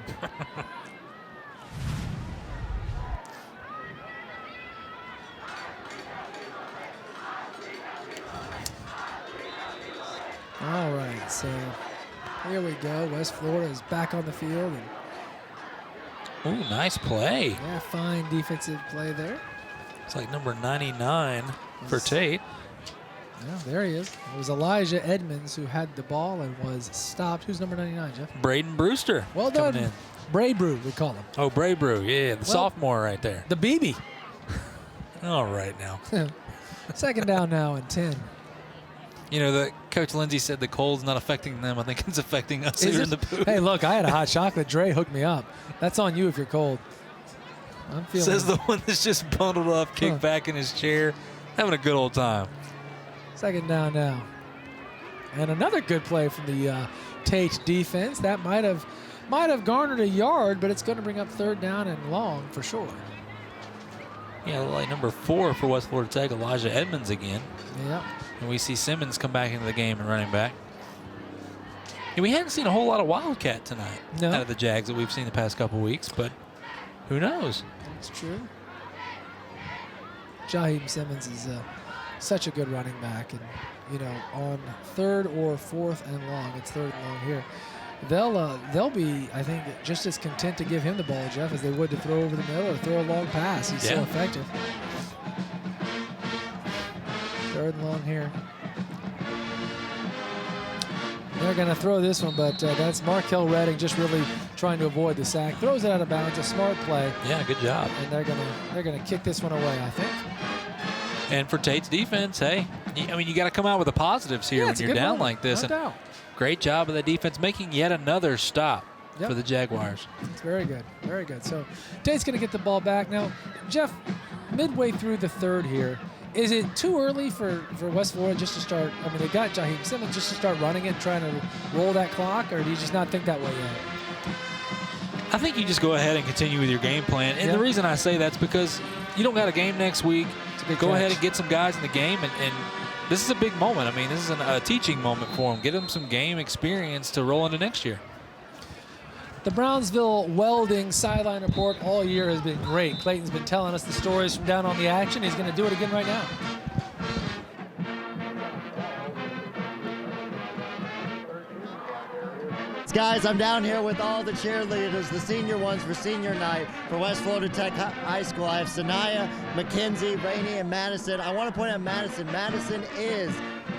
Speaker 1: All right, so here we go. West Florida is back on the field.
Speaker 4: Ooh, nice play.
Speaker 1: Yeah, fine defensive play there.
Speaker 4: It's like number 99 for Tate.
Speaker 1: Yeah, there he is. It was Elijah Edmonds who had the ball and was stopped. Who's number 99, Jeff?
Speaker 4: Braden Brewster.
Speaker 1: Well done.
Speaker 4: In.
Speaker 1: Bray Brew, we call him.
Speaker 4: Oh, Bray Brew. Yeah, the sophomore right there.
Speaker 1: The BB.
Speaker 4: All right now.
Speaker 1: Second down now and 10.
Speaker 4: You know, Coach Lindsay said the cold's not affecting them. I think it's affecting us here in the booth.
Speaker 1: Hey, look, I had a hot chocolate. Dre hooked me up. That's on you if you're cold. I'm feeling.
Speaker 4: Says the one that's just bundled up, kicked back in his chair, having a good old time.
Speaker 1: Second down now. And another good play from the Tate defense. That might have garnered a yard, but it's going to bring up third down and long for sure.
Speaker 4: Yeah, like number 4 for West Florida Tech, Elijah Edmonds again.
Speaker 1: Yeah.
Speaker 4: And we see Simmons come back into the game and running back. And we hadn't seen a whole lot of Wildcat tonight out of the Jags that we've seen the past couple weeks, but who knows?
Speaker 1: That's true. Jaheim Simmons is such a good running back, and you know, on third or fourth and long, it's third and long here. They'll be, I think, just as content to give him the ball, Jeff, as they would to throw over the middle or throw a long pass. He's so effective. Third and long here. They're going to throw this one, but that's Markel Redding just really trying to avoid the sack. Throws it out of bounds. A smart play.
Speaker 4: Yeah, good job.
Speaker 1: And they're gonna kick this one away, I think.
Speaker 4: And for Tate's defense, hey, I mean, you got to come out with the positives here when you're down like this.
Speaker 1: No doubt.
Speaker 4: Great job of the defense making yet another stop for the Jaguars.
Speaker 1: It's very good, very good. So Tate's going to get the ball back. Now, Jeff, midway through the third here, is it too early for West Florida just to start? I mean, they got Jaheim Simmons just to start running it, trying to roll that clock, or do you just not think that way yet?
Speaker 4: I think you just go ahead and continue with your game plan. And the reason I say that's because you don't got a game next week. Go ahead and get some guys in the game. And this is a big moment. I mean, this is a teaching moment for them. Get them some game experience to roll into next year.
Speaker 1: The Brownsville Welding sideline report all year has been great. Clayton's been telling us the stories from down on the action. He's going to do it again right now.
Speaker 3: Guys, I'm down here with all the cheerleaders, the senior ones for senior night for West Florida Tech High School. I have Sanaya, McKenzie, Rainey, and Madison. I want to point out Madison. Madison is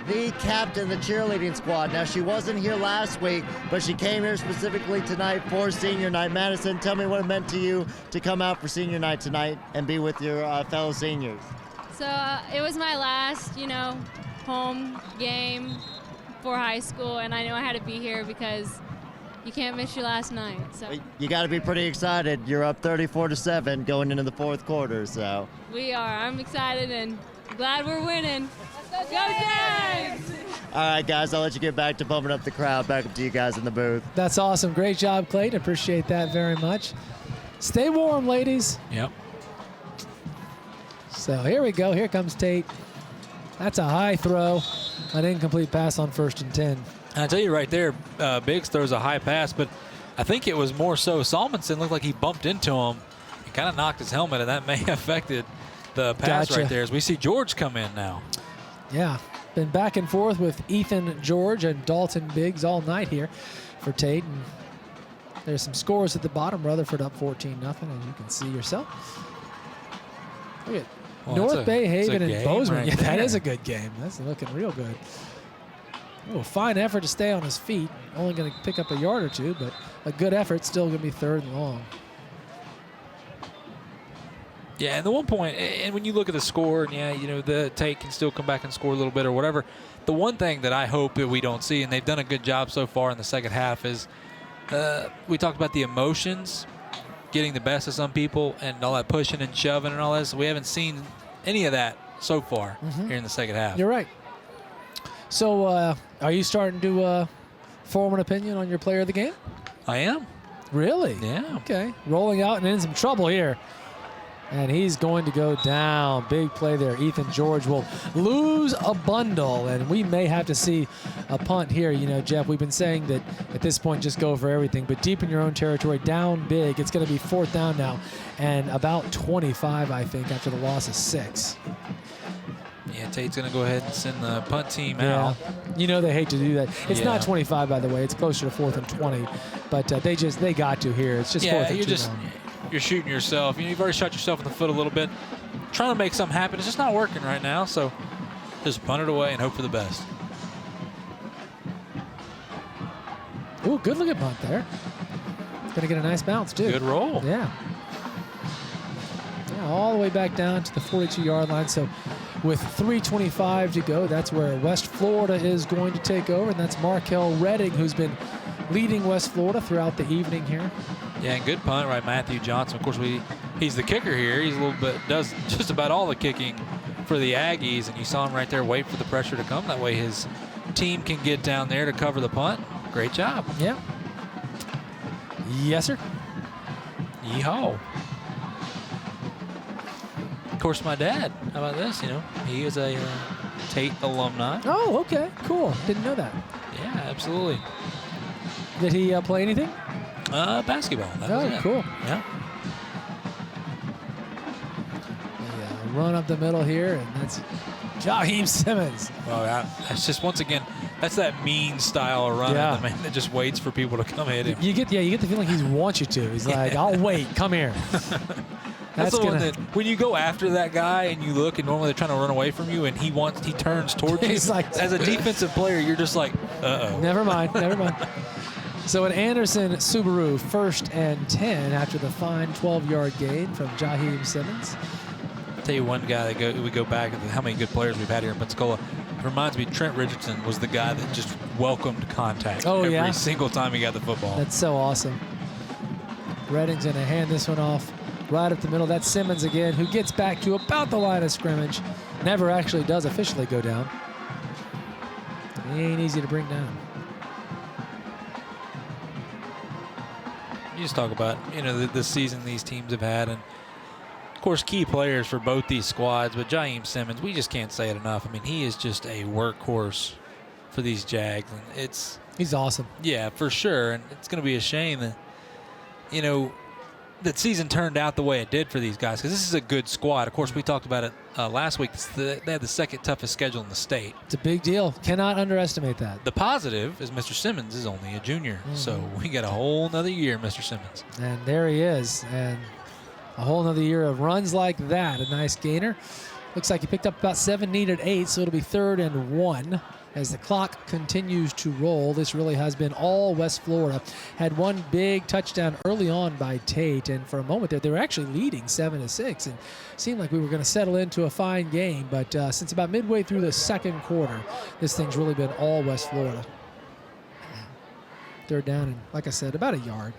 Speaker 3: the captain of the cheerleading squad. Now, she wasn't here last week, but she came here specifically tonight for senior night. Madison, tell me what it meant to you to come out for senior night tonight and be with your fellow seniors.
Speaker 20: So it was my last, home game for high school, and I know I had to be here because you can't miss your last night. So
Speaker 3: You got to be pretty excited. You're up 34-7 going into the fourth quarter, so.
Speaker 20: we are. I'm excited and glad we're winning. Go Jags!
Speaker 3: All right, guys, I'll let you get back to pumping up the crowd. Back up to you guys in the booth.
Speaker 1: That's awesome. Great job, Clayton. Appreciate that very much. Stay warm, ladies.
Speaker 4: Yep.
Speaker 1: So here we go. Here comes Tate. That's a high throw. An incomplete pass on 1st and 10.
Speaker 4: And I tell you right there, Biggs throws a high pass, but I think it was more so Salmonson looked like he bumped into him and kind of knocked his helmet, and that may have affected the pass right there as we see George come in now.
Speaker 1: Yeah, been back and forth with Ethan George and Dalton Biggs all night here for Tate. And there's some scores at the bottom. Rutherford up 14-0, as you can see yourself. Look at North Bay Haven and Bozeman.
Speaker 4: Right
Speaker 1: Yeah, that
Speaker 4: there.
Speaker 1: is a good game. That's looking real good. Oh, fine effort to stay on his feet. Only going to pick up a yard or two, but a good effort. Still going to be 3rd and long.
Speaker 4: Yeah, and the one point, and when you look at the score, and the Tate can still come back and score a little bit or whatever. The one thing that I hope that we don't see, and they've done a good job so far in the second half, is we talked about the emotions getting the best of some people and all that pushing and shoving and all this. We haven't seen any of that so far here in the second half.
Speaker 1: You're right. So are you starting to form an opinion on your player of the game?
Speaker 4: I am.
Speaker 1: Really?
Speaker 4: Yeah.
Speaker 1: Okay. Rolling out and in some trouble here. And he's going to go down. Big play there. Ethan George will lose a bundle, and we may have to see a punt here. Jeff, we've been saying that at this point just go for everything, but deep in your own territory, down big. It's going to be 4th down now, and about 25, I think, after the loss of 6.
Speaker 4: Yeah, Tate's going to go ahead and send the punt team out.
Speaker 1: They hate to do that. It's not 25, by the way. It's closer to 4th and 20, but they got to here. It's just 4th and 2 now.
Speaker 4: You're shooting yourself. You've already shot yourself in the foot a little bit. Trying to make something happen. It's just not working right now, so just punt it away and hope for the best.
Speaker 1: Ooh, good looking punt there. It's going to get a nice bounce, too.
Speaker 4: Good roll.
Speaker 1: Yeah. All the way back down to the 42-yard line. So with 3:25 to go, that's where West Florida is going to take over, and that's Markel Redding, who's been leading West Florida throughout the evening here.
Speaker 4: Yeah, and good punt, right? Matthew Johnson. Of course, he's the kicker here. He's does just about all the kicking for the Aggies, and you saw him right there wait for the pressure to come. That way his team can get down there to cover the punt. Great job.
Speaker 1: Yeah. Yes, sir.
Speaker 4: Yeehaw. Of course, my dad. How about this? He is a Tate alumni.
Speaker 1: Oh, okay. Cool. Didn't know that.
Speaker 4: Yeah, absolutely.
Speaker 1: Did he play anything?
Speaker 4: Basketball. That was it.
Speaker 1: Cool.
Speaker 4: Yeah.
Speaker 1: Run up the middle here, and that's Jaheim Simmons.
Speaker 4: Well, that's just, once again, that's that mean style of running.
Speaker 1: Yeah.
Speaker 4: The man that just waits for people to come hit him.
Speaker 1: You get the feeling he wants you to. He's like, I'll wait. Come here.
Speaker 4: That's the one that when you go after that guy and you look, and normally they're trying to run away from you, and he turns towards you.
Speaker 1: He's like,
Speaker 4: as a defensive player, you're just like, uh-oh.
Speaker 1: Never mind. So an Anderson Subaru, 1st and 10 after the fine 12-yard gain from Jaheim Simmons.
Speaker 4: I'll tell you one guy that we go back at how many good players we've had here in Pensacola. It reminds me, Trent Richardson was the guy that just welcomed contact every single time he got the football.
Speaker 1: That's so awesome. Redding's going to hand this one off right up the middle. That's Simmons again, who gets back to about the line of scrimmage. Never actually does officially go down. He ain't easy to bring down.
Speaker 4: You just talk about, the season these teams have had, and of course, key players for both these squads, but Jaheim Simmons, we just can't say it enough. I mean, he is just a workhorse for these Jags, and
Speaker 1: he's awesome.
Speaker 4: Yeah, for sure, and it's going to be a shame that, that season turned out the way it did for these guys, because this is a good squad. Of course, we talked about it last week. They had the 2nd toughest schedule in the state.
Speaker 1: It's a big deal. Cannot underestimate that.
Speaker 4: The positive is Mr. Simmons is only a junior, so we got a whole nother year, Mr. Simmons.
Speaker 1: And there he is, and a whole nother year of runs like that. A nice gainer. Looks like he picked up about 7, needed 8, so it'll be 3rd and 1. as the clock continues to roll. This really has been all West Florida. Had one big touchdown early on by Tate, and for a moment there, they were actually leading 7-6, and seemed like we were going to settle into a fine game. But since about midway through the second quarter, this thing's really been all West Florida. Third down, and like I said, about a yard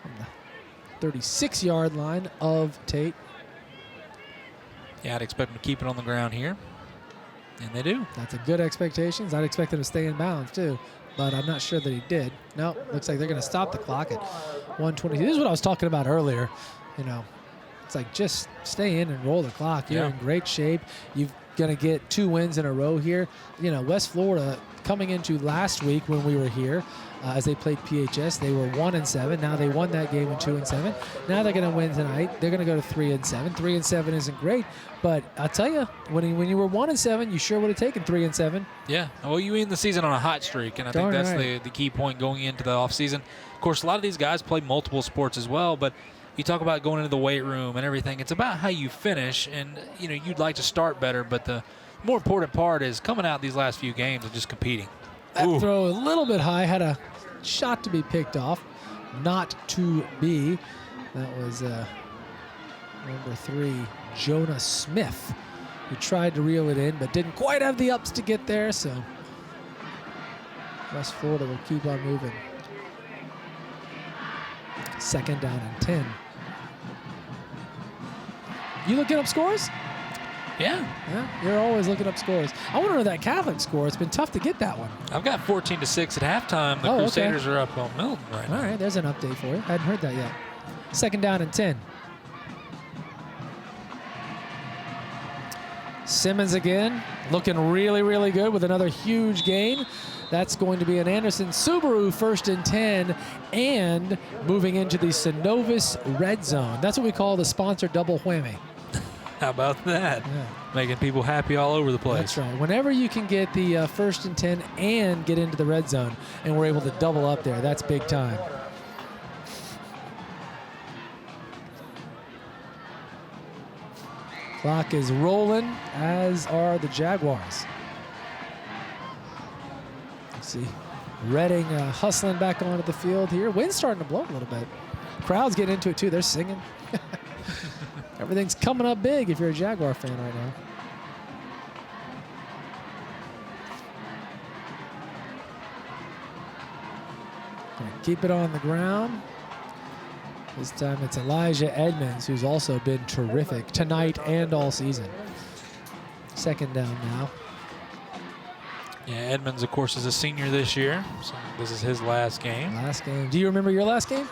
Speaker 1: from the 36-yard line of Tate.
Speaker 4: Yeah, I'd expect them to keep it on the ground here. And they do.
Speaker 1: That's a good expectations. I'd expect him to stay in bounds too, but I'm not sure that he did. No, looks like they're going to stop the clock at 1:20. This is what I was talking about earlier. You know, it's like just stay in and roll the clock. You're in great shape. You're going to get 2 wins in a row here. You know, West Florida coming into last week when we were here, as they played PHS, they were 1-7. Now they won that game in 2-7. Now they're going to win tonight. They're going to go to 3-7. 3-7 isn't great, but I'll tell you, when you were 1-7, you sure would have taken 3-7.
Speaker 4: Yeah. Well, you end the season on a hot streak, and I think that's the key point going into the offseason. Of course, a lot of these guys play multiple sports as well, but you talk about going into the weight room and everything. It's about how you finish, and you know you'd like to start better, but the more important part is coming out these last few games and just competing.
Speaker 1: That throw a little bit high, had a shot to be picked off, not to be. That was number 3, Jonah Smith, who tried to reel it in but didn't quite have the ups to get there, so West Florida will keep on moving. Second down and 10. You looking up scores?
Speaker 4: Yeah.
Speaker 1: You're always looking up scores. I want to know that Catholic score. It's been tough to get that one.
Speaker 4: I've got 14-6 at halftime. The Crusaders are up on Milton right now.
Speaker 1: All right, there's an update for you. I hadn't heard that yet. Second down and 10. Simmons again, looking really, really good with another huge gain. That's going to be an Anderson Subaru 1st and 10, and moving into the Synovus red zone. That's what we call the sponsored double whammy.
Speaker 4: How about that?
Speaker 1: Yeah.
Speaker 4: Making people happy all over the place.
Speaker 1: That's right. Whenever you can get the 1st and 10 and get into the red zone, and we're able to double up there, that's big time. Clock is rolling, as are the Jaguars. Let's see. Redding hustling back onto the field here. Wind's starting to blow a little bit. Crowd's getting into it too. They're singing. Everything's coming up big if you're a Jaguar fan right now. Gonna keep it on the ground. This time it's Elijah Edmonds, who's also been terrific tonight and all season. Second down now.
Speaker 4: Yeah, Edmonds, of course, is a senior this year, so this is his last game.
Speaker 1: Last game. Do you remember your last game?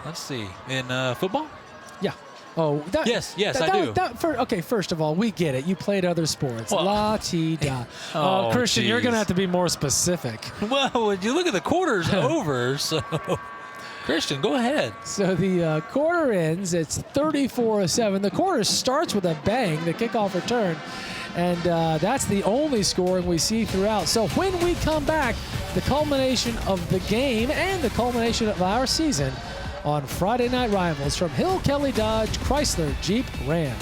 Speaker 4: Let's see. In football?
Speaker 1: Yeah. Oh,
Speaker 4: yes, I do.
Speaker 1: Okay, first of all, we get it. You played other sports.
Speaker 4: Well,
Speaker 1: La-ti-da.
Speaker 4: Oh,
Speaker 1: Christian, you're
Speaker 4: geez.
Speaker 1: going to have to be more specific.
Speaker 4: Well, when you look at the quarters over, so Christian, go ahead.
Speaker 1: So the quarter ends. It's 34-7. The quarter starts with a bang, the kickoff return. And that's the only scoring we see throughout. So when we come back, the culmination of the game and the culmination of our season on Friday Night Rivals from Hill Kelly Dodge Chrysler Jeep Ram.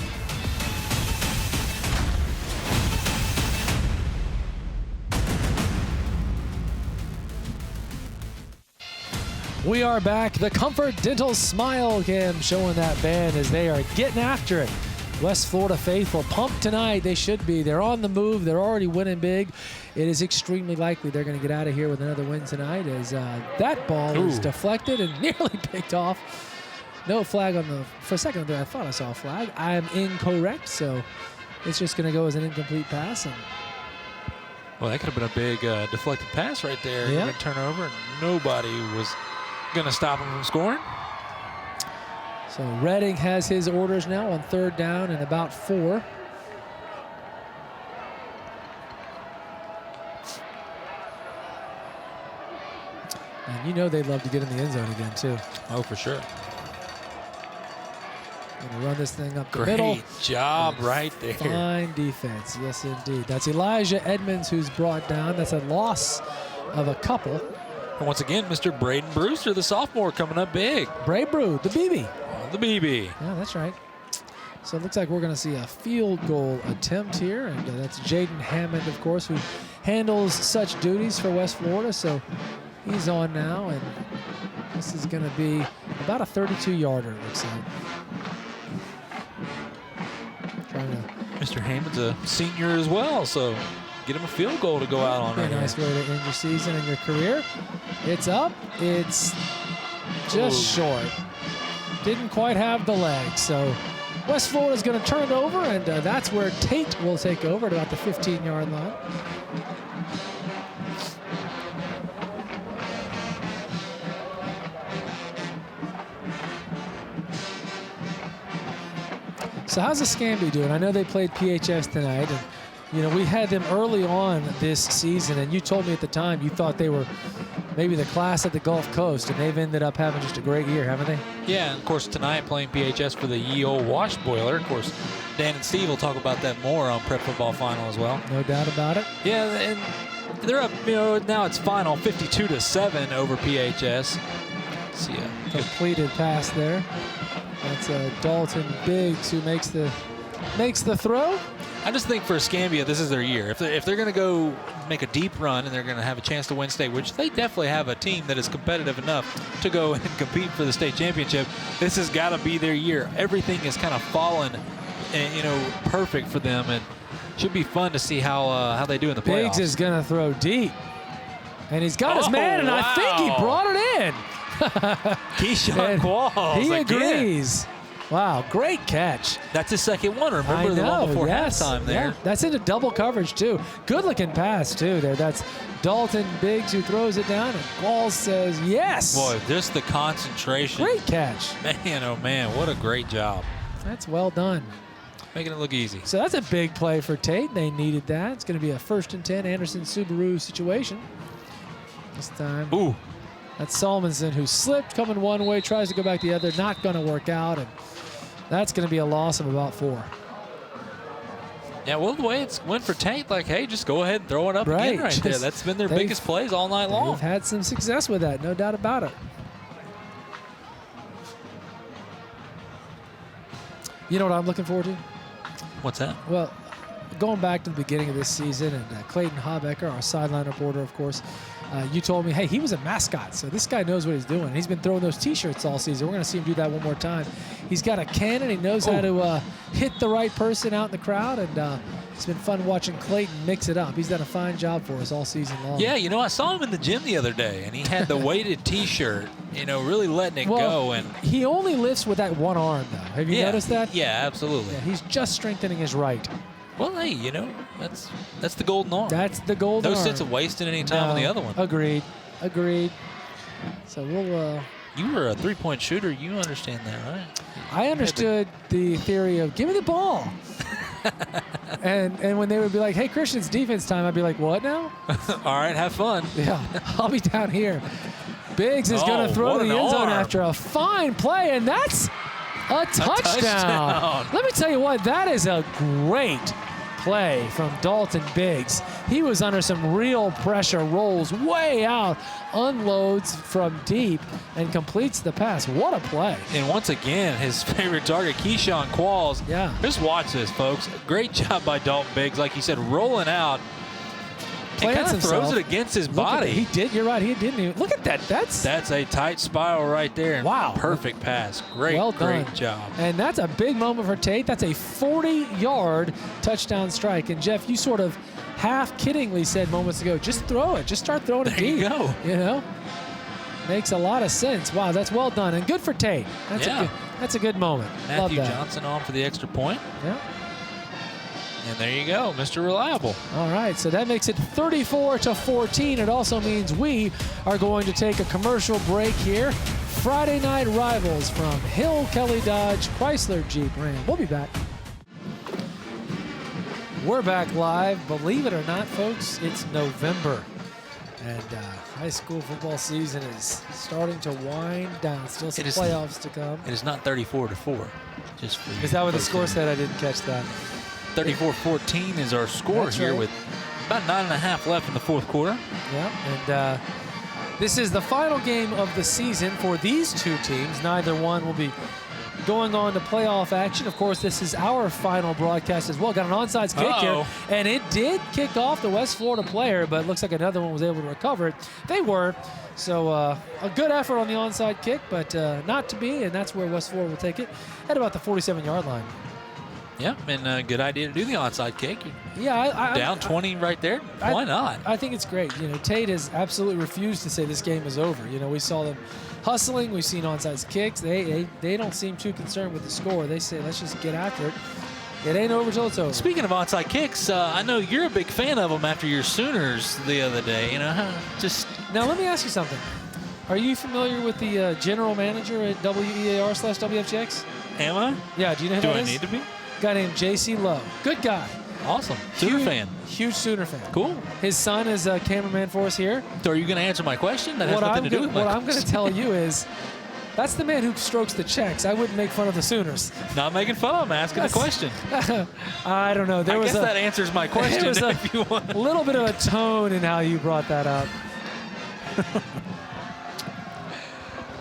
Speaker 1: We are back. The Comfort Dental Smile Cam showing that band as they are getting after it. West Florida faithful pumped tonight. They should be. They're on the move. They're already winning big. It is extremely likely they're going to get out of here with another win tonight, as that ball is deflected and nearly picked off. No flag on the, for a second there I thought I saw a flag. I'm incorrect, so it's just going to go as an incomplete pass. And
Speaker 4: well, that could have been a big deflected pass right there.
Speaker 1: Yeah.
Speaker 4: Big turnover, and nobody was going to stop him from scoring.
Speaker 1: So Redding has his orders now on third down and about 4. And you know they'd love to get in the end zone again, too.
Speaker 4: Oh, for sure.
Speaker 1: Going to run this thing up the middle.
Speaker 4: Great job right there.
Speaker 1: Fine defense. Yes, indeed. That's Elijah Edmonds who's brought down. That's a loss of a couple.
Speaker 4: And once again, Mr. Braden Brewster, the sophomore, coming up big.
Speaker 1: Bray Brew, the BB.
Speaker 4: The BB.
Speaker 1: Yeah, that's right. So it looks like we're going to see a field goal attempt here, and that's Jaden Hammond, of course, who handles such duties for West Florida. So he's on now, and this is going to be about a 32-yarder, it looks like.
Speaker 4: Mr. Hammond's a senior as well, so get him a field goal to go out on.
Speaker 1: A nice way to end your season and your career. It's up. It's just short. Didn't quite have the legs. So West Florida's going to turn it over, and that's where Tate will take over at about the 15-yard line. So how's the Scamby doing? I know they played PHS tonight, and you know we had them early on this season, and you told me at the time you thought they were maybe the class at the Gulf Coast, and they've ended up having just a great year, haven't they?
Speaker 4: Yeah, and of course tonight playing PHS for the Ye Olde Wash Boiler. Of course, Dan and Steve will talk about that more on Prep Football Final as well.
Speaker 1: No doubt about it.
Speaker 4: Yeah, and they're up. You know, now it's final 52-7 over PHS. See ya.
Speaker 1: Completed pass there. That's Dalton Biggs who makes the throw.
Speaker 4: I just think for Escambia, this is their year. If they're going to go make a deep run and they're going to have a chance to win state, which they definitely have a team that is competitive enough to go and compete for the state championship, this has got to be their year. Everything is kind of fallen, you know, perfect for them, and should be fun to see how they do in the playoffs.
Speaker 1: Biggs is going to throw deep, and he's got his man, and I think he brought it in.
Speaker 4: Keyshawn Qualls.
Speaker 1: He
Speaker 4: again.
Speaker 1: agrees. Wow, great catch.
Speaker 4: That's his second one. Remember the one before halftime there.
Speaker 1: Yeah, that's into double coverage, too. Good looking pass, too, there. That's Dalton Biggs who throws it down, and Qualls says yes.
Speaker 4: Boy, just the concentration.
Speaker 1: Great catch.
Speaker 4: Man, oh, man, what a great job.
Speaker 1: That's well done.
Speaker 4: Making it look easy.
Speaker 1: So that's a big play for Tate. They needed that. It's going to be a 1st and 10 Anderson Subaru situation. This time.
Speaker 4: Ooh.
Speaker 1: That's Salmonson who slipped, coming one way, tries to go back the other, not going to work out, and that's going to be a loss of about 4.
Speaker 4: Yeah, well, the way it's went for Tate, like, hey, just go ahead and throw it up again right there. That's been their biggest plays all night long.
Speaker 1: They've had some success with that, no doubt about it. You know what I'm looking forward to?
Speaker 4: What's that?
Speaker 1: Well, going back to the beginning of this season, and Clayton Habecker, our sideline reporter, of course, you told me, hey, he was a mascot, so this guy knows what he's doing. He's been throwing those T-shirts all season. We're going to see him do that one more time. He's got a cannon. He knows how to hit the right person out in the crowd, and it's been fun watching Clayton mix it up. He's done a fine job for us all season long.
Speaker 4: Yeah, you know, I saw him in the gym the other day, and he had the weighted T-shirt, you know, really letting it go. And
Speaker 1: he only lifts with that one arm, though. Have you noticed that?
Speaker 4: Yeah, absolutely.
Speaker 1: Yeah, he's just strengthening his right.
Speaker 4: Well, hey, you know, that's the golden arm.
Speaker 1: That's the golden arm.
Speaker 4: No sense of wasting any time on the other one.
Speaker 1: Agreed. So we'll...
Speaker 4: You were a three-point shooter. You understand that, right?
Speaker 1: I understood the theory of, give me the ball. and when they would be like, hey, Christian, it's defense time, I'd be like, what now?
Speaker 4: All right, have fun.
Speaker 1: Yeah, I'll be down here. Biggs is going to throw the end zone after a fine play, and that's a touchdown. Let me tell you what, that is a great play from Dalton Biggs. He was under some real pressure, rolls way out, unloads from deep, and completes the pass. What a play.
Speaker 4: And once again, his favorite target, Keyshawn Qualls.
Speaker 1: Yeah.
Speaker 4: Just watch this, folks. Great job by Dalton Biggs. Like you said, rolling out. He kind of throws it against his body.
Speaker 1: He did. You're right. He didn't even. Look at that. That's
Speaker 4: a tight spiral right there.
Speaker 1: Wow.
Speaker 4: Perfect pass. Great job.
Speaker 1: And that's a big moment for Tate. That's a 40-yard touchdown strike. And Jeff, you sort of half-kiddingly said moments ago, just throw it. Just start throwing it deep.
Speaker 4: There you go.
Speaker 1: You know? Makes a lot of sense. Wow, that's well done. And good for Tate. That's a good moment.
Speaker 4: Matthew
Speaker 1: Love that.
Speaker 4: Johnson on for the extra point.
Speaker 1: Yeah.
Speaker 4: And there you go, Mr. Reliable.
Speaker 1: All right, so that makes it 34-14. It also means we are going to take a commercial break here. Friday Night Rivals from Hill Kelly Dodge Chrysler Jeep Ram. We'll be back. We're back live. Believe it or not, folks, it's November. And high school football season is starting to wind down. Still some playoffs to come.
Speaker 4: It is not 34-4. Just for
Speaker 1: is that what the score said? I didn't catch that.
Speaker 4: 34-14 is our score. That's here with about 9.5 left in the fourth quarter.
Speaker 1: Yeah, and this is the final game of the season for these two teams. Neither one will be going on to playoff action. Of course, this is our final broadcast as well. Got an onside kick here, and it did kick off the West Florida player, but it looks like another one was able to recover it. They were. So a good effort on the onside kick, but not to be, and that's where West Florida will take it at about the 47-yard line.
Speaker 4: Yeah, and a good idea to do the onside kick.
Speaker 1: Yeah,
Speaker 4: down 20 right there. Why not?
Speaker 1: I think it's great. You know, Tate has absolutely refused to say this game is over. You know, we saw them hustling. We've seen onside kicks. They don't seem too concerned with the score. They say, let's just get after it. It ain't over till it's over.
Speaker 4: Speaking of onside kicks, I know you're a big fan of them after your Sooners the other day. You know,
Speaker 1: Now, let me ask you something. Are you familiar with the general manager at WEAR/WFGX?
Speaker 4: Am I?
Speaker 1: Yeah, do you know who that is?
Speaker 4: Do I need to be?
Speaker 1: Guy named J.C. Lowe. Good guy.
Speaker 4: Awesome. Sooner fan.
Speaker 1: Huge Sooner fan.
Speaker 4: Cool.
Speaker 1: His son is a cameraman for us here.
Speaker 4: So are you going to answer my question? That has nothing to do with my
Speaker 1: What I'm going to tell you is, that's the man who strokes the checks. I wouldn't make fun of the Sooners.
Speaker 4: Not making fun of him, asking a question.
Speaker 1: I don't know.
Speaker 4: I guess that answers my question.
Speaker 1: There was
Speaker 4: if you want.
Speaker 1: a little bit of a tone in how you brought that up.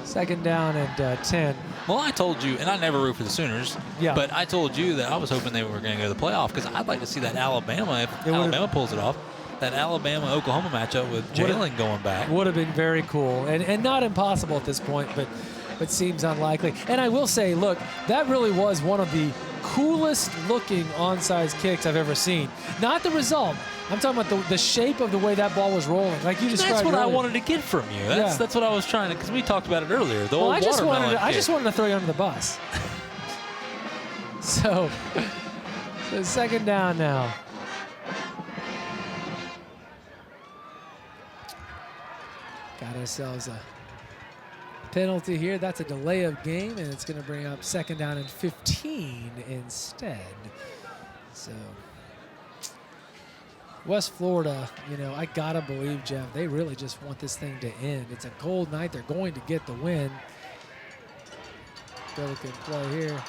Speaker 1: Second down and 10.
Speaker 4: Well, I told you, and I never root for the Sooners, but I told you that I was hoping they were going to go to the playoff because I'd like to see that Alabama, if Alabama pulls it off, that Alabama-Oklahoma matchup with Jalen going back.
Speaker 1: Would have been very cool and not impossible at this point, but seems unlikely. And I will say, look, that really was one of the coolest looking onside kicks I've ever seen. Not the result. I'm talking about the shape of the way that ball was rolling, like you described.
Speaker 4: That's what
Speaker 1: earlier.
Speaker 4: I wanted to get from you. That's what I was trying to, because we talked about it earlier. The old watermelon kick.
Speaker 1: I just wanted to throw you under the bus. So second down now. Got ourselves a penalty here. That's a delay of game, and it's going to bring up second down and 15 instead. So West Florida, you know, I got to believe, Jeff, they really just want this thing to end. It's a cold night. They're going to get the win. Billy can play here.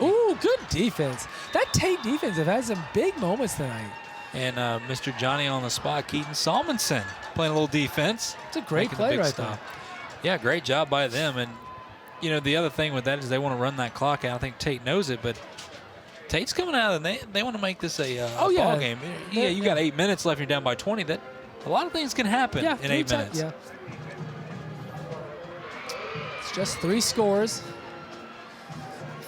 Speaker 1: Ooh, good defense. That Tate defense have had some big moments tonight.
Speaker 4: And Mr. Johnny on the spot, Keaton Salmonson, playing a little defense.
Speaker 1: It's a great play right there.
Speaker 4: Yeah, great job by them. And, you know, the other thing with that is they want to run that clock out. I think Tate knows it, but Tate's coming out and they want to make this a ball game. Yeah, you got 8 minutes left. You're down by 20. That a lot of things can happen in 8 minutes.
Speaker 1: Yeah. It's just 3 scores.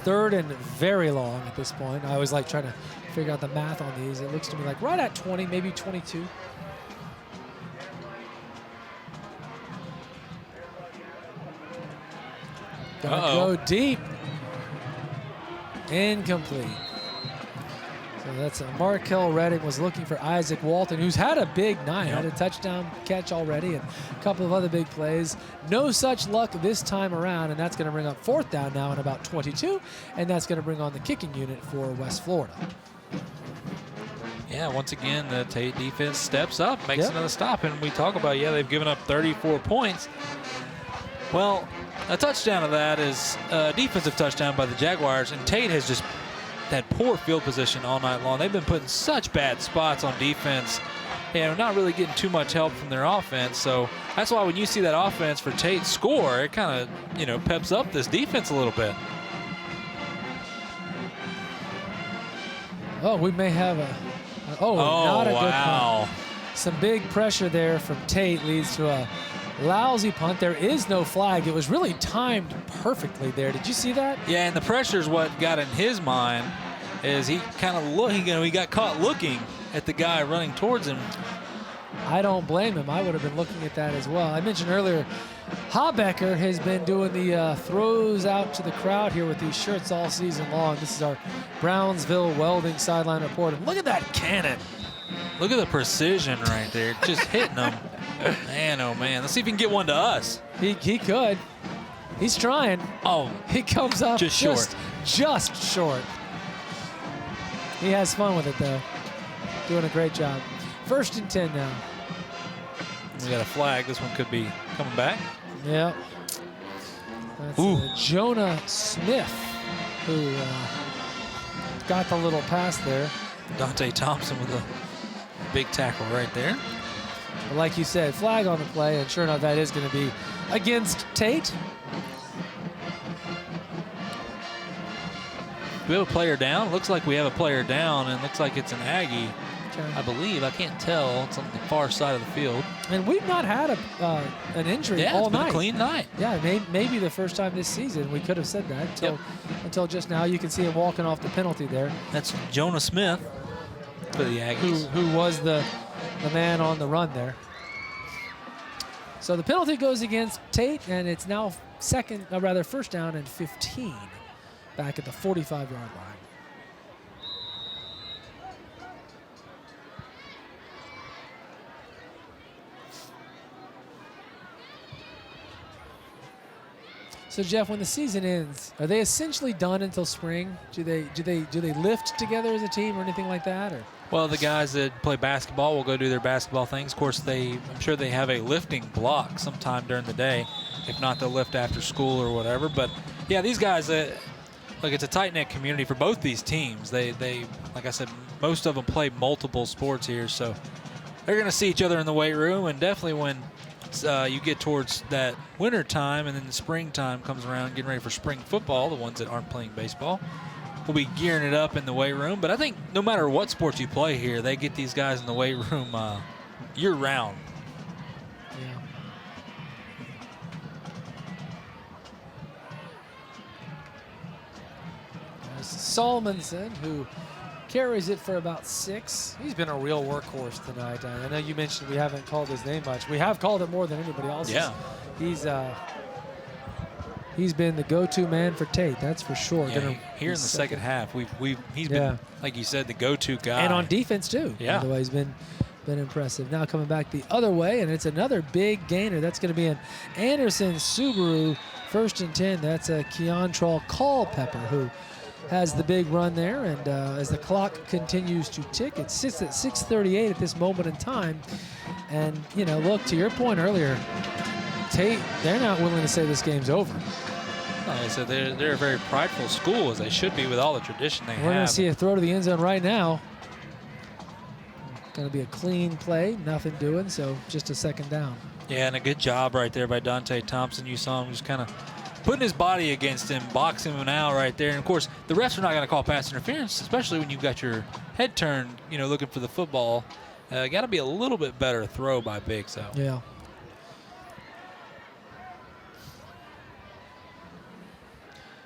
Speaker 1: Third and very long at this point. I always like trying to figure out the math on these. It looks to me like right at 20, maybe 22. Gonna go deep. Incomplete. So that's Markel Redding was looking for Isaac Walton, who's had a big night, had a touchdown catch already and a couple of other big plays. No such luck this time around, and that's going to bring up fourth down now in about 22, and that's going to bring on the kicking unit for West Florida.
Speaker 4: Yeah, once again, the Tate defense steps up, makes another stop, and we talk about, they've given up 34 points. Well, a touchdown of that is a defensive touchdown by the Jaguars, and Tate has just had poor field position all night long. They've been put in such bad spots on defense and not really getting too much help from their offense. So that's why when you see that offense for Tate score, it kind of, peps up this defense a little bit.
Speaker 1: Oh, we may have not a good punt. Some big pressure there from Tate leads to a lousy punt. There is no flag. It was really timed perfectly there. Did you see that?
Speaker 4: Yeah, and the pressure is what got in his mind is he kind of he got caught looking at the guy running towards him.
Speaker 1: I don't blame him. I would have been looking at that as well. I mentioned earlier, Habecker has been doing the throws out to the crowd here with these shirts all season long. This is our Brownsville Welding sideline report. And look at that cannon.
Speaker 4: Look at the precision right there. Just hitting them. Man, oh man. Let's see if he can get one to us.
Speaker 1: He could. He's trying.
Speaker 4: Oh.
Speaker 1: He comes up
Speaker 4: just short.
Speaker 1: Just short. He has fun with it, though. Doing a great job. 1st and 10 now.
Speaker 4: We got a flag. This one could be coming back.
Speaker 1: Yep. That's Jonah Smith who got the little pass there.
Speaker 4: Dante Thompson with a big tackle right there.
Speaker 1: But like you said, flag on the play, and sure enough, that is going to be against Tate.
Speaker 4: we have a player down? Looks like we have a player down, and looks like it's an Aggie.
Speaker 1: Okay.
Speaker 4: I believe. I can't tell. It's on the far side of the field.
Speaker 1: And we've not had an injury
Speaker 4: Yeah,
Speaker 1: all
Speaker 4: it's been
Speaker 1: night.
Speaker 4: a clean night.
Speaker 1: Yeah, maybe the first time this season. We could have said that until just now. You can see him walking off the penalty there.
Speaker 4: That's Jonah Smith for the Aggies.
Speaker 1: Who was the man on the run there. So the penalty goes against Tate, and it's now first down and 15 back at the 45-yard line. So Jeff, when the season ends, are they essentially done until spring? Do they lift together as a team or anything like that? Or?
Speaker 4: Well, the guys that play basketball will go do their basketball things. Of course, I'm sure they have a lifting block sometime during the day. If not, they'll lift after school or whatever. But yeah, these guys, look, it's a tight-knit community for both these teams. They, like I said, most of them play multiple sports here, so they're going to see each other in the weight room, and definitely when you get towards that winter time and then the springtime comes around, getting ready for spring football, the ones that aren't playing baseball, we'll be gearing it up in the weight room. But I think no matter what sports you play here, they get these guys in the weight room year-round.
Speaker 1: Yeah. There's Solmonson, who carries it for about 6. He's been a real workhorse tonight. I know you mentioned we haven't called his name much. We have called it more than anybody else.
Speaker 4: Yeah.
Speaker 1: He's been the go-to man for Tate, that's for sure.
Speaker 4: Yeah, here in the second half, he's been, like you said, the go-to guy.
Speaker 1: And on defense too.
Speaker 4: Yeah.
Speaker 1: By the way, he's been impressive. Now coming back the other way, and it's another big gainer. That's going to be an Anderson Subaru 1st and 10. That's a Keontrell Culpepper who has the big run there, and as the clock continues to tick, it sits at 6:38 at this moment in time. And, look, to your point earlier, Tate, they're not willing to say this game's over.
Speaker 4: Like I said, they're a very prideful school, as they should be with all the tradition they have.
Speaker 1: We're going to see a throw to the end zone right now. Going to be a clean play, nothing doing, so just a second down.
Speaker 4: Yeah, and a good job right there by Dante Thompson. You saw him just kind of putting his body against him, boxing him out right there. And, of course, the refs are not going to call pass interference, especially when you've got your head turned, looking for the football. Got to be a little bit better throw by Biggs, though.
Speaker 1: Yeah.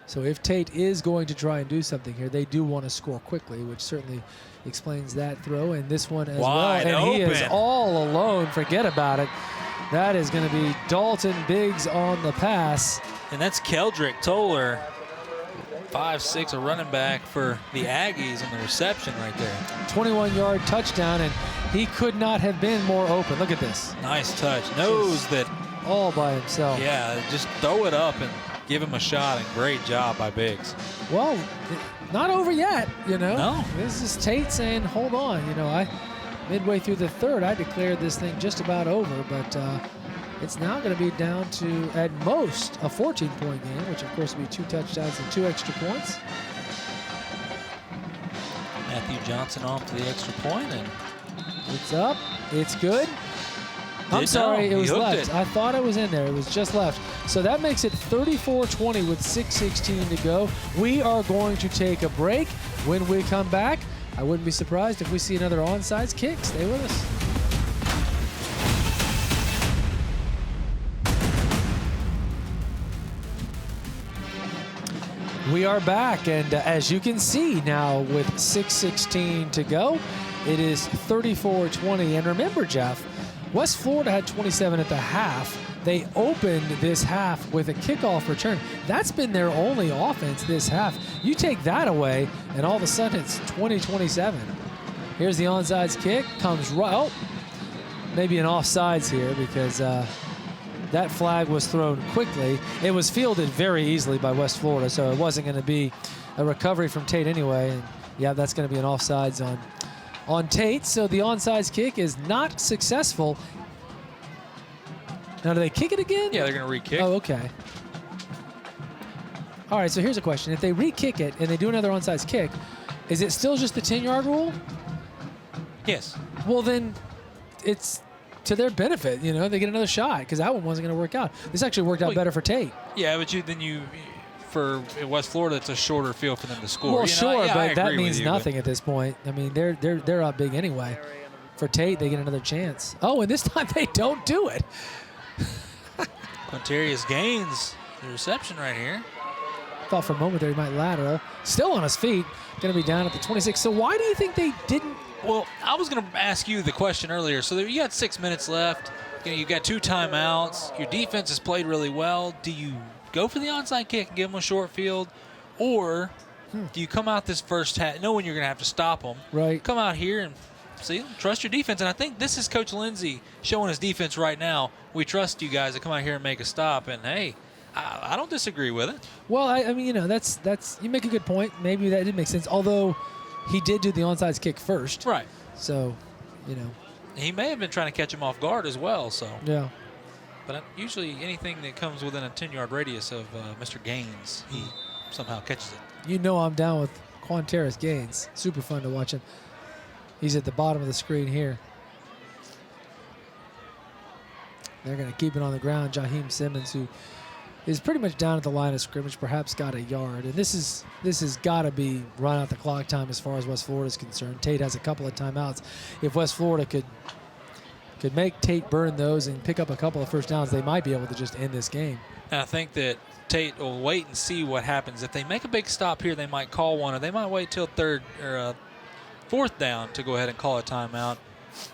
Speaker 1: So if Tate is going to try and do something here, they do want to score quickly, which certainly explains that throw. And this one as
Speaker 4: Wide
Speaker 1: well. And
Speaker 4: open.
Speaker 1: He is all alone. Forget about it. That is going to be Dalton Biggs on the pass.
Speaker 4: And that's Keldrick Toller, 5'6", a running back for the Aggies on the reception right there.
Speaker 1: 21-yard touchdown, and he could not have been more open. Look at this.
Speaker 4: Nice touch. Knows that.
Speaker 1: All by himself.
Speaker 4: Yeah, just throw it up and give him a shot, and great job by Biggs.
Speaker 1: Well, not over yet,
Speaker 4: No.
Speaker 1: This is Tate saying, hold on. Midway through the third, I declared this thing just about over, but it's now going to be down to, at most, a 14-point game, which, of course, will be 2 touchdowns and 2 extra points.
Speaker 4: Matthew Johnson off to the extra point, and
Speaker 1: it's up. It's good. I'm sorry, it was left. I thought it was in there. It was just left. So that makes it 34-20 with 6:16 to go. We are going to take a break. When we come back, I wouldn't be surprised if we see another onside kick. Stay with us. We are back, and as you can see now with 6:16 to go, it is 34-20. And remember, Jeff, West Florida had 27 at the half. They opened this half with a kickoff return. That's been their only offense this half. You take that away, and all of a sudden it's 20-27. Here's the onside kick. Comes right. Oh, maybe an offsides here because that flag was thrown quickly. It was fielded very easily by West Florida, so it wasn't going to be a recovery from Tate anyway. And yeah, that's going to be an offsides on Tate. So the onside kick is not successful. Now, do they kick it again?
Speaker 4: Yeah, they're going to re-kick.
Speaker 1: Oh, okay. All right, so here's a question. If they re-kick it and they do another onside kick, is it still just the 10-yard rule?
Speaker 4: Yes.
Speaker 1: Well, then it's to their benefit. They get another shot because that one wasn't going to work out. This actually worked out better for Tate.
Speaker 4: Yeah, but for West Florida, it's a shorter field for them to score.
Speaker 1: Well, sure,
Speaker 4: yeah,
Speaker 1: but that means
Speaker 4: you,
Speaker 1: nothing at this point. I mean, they're up big anyway. For Tate, they get another chance. Oh, and this time they don't do it.
Speaker 4: Quintarius Gaines, the reception right here.
Speaker 1: Thought for a moment there he might lateral. Still on his feet. Going to be down at the 26. So why do you think they didn't?
Speaker 4: Well, I was going to ask you the question earlier. So you got 6 minutes left. You got 2 timeouts. Your defense has played really well. Do you go for the onside kick and give them a short field? Or do you come out this first half knowing you're going to have to stop them?
Speaker 1: Right.
Speaker 4: Come out here and trust your defense. And I think this is Coach Lindsey showing his defense right now. We trust you guys to come out here and make a stop. And, hey, I don't disagree with it.
Speaker 1: Well, I mean, that's you make a good point. Maybe that did make sense. Although he did do the onside kick first.
Speaker 4: Right.
Speaker 1: So,
Speaker 4: he may have been trying to catch him off guard as well. So.
Speaker 1: Yeah.
Speaker 4: But usually anything that comes within a 10-yard radius of Mr. Gaines, he somehow catches it.
Speaker 1: I'm down with Quintarius Gaines. Super fun to watch him. He's at the bottom of the screen here. They're going to keep it on the ground. Jaheim Simmons, who is pretty much down at the line of scrimmage, perhaps got a yard. And this has got to be run out the clock time as far as West Florida is concerned. Tate has a couple of timeouts. If West Florida could make Tate burn those and pick up a couple of first downs, they might be able to just end this game.
Speaker 4: And I think that Tate will wait and see what happens. If they make a big stop here, they might call one, or they might wait till fourth down to go ahead and call a timeout.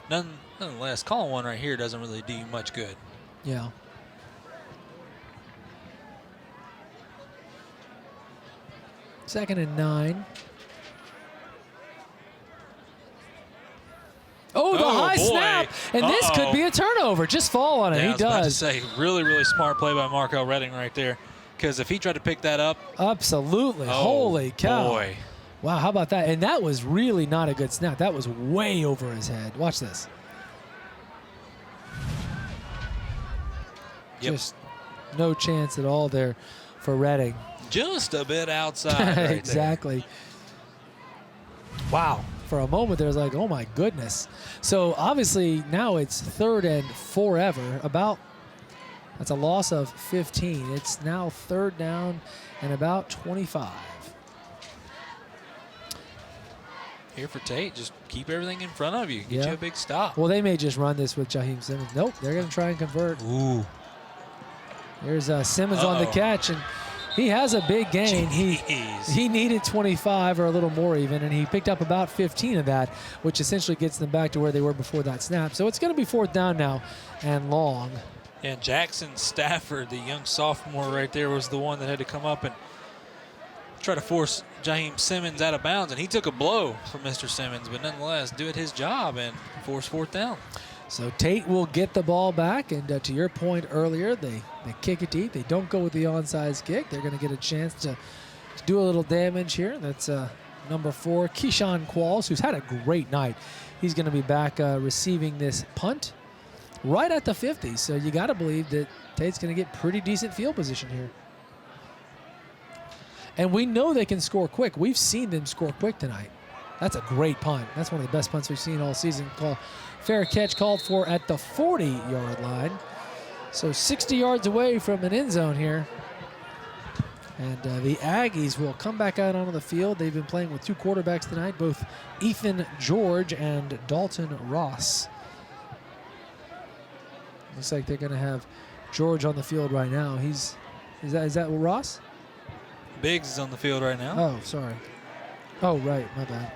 Speaker 4: Nonetheless, calling one right here doesn't really do you much good.
Speaker 1: Yeah. Second and 9. Oh, the high
Speaker 4: boy.
Speaker 1: Snap. And this could be a turnover. Just fall on it.
Speaker 4: Yeah,
Speaker 1: He
Speaker 4: I was about to
Speaker 1: does.
Speaker 4: say, really, really smart play by Markel Redding right there. Because if he tried to pick that up.
Speaker 1: Absolutely. Holy cow.
Speaker 4: Boy.
Speaker 1: Wow, how about that? And that was really not a good snap. That was way over his head. Watch this.
Speaker 4: Yep.
Speaker 1: Just no chance at all there for Redding.
Speaker 4: Just a bit outside right
Speaker 1: exactly. Wow. For a moment there, I was like, oh my goodness. So obviously now it's 3rd and forever. That's a loss of 15. It's now 3rd down and about 25.
Speaker 4: Here for Tate, just keep everything in front of you. Get you a big stop.
Speaker 1: Well, they may just run this with Jaheim Simmons. Nope, they're going to try and convert.
Speaker 4: Ooh.
Speaker 1: There's Simmons on the catch, and he has a big gain. He needed 25 or a little more even, and he picked up about 15 of that, which essentially gets them back to where they were before that snap. So it's going to be 4th down now and long.
Speaker 4: And Jackson Stafford, the young sophomore right there, was the one that had to come up and try to force Jaheim Simmons out of bounds, and he took a blow from Mr. Simmons, but nonetheless did his job and force 4th down.
Speaker 1: So Tate will get the ball back, and to your point earlier, they kick it deep. They don't go with the onside kick. They're going to get a chance to do a little damage here. That's number 4, Keyshawn Qualls, who's had a great night. He's going to be back receiving this punt right at the 50. So you got to believe that Tate's going to get pretty decent field position here. And we know they can score quick. We've seen them score quick tonight. That's a great punt. That's one of the best punts we've seen all season. Fair catch called for at the 40-yard line. So 60 yards away from an end zone here. And the Aggies will come back out onto the field. They've been playing with 2 quarterbacks tonight, both Ethan George and Dalton Ross. Looks like they're going to have George on the field right now. Is that Ross?
Speaker 4: Biggs is on the field right now.
Speaker 1: Oh, sorry. Oh, right. My bad.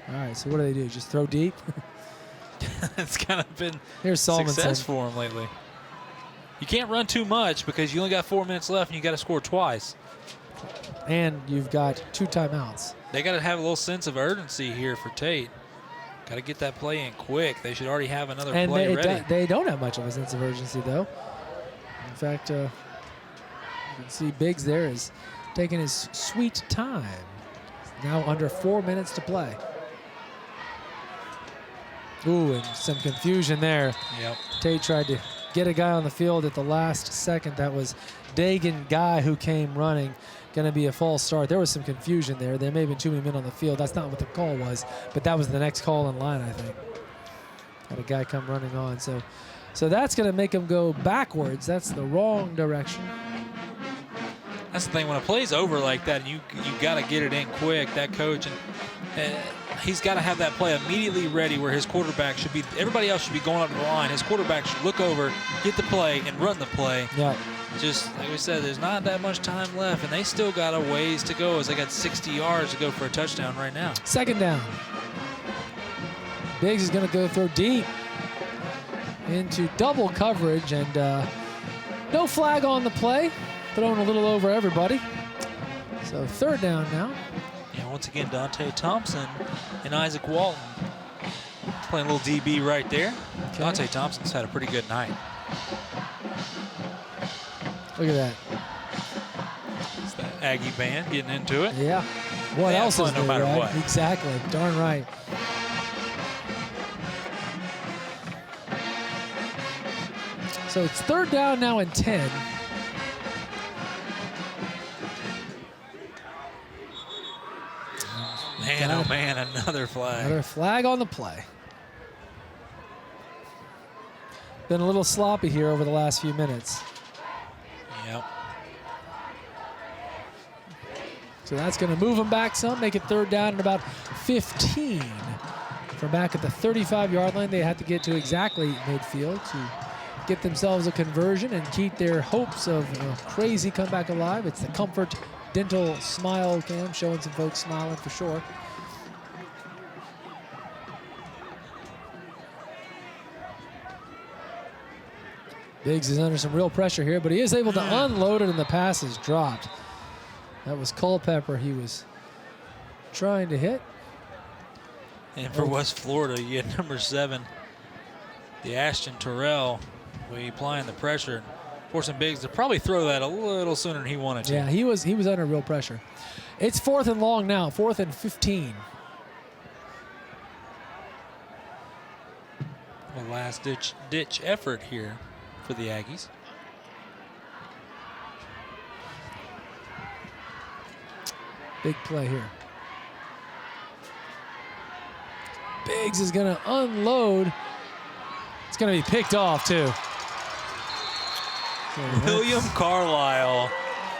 Speaker 1: All right, so what do they do? Just throw deep?
Speaker 4: It's kind of been
Speaker 1: Here's
Speaker 4: success for him lately. You can't run too much because you only got 4 minutes left and you got to score twice.
Speaker 1: And you've got 2 timeouts.
Speaker 4: They got to have a little sense of urgency here for Tate. Got to get that play in quick. They should already have another play ready.
Speaker 1: They don't have much of a sense of urgency, though. In fact, you can see Biggs there is taking his sweet time. Now under 4 minutes to play. Ooh, and some confusion there.
Speaker 4: Yep.
Speaker 1: Tate tried to get a guy on the field at the last second. That was Dagan Guy who came running. Going to be a false start. There was some confusion there. There may have been too many men on the field. That's not what the call was, but that was the next call in line, I think. Got a guy come running on. So that's going to make him go backwards. That's the wrong direction.
Speaker 4: That's the thing, when a play's over like that, you got to get it in quick, that coach, and he's got to have that play immediately ready where his quarterback should be, everybody else should be going up the line. His quarterback should look over, get the play, and run the play.
Speaker 1: Yeah.
Speaker 4: Just like we said, there's not that much time left, and they still got a ways to go as they got 60 yards to go for a touchdown right now.
Speaker 1: Second down. Biggs is going to go throw deep into double coverage, and no flag on the play. Throwing a little over everybody. So third down now.
Speaker 4: Yeah, once again, Dante Thompson and Isaac Walton playing a little DB right there. Okay. Dante Thompson's had a pretty good night.
Speaker 1: Look at that.
Speaker 4: It's the Aggie band getting into it.
Speaker 1: Yeah. What else is
Speaker 4: no matter
Speaker 1: right?
Speaker 4: what.
Speaker 1: Exactly. Darn right. So it's third down now and 10.
Speaker 4: Man, oh man, another flag.
Speaker 1: Another flag on the play. Been a little sloppy here over the last few minutes.
Speaker 4: Yep.
Speaker 1: So that's going to move them back some, make it third down and about 15. From back at the 35-yard line, they had to get to exactly midfield to get themselves a conversion and keep their hopes of a crazy comeback alive. It's the Comfort Dental Smile Cam, showing some folks smiling for sure. Biggs is under some real pressure here, but he is able to unload it, and the pass is dropped. That was Culpepper he was trying to hit.
Speaker 4: And for West Florida, you had number 7, the Ashton Terrell, applying the pressure, forcing Biggs to probably throw that a little sooner than he wanted to.
Speaker 1: Yeah, he was under real pressure. It's 4th and long now, 4th and 15.
Speaker 4: A last ditch effort here for the Aggies.
Speaker 1: Big play here. Biggs is going to unload. It's going to be picked off too.
Speaker 4: William Carlisle,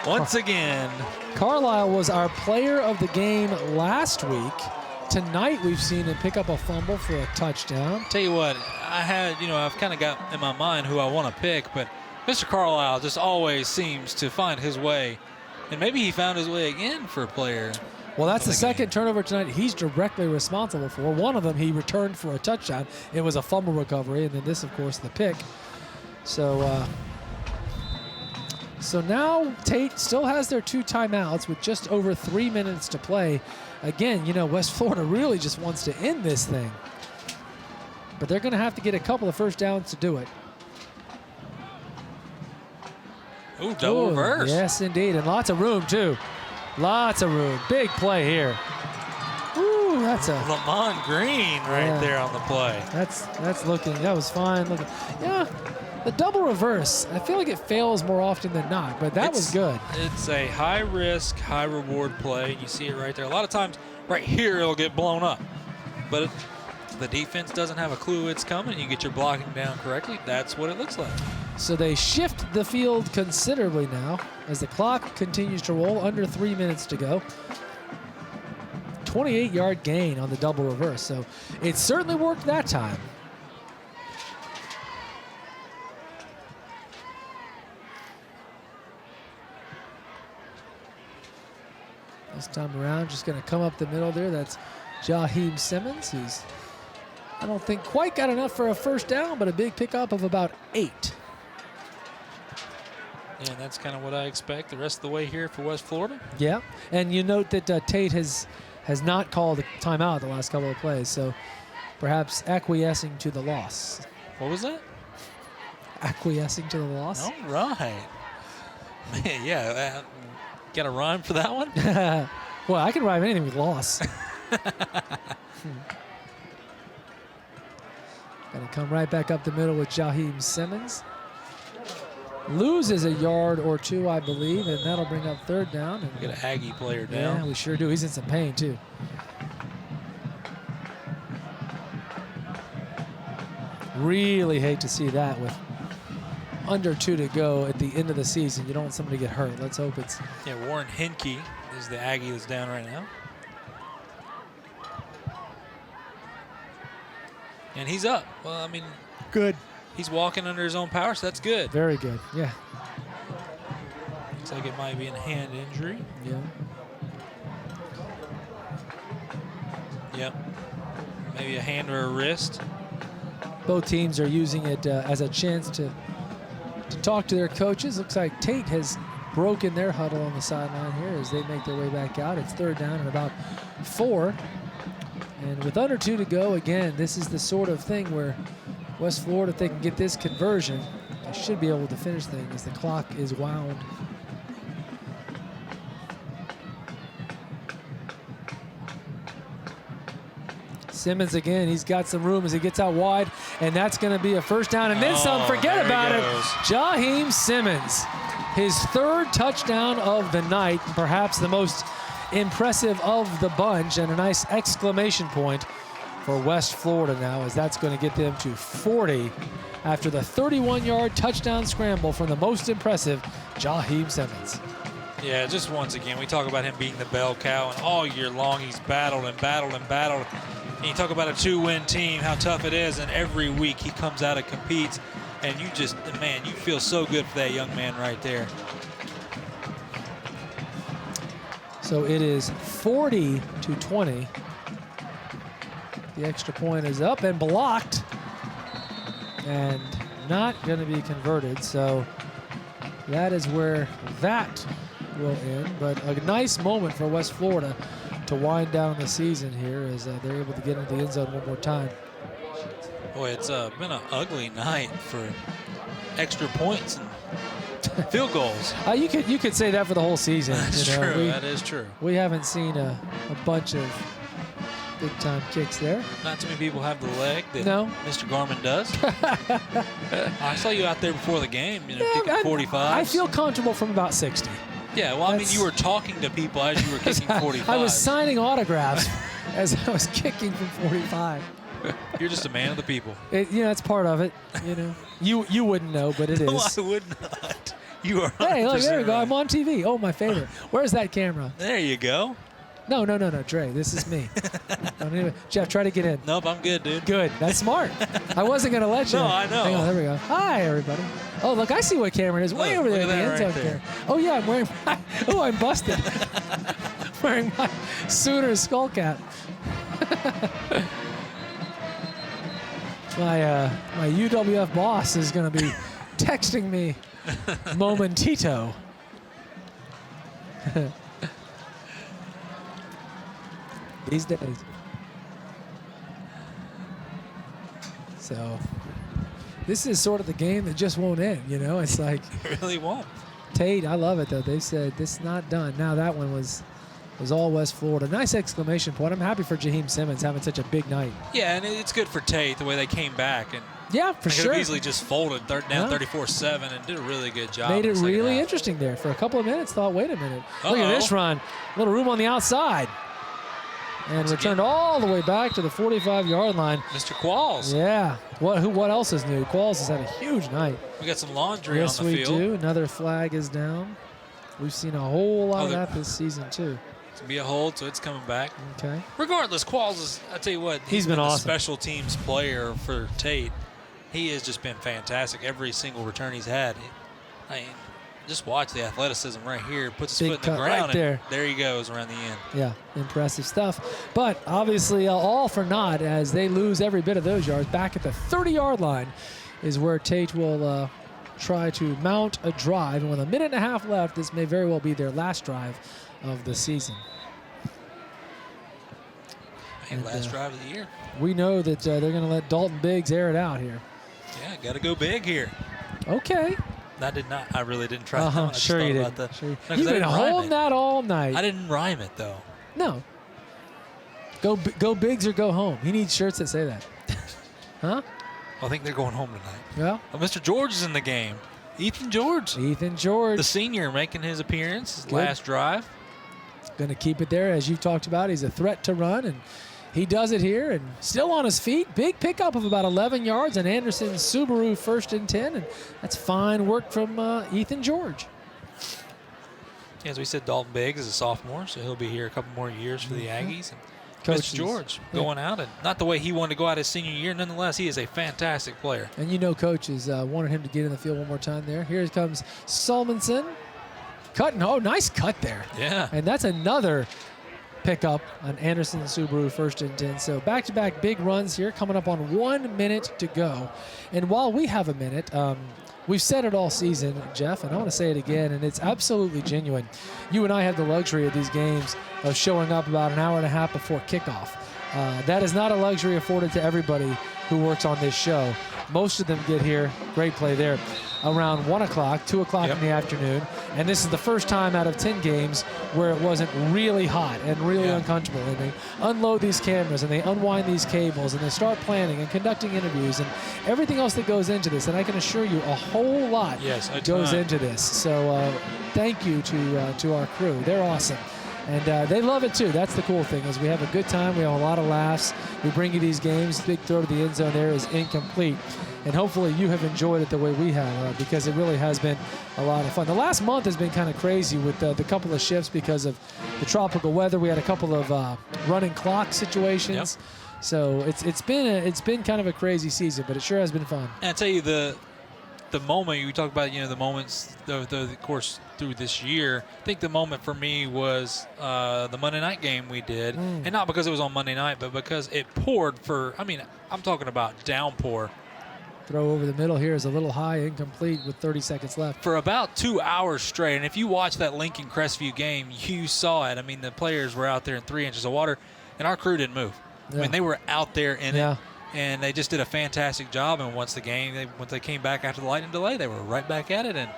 Speaker 4: once again.
Speaker 1: Carlisle was our player of the game last week. Tonight we've seen him pick up a fumble for a touchdown.
Speaker 4: Tell you what, I've kind of got in my mind who I want to pick, but Mr. Carlisle just always seems to find his way. And maybe he found his way again for a player.
Speaker 1: Well, that's the second turnover tonight he's directly responsible for. One of them he returned for a touchdown. It was a fumble recovery, and then this, of course, the pick. So now Tate still has their 2 timeouts with just over 3 minutes to play. Again, West Florida really just wants to end this thing. But they're going to have to get a couple of first downs to do it.
Speaker 4: Ooh, double reverse.
Speaker 1: Yes, indeed, and lots of room, too. Lots of room. Big play here. Ooh, that's a
Speaker 4: Lamont Green right there on the play.
Speaker 1: That was fine looking. Yeah, the double reverse, I feel like it fails more often than not, but that was good.
Speaker 4: It's a high risk, high reward play. You see it right there. A lot of times right here it'll get blown up. But the defense doesn't have a clue it's coming. You get your blocking down correctly. That's what it looks like.
Speaker 1: So they shift the field considerably now as the clock continues to roll, under 3 minutes to go. 28-yard gain on the double reverse. So it certainly worked that time. This time around, just going to come up the middle there. That's Jaheim Simmons, who's, I don't think, quite got enough for a first down, but a big pickup of about 8.
Speaker 4: Yeah, and that's kind of what I expect the rest of the way here for West Florida.
Speaker 1: Yeah, and you note that Tate has not called a timeout the last couple of plays, so perhaps acquiescing to the loss.
Speaker 4: What was that?
Speaker 1: Acquiescing to the loss.
Speaker 4: All right. Man, yeah, got a rhyme for that one?
Speaker 1: Well, I can rhyme anything with loss. Gonna come right back up the middle with Jaheim Simmons. Loses a yard or 2, I believe, and that'll bring up third down. And
Speaker 4: we got an Aggie player down.
Speaker 1: Yeah, we sure do. He's in some pain, too. Really hate to see that with under 2 to go at the end of the season. You don't want somebody to get hurt. Let's hope it's...
Speaker 4: Yeah, Warren Henke is the Aggie that's down right now. And he's up. Well, I mean...
Speaker 1: Good.
Speaker 4: He's walking under his own power, so that's good.
Speaker 1: Very good, yeah.
Speaker 4: Looks like it might be a hand injury.
Speaker 1: Yeah.
Speaker 4: Yep. Maybe a hand or a wrist.
Speaker 1: Both teams are using it as a chance to talk to their coaches. Looks like Tate has broken their huddle on the sideline here as they make their way back out. It's 3rd down and about 4. And with under 2 to go, again, this is the sort of thing where West Florida, if they can get this conversion, they should be able to finish things as the clock is wound. Simmons again, he's got some room as he gets out wide, and that's going to be a first down. And then some, forget about it. Jaheim Simmons, his 3rd touchdown of the night, perhaps the most impressive of the bunch, and a nice exclamation point for West Florida now, as that's going to get them to 40 after the 31-yard touchdown scramble from the most impressive Jaheim Simmons.
Speaker 4: Yeah, just once again, we talk about him being the bell cow, and all year long he's battled and battled and battled. And you talk about a 2-win team, how tough it is, and every week he comes out and competes, and you just, man, you feel so good for that young man right there.
Speaker 1: So it is 40-20. The extra point is up and blocked and not going to be converted. So that is where that will end. But a nice moment for West Florida to wind down the season here as they're able to get into the end zone one more time.
Speaker 4: Boy, it's been an ugly night for extra points and field goals.
Speaker 1: You could say that for the whole season.
Speaker 4: That's true. That is true.
Speaker 1: We haven't seen a bunch of big-time kicks there.
Speaker 4: Not too many people have the leg that Mr. Garmin does. I saw you out there before the game, kicking 45.
Speaker 1: I feel comfortable from about 60.
Speaker 4: Yeah, well, I mean, you were talking to people as you were kicking 45.
Speaker 1: I was signing autographs as I was kicking from 45.
Speaker 4: You're just a man of the people.
Speaker 1: That's part of it. You wouldn't know, but it is.
Speaker 4: No, I would not. You are.
Speaker 1: Hey, look, there you go.
Speaker 4: Right.
Speaker 1: I'm on TV. Oh, my favorite. Where's that camera?
Speaker 4: There you go.
Speaker 1: No, Dre. This is me. Jeff, try to get in.
Speaker 4: Nope, I'm good, dude.
Speaker 1: Good. That's smart. I wasn't going to let you.
Speaker 4: No, I know.
Speaker 1: Hang on, there we go. Hi, everybody. Oh, look, I see what camera it is. Way over there in the end zone there. Oh, yeah, I'm wearing my... Oh, I'm busted. Wearing my Sooners skull cap. My UWF boss is going to be texting me momentito. These days. So this is sort of the game that just won't end, It's like
Speaker 4: it really won't.
Speaker 1: Tate, I love it though. They said this is not done. Now that one was all West Florida. Nice exclamation point. I'm happy for Jaheim Simmons having such a big night.
Speaker 4: Yeah, and it's good for Tate the way they came back and
Speaker 1: yeah, for sure.
Speaker 4: Could have easily just folded down 34-7 and did a really good job.
Speaker 1: Made it really interesting there for a couple of minutes. Thought, wait a minute, look at this run. A little room on the outside. And returned all the way back to the 45-yard line.
Speaker 4: Mr. Qualls.
Speaker 1: Yeah. What else is new? Qualls has had a huge night.
Speaker 4: We got some laundry
Speaker 1: on the field. Yes, we do. Another flag is down. We've seen a whole lot of that this season, too.
Speaker 4: It's going to be a hold, so it's coming back.
Speaker 1: Okay.
Speaker 4: Regardless, Qualls is, I tell you what,
Speaker 1: he's been awesome.
Speaker 4: A special teams player for Tate. He has just been fantastic. Every single return he's had. I mean, just watch the athleticism right here. Puts his foot in the ground.
Speaker 1: Right there.
Speaker 4: And there he goes around the end.
Speaker 1: Yeah, impressive stuff. But obviously all for naught as they lose every bit of those yards. Back at the 30-yard line is where Tate will try to mount a drive. And with a minute and a half left, this may very well be their last drive of the season.
Speaker 4: And last drive of the year.
Speaker 1: We know that they're going to let Dalton Biggs air it out here.
Speaker 4: Yeah, got to go big here.
Speaker 1: Okay.
Speaker 4: I really didn't try that.
Speaker 1: Sure you did. You've been holding that all night.
Speaker 4: I didn't rhyme it, though.
Speaker 1: No. Go Biggs or go home. He needs shirts that say that. Huh?
Speaker 4: I think they're going home tonight.
Speaker 1: Well,
Speaker 4: Mr. George is in the game. Ethan George.
Speaker 1: The
Speaker 4: senior making his appearance, his last drive.
Speaker 1: Going to keep it there. As you talked about, he's a threat to run, and he does it here and still on his feet. Big pickup of about 11 yards on Anderson's Subaru 1st and 10, and that's fine work from Ethan George.
Speaker 4: As we said, Dalton Biggs is a sophomore, so he'll be here a couple more years for the Aggies. And
Speaker 1: Coach
Speaker 4: Mr. George going out, and not the way he wanted to go out his senior year. Nonetheless, he is a fantastic player.
Speaker 1: And you know coaches wanted him to get in the field one more time there. Here comes Solmonson. Cutting. Oh, nice cut there.
Speaker 4: Yeah.
Speaker 1: And that's another pickup on Anderson Subaru 1st and 10. So back-to-back big runs here coming up on 1 minute to go. And while we have a minute, we've said it all season, Jeff, and I want to say it again, and it's absolutely genuine. You and I have the luxury of these games of showing up about an hour and a half before kickoff. That is not a luxury afforded to everybody who works on this show. Most of them get here, great play there, around 1 o'clock, 2 o'clock in the afternoon. And this is the first time out of 10 games where it wasn't really hot and really uncomfortable. And they unload these cameras and they unwind these cables and they start planning and conducting interviews and everything else that goes into this. And I can assure you a whole lot goes into this. So thank you to our crew. They're awesome. And they love it too. That's the cool thing is we have a good time. We have a lot of laughs. We bring you these games. Big throw to the end zone there is incomplete. And hopefully you have enjoyed it the way we have because it really has been a lot of fun. The last month has been kind of crazy with the couple of shifts because of the tropical weather. We had a couple of running clock situations. So it's been kind of a crazy season, but it sure has been fun.
Speaker 4: And I tell you, the moment you talk about, the moments, the course through this year, I think the moment for me was the Monday night game we did. And not because it was on Monday night, but because it poured I'm talking about downpour.
Speaker 1: Throw over the middle here is a little high, incomplete with 30 seconds left.
Speaker 4: For about 2 hours straight, and if you watch that Lincoln Crestview game, you saw it. I mean, the players were out there in 3 inches of water, and our crew didn't move. I mean, they were out there in it, and they just did a fantastic job. And once they came back after the lightning delay, they were right back at it. And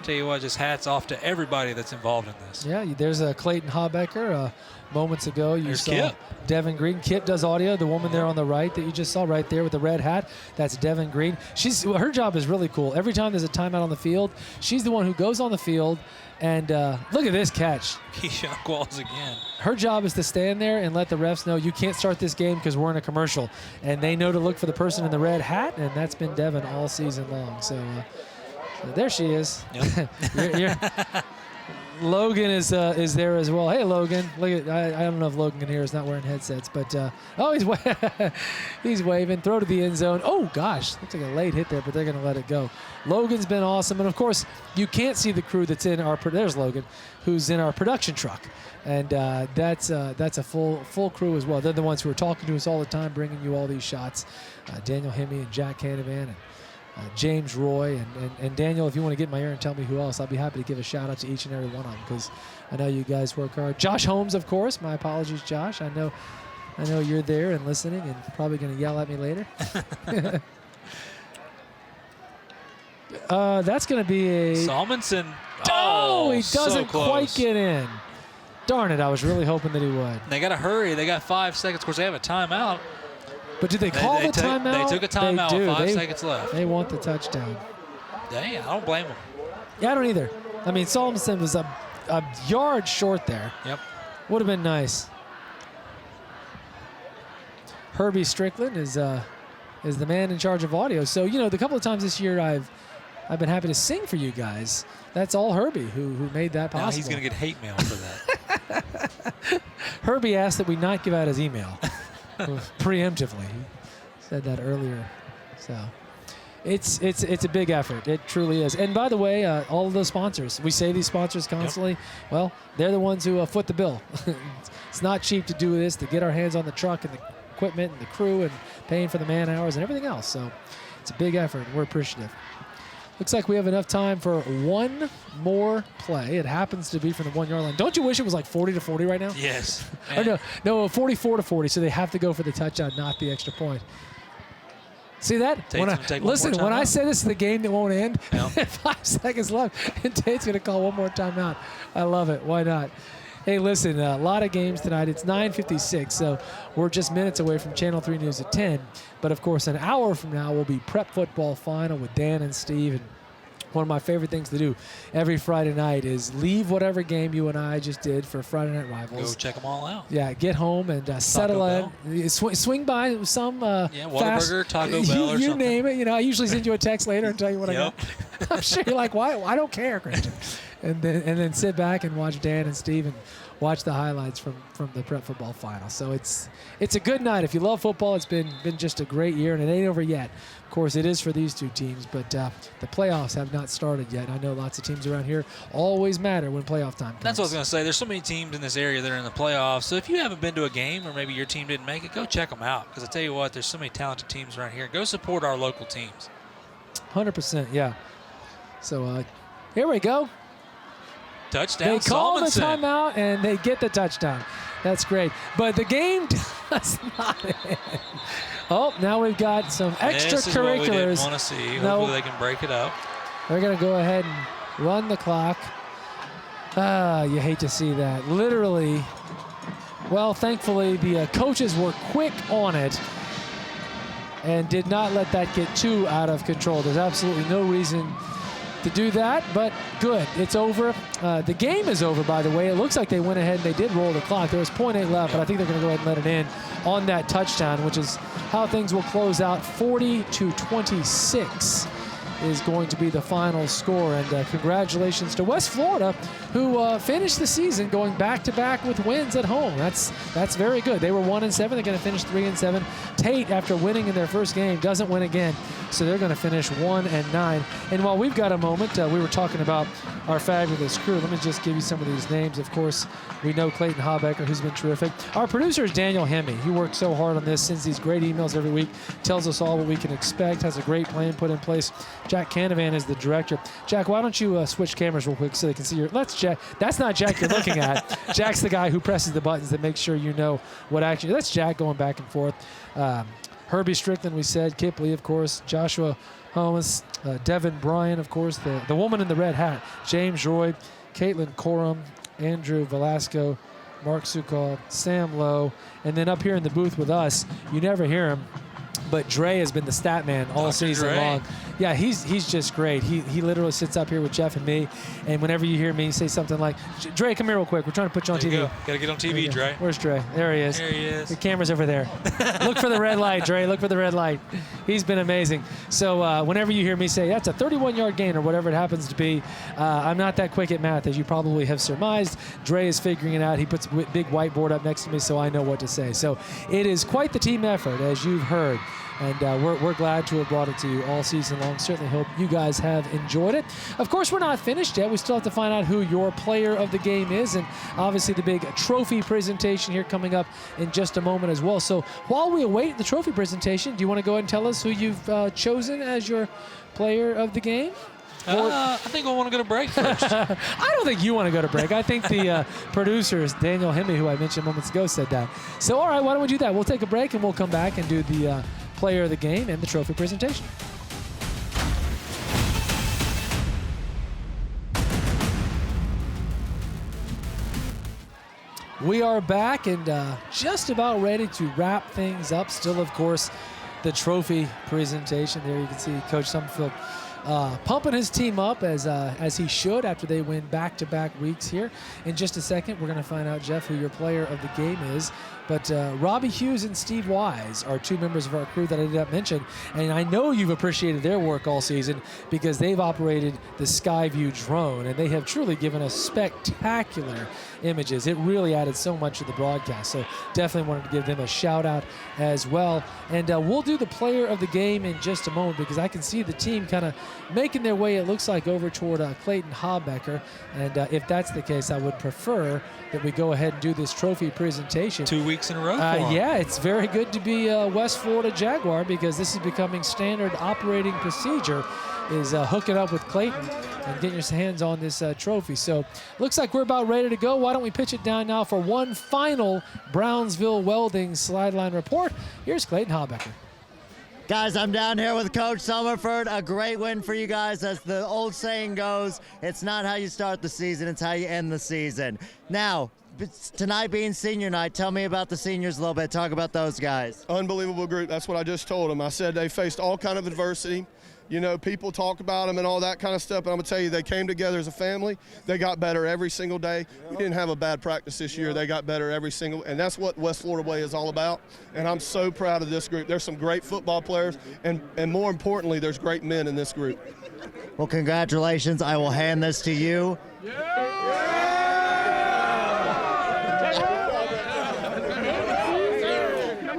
Speaker 4: tell you what, just hats off to everybody that's involved in this.
Speaker 1: Yeah, there's a Clayton Habecker. Moments ago, you saw
Speaker 4: Kip.
Speaker 1: Devin Green. Kip does audio. The woman there on the right that you just saw right there with the red hat, that's Devin Green. Her job is really cool. Every time there's a timeout on the field, she's the one who goes on the field and look at this catch.
Speaker 4: Keyshawn Qualls again.
Speaker 1: Her job is to stand there and let the refs know you can't start this game because we're in a commercial. And they know to look for the person in the red hat, and that's been Devin all season long. So there she is.
Speaker 4: Yep.
Speaker 1: Logan is there as well. Hey, Logan. Look at I don't know if Logan can hear. He's not wearing headsets, but he's waving. Throw to the end zone. Oh gosh, looks like a late hit there, but they're going to let it go. Logan's been awesome, and of course you can't see the crew that's in our. There's Logan, who's in our production truck, and that's a full crew as well. They're the ones who are talking to us all the time, bringing you all these shots. Daniel Hemme and Jack Canavan and James Roy and Daniel, if you want to get in my ear and tell me who else, I'll be happy to give a shout out to each and every one of them because I know you guys work hard. Josh Holmes, of course. My apologies, Josh. I know you're there and listening and probably going to yell at me later. That's going to be a
Speaker 4: Solmonson.
Speaker 1: Oh, he doesn't quite get in. Darn it! I was really hoping that he would.
Speaker 4: They got to hurry. They got 5 seconds. Of course, they have a timeout.
Speaker 1: But did they call the timeout?
Speaker 4: They took a timeout with 5 seconds left.
Speaker 1: They want the touchdown.
Speaker 4: Dang, I don't blame them.
Speaker 1: Yeah, I don't either. I mean, Solomon was a yard short there.
Speaker 4: Yep.
Speaker 1: Would have been nice. Herbie Strickland is the man in charge of audio. So, the couple of times this year I've been happy to sing for you guys. That's all Herbie who made that possible.
Speaker 4: Now he's going to get hate mail for that.
Speaker 1: Herbie asked that we not give out his email. Preemptively. He said that earlier. So it's a big effort. It truly is. And by the way, all of those sponsors, we say these sponsors constantly. Yep. Well, they're the ones who foot the bill. It's not cheap to do this, to get our hands on the truck and the equipment and the crew and paying for the man hours and everything else. So it's a big effort. We're appreciative. Looks like we have enough time for one more play. It happens to be from the 1 yard line. Don't you wish it was like 40-40 right now?
Speaker 4: Yes.
Speaker 1: Or no, 44-40. So they have to go for the touchdown, not the extra point. See that? When I say this is the game that won't end, 5 seconds left, and Tate's going to call one more timeout. I love it. Why not? Hey, listen, a lot of games tonight. It's 9:56, so we're just minutes away from Channel 3 News at 10. But, of course, an hour from now will be Prep Football Final with Dan and Steve. And one of my favorite things to do every Friday night is leave whatever game you and I just did for Friday Night Rivals.
Speaker 4: Go check them all out.
Speaker 1: Yeah, get home and settle in. Swing by some
Speaker 4: Whataburger, Taco Bell, or
Speaker 1: you
Speaker 4: something.
Speaker 1: name it. I usually send you a text later and tell you what I got. I'm sure you're like, why? I don't care, Christian. And then sit back and watch Dan and Steve and watch the highlights from the prep football final. So it's a good night. If you love football, it's been just a great year, and it ain't over yet. Of course, it is for these two teams, but the playoffs have not started yet. I know lots of teams around here always matter when playoff time comes.
Speaker 4: That's what I was going to say. There's so many teams in this area that are in the playoffs. So if you haven't been to a game or maybe your team didn't make it, go check them out. Because I tell you what, there's so many talented teams around here. Go support our local teams.
Speaker 1: 100%, yeah. So here we go.
Speaker 4: Touchdown.
Speaker 1: They call the
Speaker 4: Solomon.
Speaker 1: timeout, and they get the touchdown. That's great. But the game does not end. Oh, now we've got some extracurriculars.
Speaker 4: This is what we didn't want to see. Hopefully they can break it up.
Speaker 1: They're going to go ahead and run the clock. You hate to see that. Literally, well, thankfully, the coaches were quick on it and did not let that get too out of control. There's absolutely no reason to do that, but good. It's over. The game is over, by the way. It looks like they went ahead and they did roll the clock. There was 0.8 left, but I think they're going to go ahead and let it in on that touchdown, which is how things will close out. 40-26 is going to be the final score. And congratulations to West Florida, who finished the season going back-to-back with wins at home. That's very good. They were 1-7. They're going to finish 3-7. Tate, after winning in their first game, doesn't win again, so they're going to finish 1-9. And while we've got a moment, we were talking about our fabulous crew. Let me just give you some of these names. Of course, we know Clayton Habecker, who's been terrific. Our producer is Daniel Hemme. He works so hard on this, sends these great emails every week, tells us all what we can expect, has a great plan put in place. Jack Canavan is the director. Jack, why don't you switch cameras real quick so they can see your... That's not Jack you're looking at. Jack's the guy who presses the buttons that makes sure you know what action... That's Jack going back and forth. Herbie Strickland, we said. Kipley, of course. Joshua Holmes. Devin Bryan, of course. The woman in the red hat. James Roy. Caitlin Corum. Andrew Velasco. Mark Sukal. Sam Lowe. And then up here in the booth with us, you never hear him, but Dre has been the stat man all season long. Yeah, he's just great. He literally sits up here with Jeff and me, and whenever you hear me say something like, Dre, come here real quick. We're trying to put you on TV.
Speaker 4: Got to get on TV, Dre.
Speaker 1: Where's Dre? There he is.
Speaker 4: There he is.
Speaker 1: The camera's over there. Look for the red light, Dre. Look for the red light. He's been amazing. So whenever you hear me say, that's a 31-yard gain or whatever it happens to be, I'm not that quick at math, as you probably have surmised. Dre is figuring it out. He puts a big whiteboard up next to me so I know what to say. So it is quite the team effort, as you've heard. And we're glad to have brought it to you all season long. Certainly hope you guys have enjoyed it. Of course, we're not finished yet. We still have to find out who your player of the game is. And obviously the big trophy presentation here coming up in just a moment as well. So while we await the trophy presentation, do you want to go ahead and tell us who you've chosen as your player of the game?
Speaker 4: I think I want to go to break first.
Speaker 1: I don't think you want to go to break. I think the producers, Daniel Hemme, who I mentioned moments ago, said that. So, all right, why don't we do that? We'll take a break, and we'll come back and do the player of the game and the trophy presentation. We are back and just about ready to wrap things up. Still, of course, the trophy presentation. There you can see Coach Summerfield pumping his team up as he should after they win back-to-back weeks here. In just a second, we're going to find out, Jeff, who your player of the game is. But Robbie Hughes and Steve Wise are two members of our crew that I did not mention. And I know you've appreciated their work all season because they've operated the Skyview drone, and they have truly given us spectacular images. It really added so much to the broadcast. So definitely wanted to give them a shout out as well. And we'll do the player of the game in just a moment because I can see the team kind of making their way, it looks like, over toward Clayton Habecker. And if that's the case, I would prefer that we go ahead and do this trophy presentation.
Speaker 4: 2 weeks in a row.
Speaker 1: Yeah, it's very good to be a West Florida Jaguar because this is becoming standard operating procedure, is hooking up with Clayton and getting your hands on this trophy. So looks like we're about ready to go. Why don't we pitch it down now for one final Brownsville Welding sideline report. Here's Clayton Habecker.
Speaker 3: Guys, I'm down here with Coach Summerford. A great win for you guys. As the old saying goes, it's not how you start the season, it's how you end the season. Now, tonight being senior night, tell me about the seniors a little bit. Talk about those guys.
Speaker 7: Unbelievable group. That's what I just told them. I said they faced all kind of adversity. You know, people talk about them and all that kind of stuff, but I'm going to tell you, they came together as a family. They got better every single day. We didn't have a bad practice this year. They got better every single, and that's what West Florida Way is all about. And I'm so proud of this group. There's some great football players, and more importantly, there's great men in this group.
Speaker 3: Well, congratulations. I will hand this to you.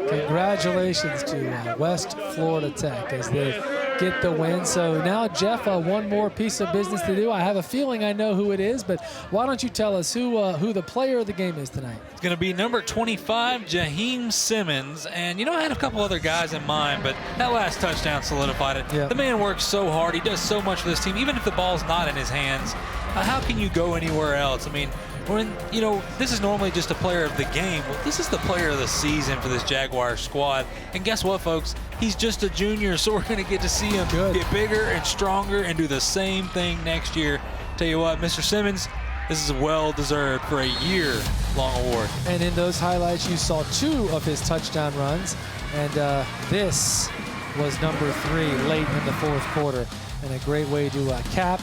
Speaker 1: Congratulations to West Florida Tech as they get the win. So now, Jeff, one more piece of business to do. I have a feeling I know who it is, but why don't you tell us who the player of the game is tonight?
Speaker 4: It's going to be number 25, Jaheim Simmons. And, you know, I had a couple other guys in mind, but that last touchdown solidified it.
Speaker 1: Yep.
Speaker 4: The man works so hard. He does so much for this team. Even if the ball's not in his hands, how can you go anywhere else? I mean, when, you know, this is normally just a player of the game. Well, this is the player of the season for this Jaguars squad. And guess what, folks? He's just a junior, so we're going to get to see him get bigger and stronger and do the same thing next year. Tell you what, Mr. Simmons, this is well-deserved for a year-long award.
Speaker 1: And in those highlights, you saw 2 of his touchdown runs. And this was number 3 late in the 4th quarter. And a great way to cap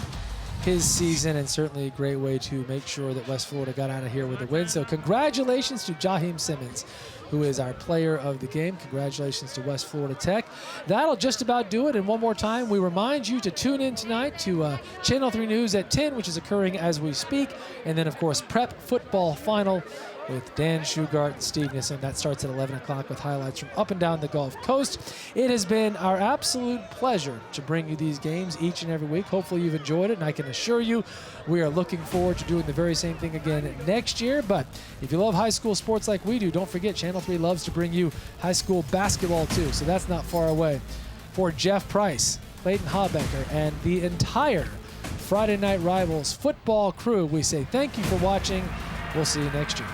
Speaker 1: his season, and certainly a great way to make sure that West Florida got out of here with a win. So congratulations to Jaheim Simmons, who is our player of the game. Congratulations to West Florida Tech. That'll just about do it. And one more time, we remind you to tune in tonight to Channel 3 News at 10, which is occurring as we speak. And then, of course, Prep Football Final with Dan Shugart and Steve Nissen. That starts at 11 o'clock with highlights from up and down the Gulf Coast. It has been our absolute pleasure to bring you these games each and every week. Hopefully you've enjoyed it, and I can assure you we are looking forward to doing the very same thing again next year. But if you love high school sports like we do, don't forget Channel 3 loves to bring you high school basketball too, so that's not far away. For Jeff Price, Clayton Habecker, and the entire Friday Night Rivals football crew, we say thank you for watching. We'll see you next year.